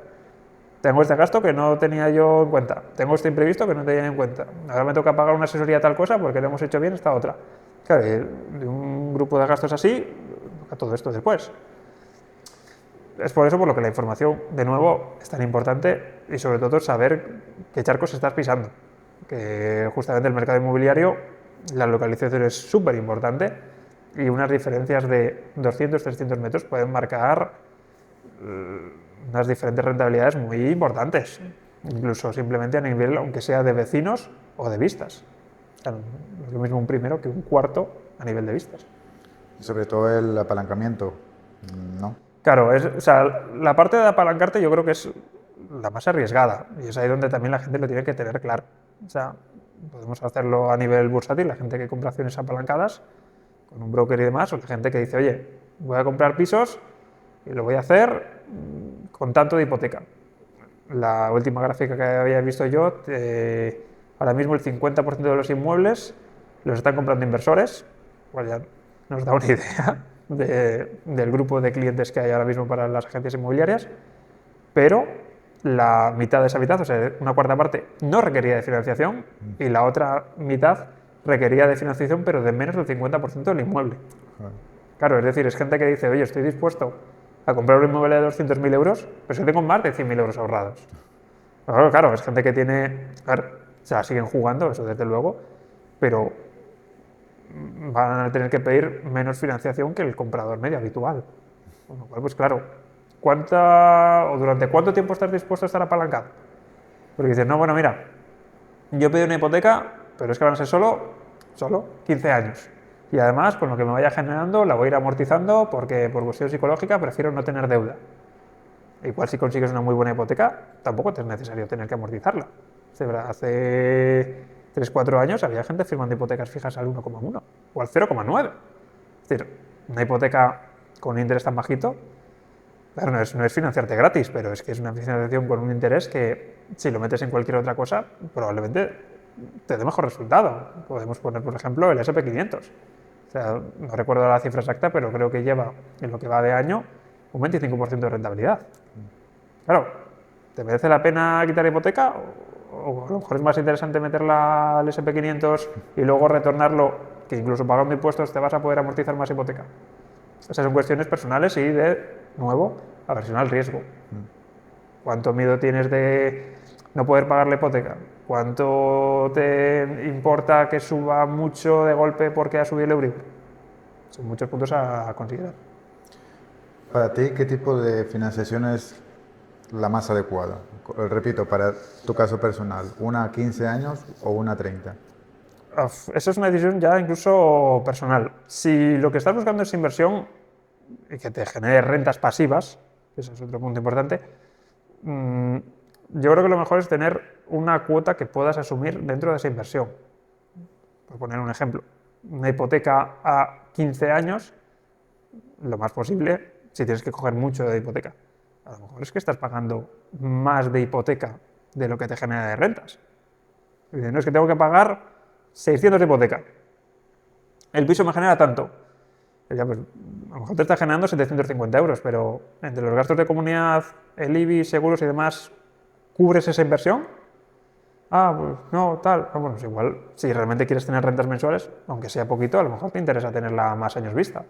tengo este gasto que no tenía yo en cuenta, tengo este imprevisto que no tenía en cuenta, ahora me toca pagar una asesoría a tal cosa porque le hemos hecho bien esta otra. Claro, de un grupo de gastos así, toca todo esto después. es por eso por lo que la información, de nuevo, es tan importante y sobre todo saber qué charcos estás pisando. Que justamente el mercado inmobiliario, la localización es súper importante y unas diferencias de 200-300 metros pueden marcar unas diferentes rentabilidades muy importantes, incluso simplemente a nivel, aunque sea de vecinos o de vistas. O sea, no es lo mismo un primero que un cuarto a nivel de vistas.
Sobre todo el apalancamiento, ¿no?
Claro, o sea, la parte de apalancarte yo creo que es la más arriesgada y es ahí donde también la gente lo tiene que tener claro. O sea, podemos hacerlo a nivel bursátil, la gente que compra acciones apalancadas con un broker y demás, o la gente que dice, oye, voy a comprar pisos y lo voy a hacer con tanto de hipoteca. La última gráfica que había visto yo, ahora mismo el 50% de los inmuebles los están comprando inversores, pues ya nos da una idea del grupo de clientes que hay ahora mismo para las agencias inmobiliarias, pero la mitad de esa mitad, o sea, una cuarta parte, no requería de financiación y la otra mitad requería de financiación, pero de menos del 50% del inmueble. Claro, es decir, es gente que dice, oye, estoy dispuesto a comprar un inmueble de 200.000 euros, pero si tengo más de 100.000 euros ahorrados. Claro, es gente que tiene, a ver, o sea, siguen jugando, eso desde luego, pero van a tener que pedir menos financiación que el comprador medio habitual. Con lo cual, pues claro, ¿durante cuánto tiempo estás dispuesto a estar apalancado? Porque dices, no, bueno, mira, yo pedí una hipoteca, pero es que van a ser solo 15 años. Y además, con lo que me vaya generando, la voy a ir amortizando porque por cuestión psicológica prefiero no tener deuda. Igual si consigues una muy buena hipoteca, tampoco te es necesario tener que amortizarla. Hace 3-4 años había gente firmando hipotecas fijas al 1,1 o al 0,9. Es decir, una hipoteca con un interés tan bajito, claro, no es financiarte gratis, pero es que es una financiación con un interés que si lo metes en cualquier otra cosa, probablemente te dé mejor resultado. Podemos poner, por ejemplo, el SP500. O sea, no recuerdo la cifra exacta, pero creo que lleva, en lo que va de año, un 25% de rentabilidad. Claro, ¿te merece la pena quitar hipoteca? O a lo mejor es más interesante meterla al SP500 y luego retornarlo, que incluso pagando impuestos te vas a poder amortizar más hipoteca. Esas son cuestiones personales y de nuevo, aversión al riesgo. ¿Cuánto miedo tienes de no poder pagar la hipoteca? ¿Cuánto te importa que suba mucho de golpe porque ha subido el Euribor? Son muchos puntos a considerar.
Para ti, ¿qué tipo de financiación es la más adecuada? Repito, para tu caso personal, ¿una a 15 años o una a 30?
Esa es una decisión ya incluso personal. Si lo que estás buscando es inversión y que te genere rentas pasivas, ese es otro punto importante, yo creo que lo mejor es tener una cuota que puedas asumir dentro de esa inversión. Por poner un ejemplo, una hipoteca a 15 años, lo más posible, si tienes que coger mucho de hipoteca, a lo mejor es que estás pagando más de hipoteca de lo que te genera de rentas. No es que tengo que pagar 600 de hipoteca. El piso me genera tanto. Ya, pues, a lo mejor te está generando 750 euros, pero entre los gastos de comunidad, el IBI, seguros y demás, ¿cubres esa inversión? Pues no, tal. Bueno, pues igual, si realmente quieres tener rentas mensuales, aunque sea poquito, a lo mejor te interesa tenerla más años vista.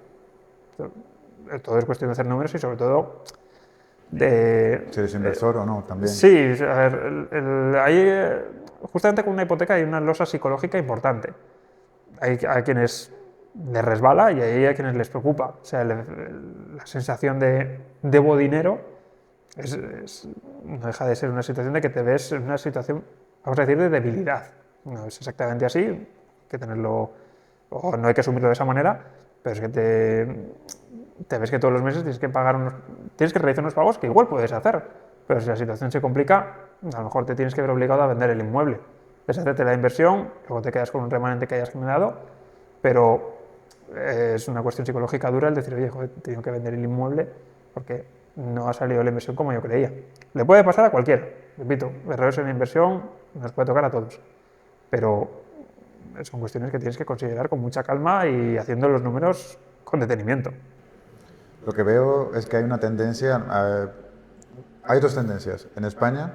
Todo es cuestión de hacer números y sobre todo de...
Si eres inversor o no, también.
Sí, a ver, justamente con una hipoteca hay una losa psicológica importante. Hay quienes les resbala y hay quienes les preocupa. O sea, la sensación de debo dinero no deja de ser una situación de que te ves en una situación, vamos a decir, de debilidad. No es exactamente así, hay que tenerlo, o no hay que asumirlo de esa manera, pero es que te ves que todos los meses tienes que realizar unos pagos que igual puedes hacer, pero si la situación se complica, a lo mejor te tienes que ver obligado a vender el inmueble, deshacerte la inversión, luego te quedas con un remanente que hayas generado, pero es una cuestión psicológica dura el decir, oye, joder, tengo que vender el inmueble porque no ha salido la inversión como yo creía. Le puede pasar a cualquiera, repito, errores en la inversión nos puede tocar a todos, pero son cuestiones que tienes que considerar con mucha calma y haciendo los números con detenimiento.
Lo que veo es que hay una tendencia, hay dos tendencias. En España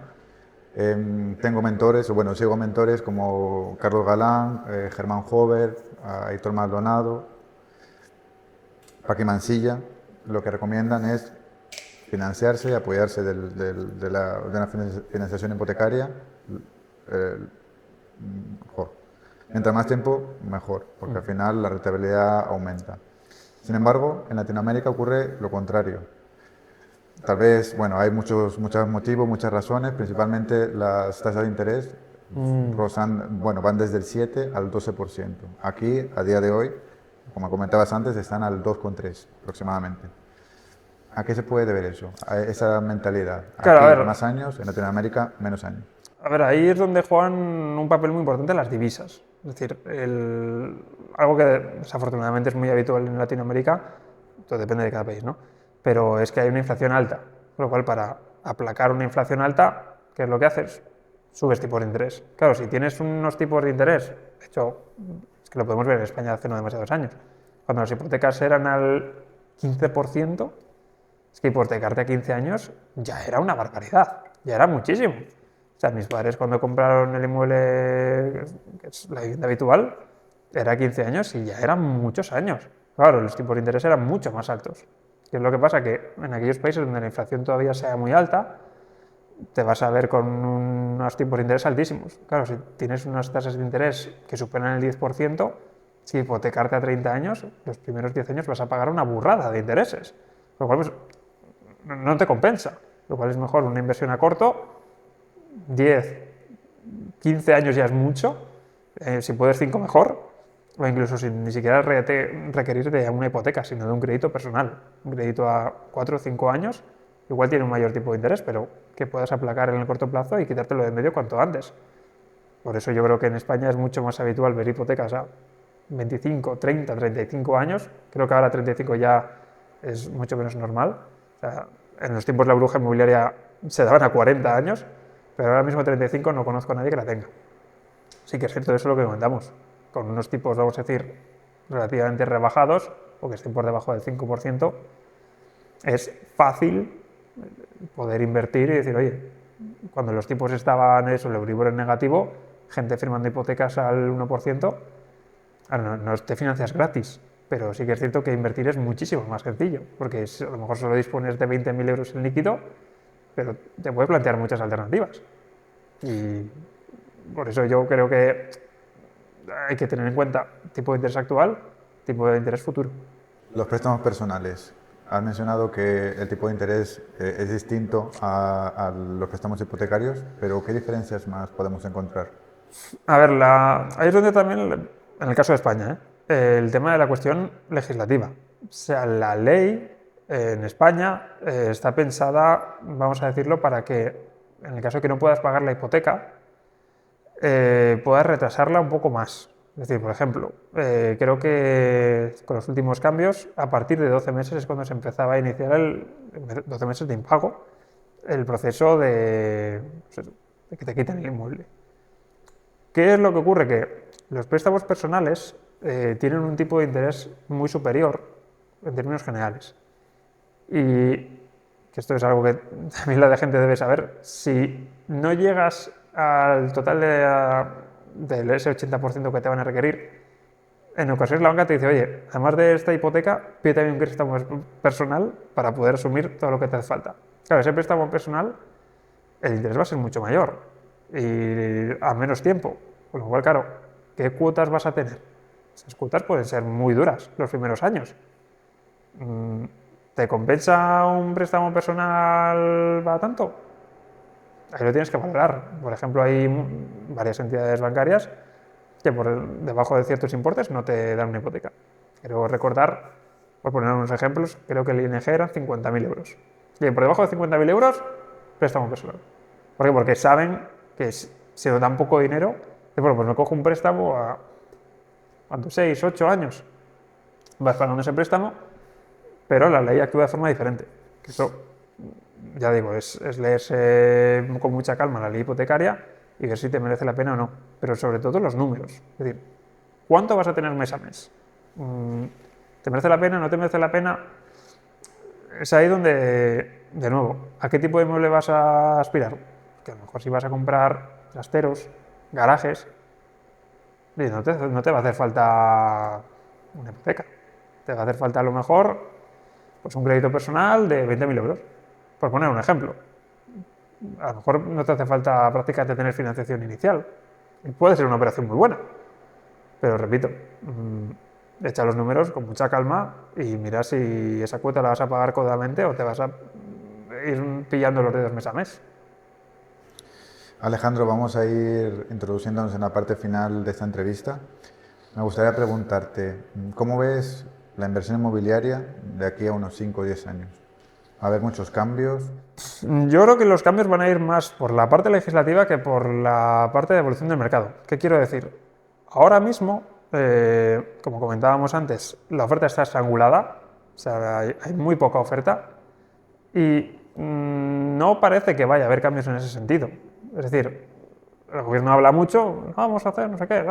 tengo mentores, o bueno, sigo mentores como Carlos Galán, Germán Hover, Aitor Maldonado, Paqui Mansilla. Lo que recomiendan es financiarse y apoyarse de una financiación hipotecaria, mejor. Mientras más tiempo, mejor, porque al final la rentabilidad aumenta. Sin embargo, en Latinoamérica ocurre lo contrario. Tal vez, bueno, hay muchos motivos, muchas razones, principalmente las tasas de interés van desde el 7 al 12%. Aquí, a día de hoy, como comentabas antes, están al 2,3 aproximadamente. ¿A qué se puede deber eso? A esa mentalidad.
Claro, a
Aquí
ver.
más años, en Latinoamérica menos años.
A ver, ahí es donde juegan un papel muy importante las divisas. Es decir, algo que desafortunadamente es muy habitual en Latinoamérica, todo depende de cada país, ¿no? Pero es que hay una inflación alta, con lo cual para aplacar una inflación alta, ¿qué es lo que haces? Subes tipos de interés. Claro, si tienes unos tipos de interés, de hecho, es que lo podemos ver en España hace no demasiados años, cuando las hipotecas eran al 15%, es que hipotecarte a 15 años ya era una barbaridad, ya era muchísimo. O sea, mis padres cuando compraron el inmueble, que es la vivienda habitual, era 15 años y ya eran muchos años. Claro, los tipos de interés eran mucho más altos. ¿Qué es lo que pasa? Que en aquellos países donde la inflación todavía sea muy alta, te vas a ver con unos tipos de interés altísimos. Claro, si tienes unas tasas de interés que superan el 10%, si hipotecarte a 30 años, los primeros 10 años vas a pagar una burrada de intereses. Lo cual pues, no te compensa. Lo cual es mejor una inversión a corto, 10, 15 años ya es mucho, si puedes 5 mejor, o incluso sin ni siquiera requerir de una hipoteca, sino de un crédito personal. Un crédito a 4 o 5 años, igual tiene un mayor tipo de interés, pero que puedas aplacar en el corto plazo y quitártelo de en medio cuanto antes. Por eso yo creo que en España es mucho más habitual ver hipotecas a 25, 30, 35 años. Creo que ahora 35 ya es mucho menos normal. O sea, en los tiempos de la burbuja inmobiliaria se daban a 40 años, pero ahora mismo 35 no conozco a nadie que la tenga. Sí que es cierto, eso es lo que comentamos. Con unos tipos, vamos a decir, relativamente rebajados, o que estén por debajo del 5%, es fácil poder invertir y decir, oye, cuando los tipos estaban el Euribor en negativo, gente firmando hipotecas al 1%, no te financias gratis, pero sí que es cierto que invertir es muchísimo más sencillo, porque a lo mejor solo dispones de 20.000 euros en líquido, pero te puedes plantear muchas alternativas. Y por eso yo creo que hay que tener en cuenta tipo de interés actual, tipo de interés futuro.
Los préstamos personales. Has mencionado que el tipo de interés es distinto a los préstamos hipotecarios, pero ¿qué diferencias más podemos encontrar?
A ver, ahí es donde también, en el caso de España, el tema de la cuestión legislativa. O sea, la ley en España está pensada, vamos a decirlo, para que en el caso de que no puedas pagar la hipoteca, puedas retrasarla un poco más. Es decir, por ejemplo, creo que con los últimos cambios, a partir de 12 meses es cuando se empezaba a iniciar 12 meses de impago, el proceso de que te quiten el inmueble. ¿Qué es lo que ocurre? Que los préstamos personales tienen un tipo de interés muy superior en términos generales. Y que esto es algo que también la gente debe saber, si no llegas al total del ese 80% que te van a requerir, en ocasiones la banca te dice, oye, además de esta hipoteca, pide también un préstamo personal para poder asumir todo lo que te hace falta. Claro, ese préstamo personal, el interés va a ser mucho mayor y a menos tiempo. Con lo cual, claro, ¿qué cuotas vas a tener? Esas cuotas pueden ser muy duras los primeros años. ¿Te compensa un préstamo personal para tanto? Ahí lo tienes que valorar. Por ejemplo, hay varias entidades bancarias que por debajo de ciertos importes no te dan una hipoteca. Quiero recordar, por poner unos ejemplos, creo que el ING eran 50.000 euros. Y por debajo de 50.000 euros, préstamo personal. ¿Por qué? Porque saben que si no dan poco dinero, bueno, pues me cojo un préstamo a 6, 8 años. Vas pagando ese préstamo, pero la ley actúa de forma diferente. Que eso, ya digo, es leerse con mucha calma la ley hipotecaria y ver si te merece la pena o no. Pero sobre todo los números. Es decir, ¿cuánto vas a tener mes a mes? ¿Te merece la pena? ¿No te merece la pena? Es ahí donde, de nuevo, ¿a qué tipo de inmueble vas a aspirar? Que a lo mejor si vas a comprar trasteros, garajes, no te va a hacer falta una hipoteca. Te va a hacer falta a lo mejor pues un crédito personal de 20.000 euros. Por poner un ejemplo, a lo mejor no te hace falta prácticamente tener financiación inicial. Y puede ser una operación muy buena. Pero repito, echa los números con mucha calma y mira si esa cuota la vas a pagar cómodamente o te vas a ir pillando los dedos mes a mes.
Alejandro, vamos a ir introduciéndonos en la parte final de esta entrevista. Me gustaría preguntarte, ¿cómo ves la inversión inmobiliaria de aquí a unos 5 o 10 años? ¿Va a haber muchos cambios?
Yo creo que los cambios van a ir más por la parte legislativa que por la parte de evolución del mercado. ¿Qué quiero decir? Ahora mismo, como comentábamos antes, la oferta está estrangulada, o sea, hay muy poca oferta y no parece que vaya a haber cambios en ese sentido. Es decir, el gobierno habla mucho, vamos a hacer no sé qué,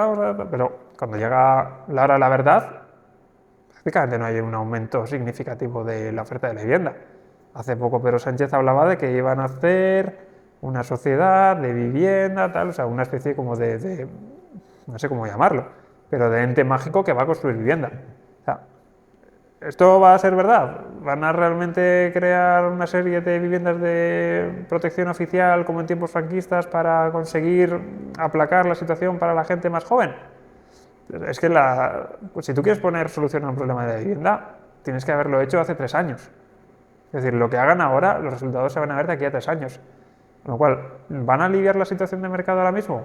pero cuando llega la hora de la verdad, prácticamente no hay un aumento significativo de la oferta de la vivienda. Hace poco Pedro Sánchez hablaba de que iban a hacer una sociedad de vivienda, tal, o sea, una especie como de no sé cómo llamarlo, pero de ente mágico que va a construir vivienda. O sea, ¿esto va a ser verdad? ¿Van a realmente crear una serie de viviendas de protección oficial como en tiempos franquistas para conseguir aplacar la situación para la gente más joven? Es que pues si tú quieres poner solución a un problema de la vivienda, tienes que haberlo hecho hace 3 años. Es decir, lo que hagan ahora, los resultados se van a ver de aquí a 3 años. Con lo cual, ¿van a aliviar la situación de mercado ahora mismo?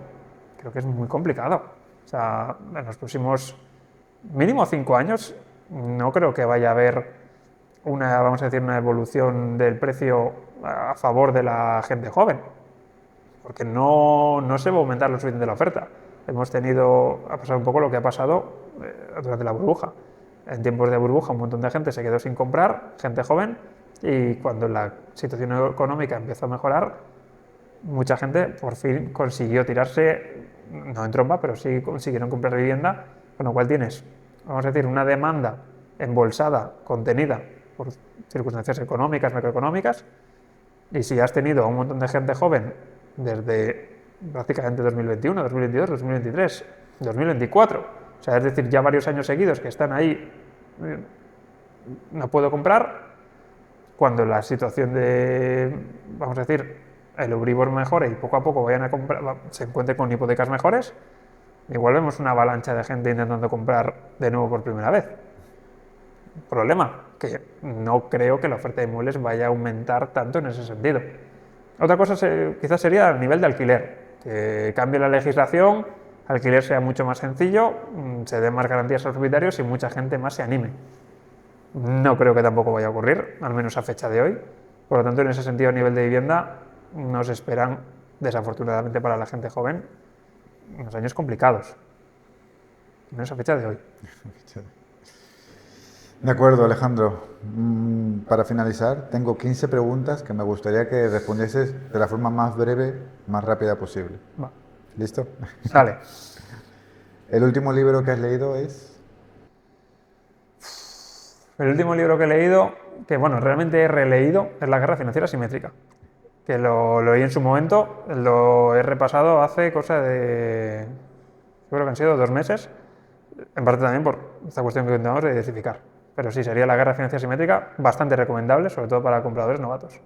Creo que es muy complicado. O sea, en los próximos mínimo 5 años no creo que vaya a haber vamos a decir, una evolución del precio a favor de la gente joven, porque no se va a aumentar lo suficiente la oferta. Ha pasado un poco lo que ha pasado durante la burbuja. En tiempos de burbuja un montón de gente se quedó sin comprar, gente joven, y cuando la situación económica empezó a mejorar, mucha gente por fin consiguió tirarse, no en tromba, pero sí consiguieron comprar vivienda, con lo cual tienes, vamos a decir, una demanda embolsada, contenida por circunstancias económicas, macroeconómicas, y si has tenido a un montón de gente joven desde prácticamente 2021, 2022, 2023, 2024, o sea, es decir, ya varios años seguidos que están ahí, no puedo comprar, cuando la situación de, vamos a decir, el Euribor mejore y poco a poco vayan a comprar, se encuentren con hipotecas mejores, igual vemos una avalancha de gente intentando comprar de nuevo por primera vez. Problema, que no creo que la oferta de inmuebles vaya a aumentar tanto en ese sentido. Otra cosa quizás sería el nivel de alquiler, que cambie la legislación, alquiler sea mucho más sencillo, se den más garantías a los propietarios y mucha gente más se anime. No creo que tampoco vaya a ocurrir, al menos a fecha de hoy. Por lo tanto, en ese sentido, a nivel de vivienda, nos esperan, desafortunadamente para la gente joven, unos años complicados, al menos a fecha de hoy.
De acuerdo, Alejandro. Para finalizar, tengo 15 preguntas que me gustaría que respondieses de la forma más breve, más rápida posible.
Va.
¿Listo?
Dale.
¿El último libro que has leído es?
El último libro que he leído, que bueno, realmente he releído, es La guerra financiera asimétrica, que lo leí en su momento, lo he repasado hace cosa de, yo creo que han sido 2 meses, en parte también por esta cuestión que intentamos de diversificar. Pero sí, sería La guerra financiera asimétrica, bastante recomendable, sobre todo para compradores novatos.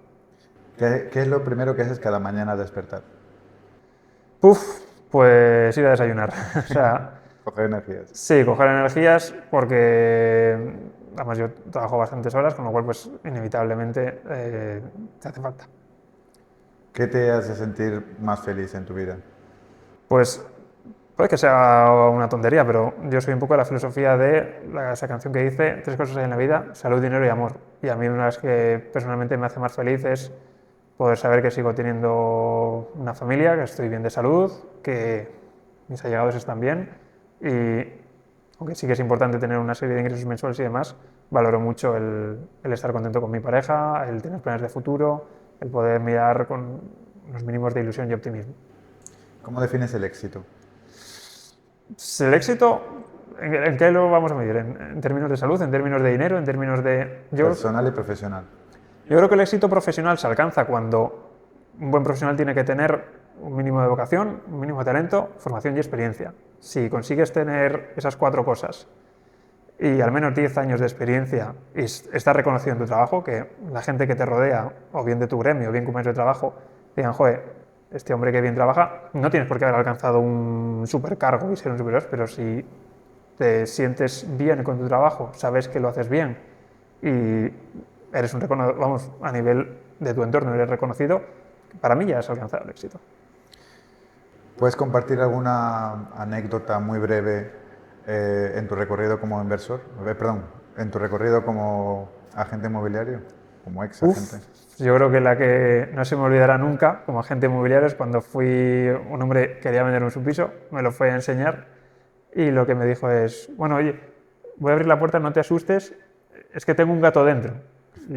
¿Qué es lo primero que haces cada mañana al despertar?
Pues ir a desayunar. O sea,
coger energías.
Sí, coger energías porque además yo trabajo bastantes horas, con lo cual pues inevitablemente te hace falta.
¿Qué te hace sentir más feliz en tu vida?
Pues puede que sea una tontería, pero yo soy un poco de la filosofía de esa canción que dice 3 cosas hay en la vida: salud, dinero y amor. Y a mí una de las que personalmente me hace más feliz es poder saber que sigo teniendo una familia, que estoy bien de salud, que mis allegados están bien y aunque sí que es importante tener una serie de ingresos mensuales y demás, valoro mucho el estar contento con mi pareja, el tener planes de futuro, el poder mirar con unos mínimos de ilusión y optimismo.
¿Cómo defines el éxito?
El éxito, ¿en qué lo vamos a medir? ¿En términos de salud, en términos de dinero, en términos de...
Personal y profesional.
Yo creo que el éxito profesional se alcanza cuando un buen profesional tiene que tener un mínimo de vocación, un mínimo de talento, formación y experiencia. Si consigues tener esas 4 cosas y al menos 10 años de experiencia y estás reconocido en tu trabajo, que la gente que te rodea, o bien de tu gremio, o bien compañeros de trabajo, digan, joder, este hombre que bien trabaja, no tienes por qué haber alcanzado un supercargo y ser un superior, pero si te sientes bien con tu trabajo, sabes que lo haces bien y eres un reconocido, vamos, a nivel de tu entorno eres reconocido, para mí ya has alcanzado el éxito.
¿Puedes compartir alguna anécdota muy breve en tu recorrido como inversor? Perdón, en tu recorrido como agente inmobiliario, como ex agente.
Yo creo que la que no se me olvidará nunca como agente inmobiliario es cuando un hombre quería venderme su piso, me lo fue a enseñar y lo que me dijo es, bueno, oye, voy a abrir la puerta, no te asustes, es que tengo un gato dentro. Y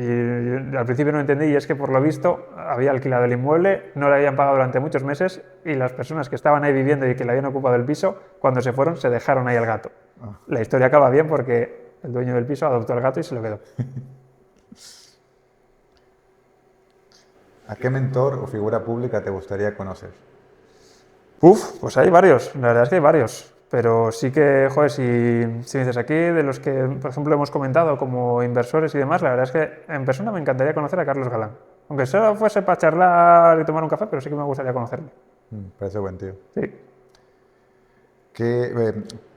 yo al principio no entendí y es que por lo visto había alquilado el inmueble, no le habían pagado durante muchos meses y las personas que estaban ahí viviendo y que le habían ocupado el piso, cuando se fueron se dejaron ahí al gato. La historia acaba bien porque el dueño del piso adoptó al gato y se lo quedó.
¿A qué mentor o figura pública te gustaría conocer?
Pues hay varios, la verdad es que hay varios. Pero sí que, joder, si me dices aquí, de los que, por ejemplo, hemos comentado como inversores y demás, la verdad es que en persona me encantaría conocer a Carlos Galán. Aunque solo fuese para charlar y tomar un café, pero sí que me gustaría conocerlo.
Parece buen tío.
Sí.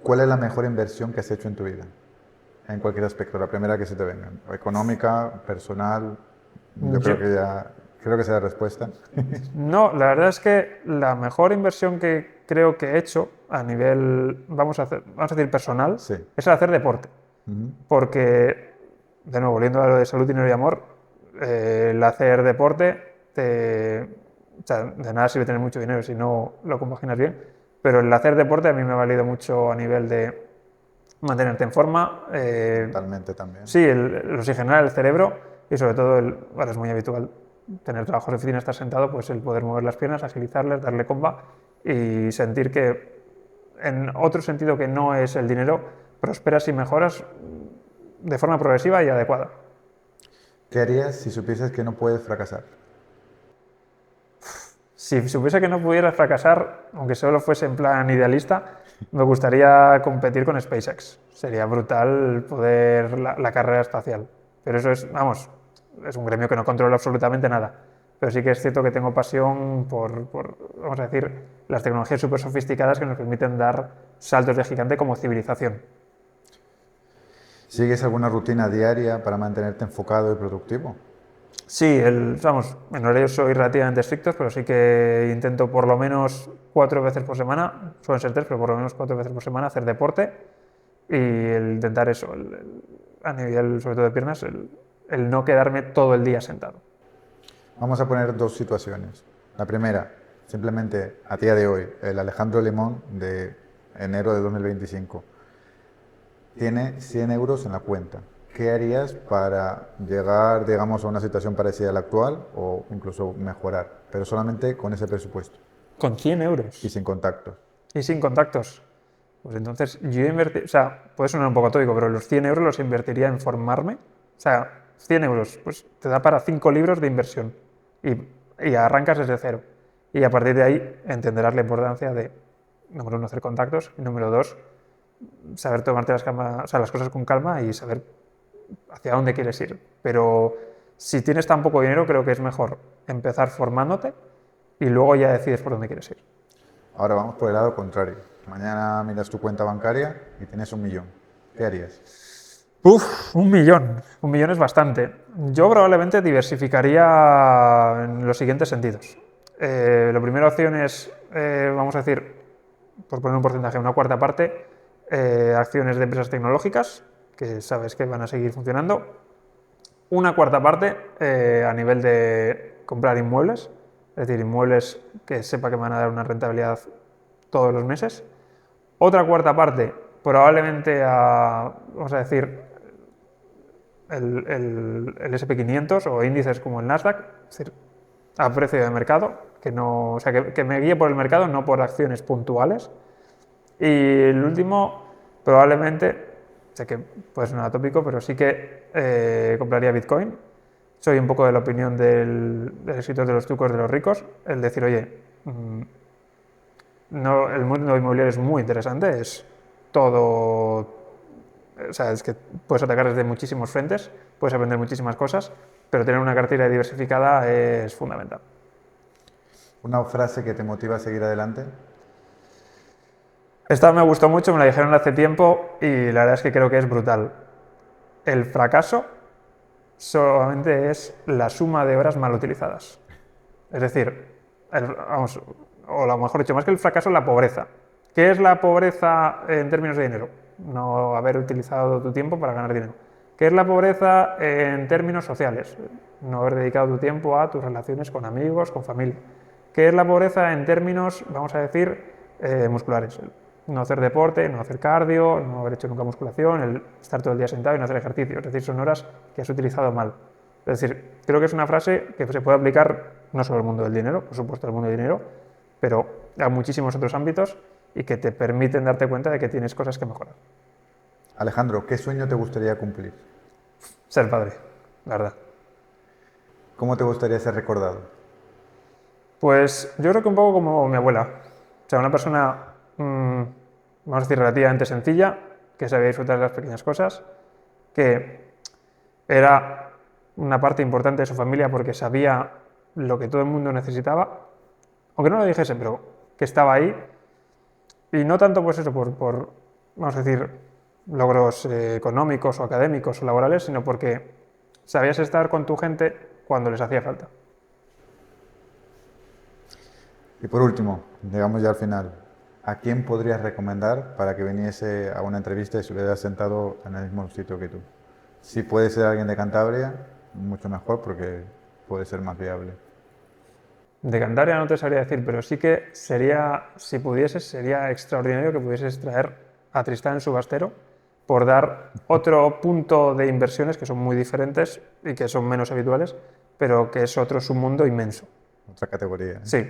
¿Cuál es la mejor inversión que has hecho en tu vida? En cualquier aspecto, la primera que se te venga. Económica, personal, creo que sea la respuesta.
No, la verdad es que la mejor inversión que creo que he hecho a nivel, vamos a decir, personal,
Sí.
es el hacer deporte. Porque, de nuevo, volviendo a lo de salud, dinero y amor, el hacer deporte, o sea, de nada sirve tener mucho dinero si no lo compaginas bien, pero el hacer deporte a mí me ha valido mucho a nivel de mantenerte en forma.
Totalmente también.
Sí, el oxigenar el cerebro y sobre todo, ahora es muy habitual tener trabajos de oficina, estar sentado, pues el poder mover las piernas, agilizarlas, darle comba y sentir que en otro sentido que no es el dinero, prosperas y mejoras de forma progresiva y adecuada.
¿Qué harías si supieses que no puedes fracasar?
Si supiese que no pudiera fracasar, aunque solo fuese en plan idealista, me gustaría competir con SpaceX. Sería brutal poder la carrera espacial. Pero eso es, vamos, es un gremio que no controla absolutamente nada. Pero sí que es cierto que tengo pasión por vamos a decir, las tecnologías súper sofisticadas que nos permiten dar saltos de gigante como civilización.
¿Sigues alguna rutina diaria para mantenerte enfocado y productivo?
Sí, vamos, en horarios soy relativamente estrictos, pero sí que intento por lo menos 4 veces por semana, suelen ser 3, pero por lo menos 4 veces por semana hacer deporte y el intentar eso, a nivel sobre todo de piernas, el no quedarme todo el día sentado.
Vamos a poner dos situaciones. La primera, simplemente a día de hoy, el Alejandro Limón de enero de 2025 tiene 100 euros en la cuenta. ¿Qué harías para llegar, digamos, a una situación parecida a la actual o incluso mejorar? Pero solamente con ese presupuesto
Con 100 euros
y sin contactos.
y sin contactos. Pues entonces yo o sea, puede sonar un poco tópico, pero los 100 euros los invertiría en formarme. O sea, 100 euros, pues te da para 5 libros de inversión y arrancas desde cero. Y a partir de ahí entenderás la importancia de, número uno, hacer contactos y número dos, saber tomarte las cosas con calma y saber hacia dónde quieres ir. Pero si tienes tan poco dinero, creo que es mejor empezar formándote y luego ya decides por dónde quieres ir.
Ahora vamos por el lado contrario. Mañana miras tu cuenta bancaria y tienes 1 millón. ¿Qué harías?
1 millón. 1 millón es bastante. Yo probablemente diversificaría en los siguientes sentidos. La primera opción es, vamos a decir, por poner un porcentaje, una cuarta parte, acciones de empresas tecnológicas, que sabes que van a seguir funcionando. Una cuarta parte a nivel de comprar inmuebles, es decir, inmuebles que sepa que me van a dar una rentabilidad todos los meses. Otra cuarta parte, probablemente vamos a decir, el SP500 o índices como el Nasdaq, es decir, a precio de mercado, o sea, que me guíe por el mercado, no por acciones puntuales. Y el último, probablemente, sé que puede sonar atópico, pero sí que compraría Bitcoin. Soy un poco de la opinión del escritor de los trucos de los ricos, el decir, oye, no, el mundo inmobiliario es muy interesante, es todo o sea, es que puedes atacar desde muchísimos frentes, puedes aprender muchísimas cosas, pero tener una cartera diversificada es fundamental.
¿Una frase que te motiva a seguir adelante?
Esta me gustó mucho, me la dijeron hace tiempo y la verdad es que creo que es brutal. El fracaso solamente es la suma de horas mal utilizadas. Es decir, vamos, o a lo mejor dicho, más que el fracaso, la pobreza. ¿Qué es la pobreza en términos de dinero? No haber utilizado tu tiempo para ganar dinero. ¿Qué es la pobreza en términos sociales? No haber dedicado tu tiempo a tus relaciones con amigos, con familia. ¿Qué es la pobreza en términos, vamos a decir, musculares? No hacer deporte, no hacer cardio, no haber hecho nunca musculación, el estar todo el día sentado y no hacer ejercicio. Es decir, son horas que has utilizado mal. Es decir, creo que es una frase que se puede aplicar no solo al mundo del dinero, por supuesto al mundo del dinero, pero a muchísimos otros ámbitos y que te permiten darte cuenta de que tienes cosas que mejorar.
Alejandro, ¿qué sueño te gustaría cumplir?
Ser padre, la verdad.
¿Cómo te gustaría ser recordado?
Pues yo creo que un poco como mi abuela. O sea, una persona, vamos a decir, relativamente sencilla, que sabía disfrutar de las pequeñas cosas, que era una parte importante de su familia porque sabía lo que todo el mundo necesitaba, aunque no lo dijese, pero que estaba ahí. Y no tanto pues eso, por vamos a decir, logros económicos o académicos o laborales, sino porque sabías estar con tu gente cuando les hacía falta.
Y por último, llegamos ya al final. ¿A quién podrías recomendar para que viniese a una entrevista y se hubiera sentado en el mismo sitio que tú? Si puede ser alguien de Cantabria, mucho mejor porque puede ser más viable.
De Cantabria no te sabría decir, pero sí que sería, si pudieses, sería extraordinario que pudieses traer a Tristán Subastero por dar otro punto de inversiones que son muy diferentes y que son menos habituales, pero que es otro submundo inmenso.
Otra categoría.
Sí,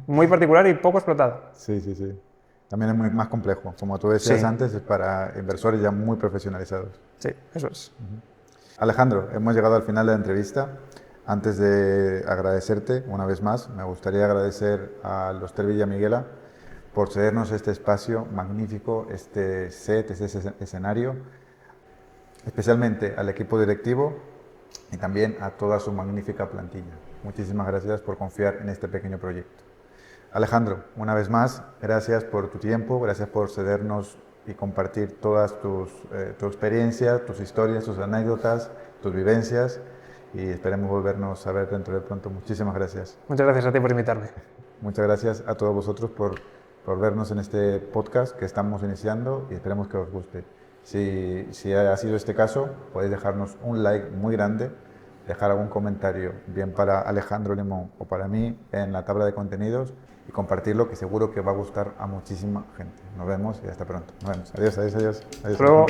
muy particular y poco explotado.
Sí, sí, sí. También es muy más complejo. Como tú decías
Sí.
antes, es para inversores ya muy profesionalizados.
Sí, eso es.
Alejandro, hemos llegado al final de la entrevista. Antes de agradecerte una vez más, me gustaría agradecer a los Villa Miguela por cedernos este espacio magnífico, este set, este escenario, especialmente al equipo directivo y también a toda su magnífica plantilla. Muchísimas gracias por confiar en este pequeño proyecto. Alejandro, una vez más, gracias por tu tiempo, gracias por cedernos y compartir todas tu experiencia, tus historias, tus anécdotas, tus vivencias y esperemos volvernos a ver dentro de pronto. Muchísimas gracias.
Muchas gracias a ti por invitarme.
Muchas gracias a todos vosotros por vernos en este podcast que estamos iniciando y esperemos que os guste. Si ha sido este caso, podéis dejarnos un like muy grande, dejar algún comentario, bien para Alejandro Limón o para mí, en la tabla de contenidos y compartirlo, que seguro que va a gustar a muchísima gente. Nos vemos y hasta pronto. Nos vemos. Adiós, adiós, adiós. Adiós.
Hasta luego.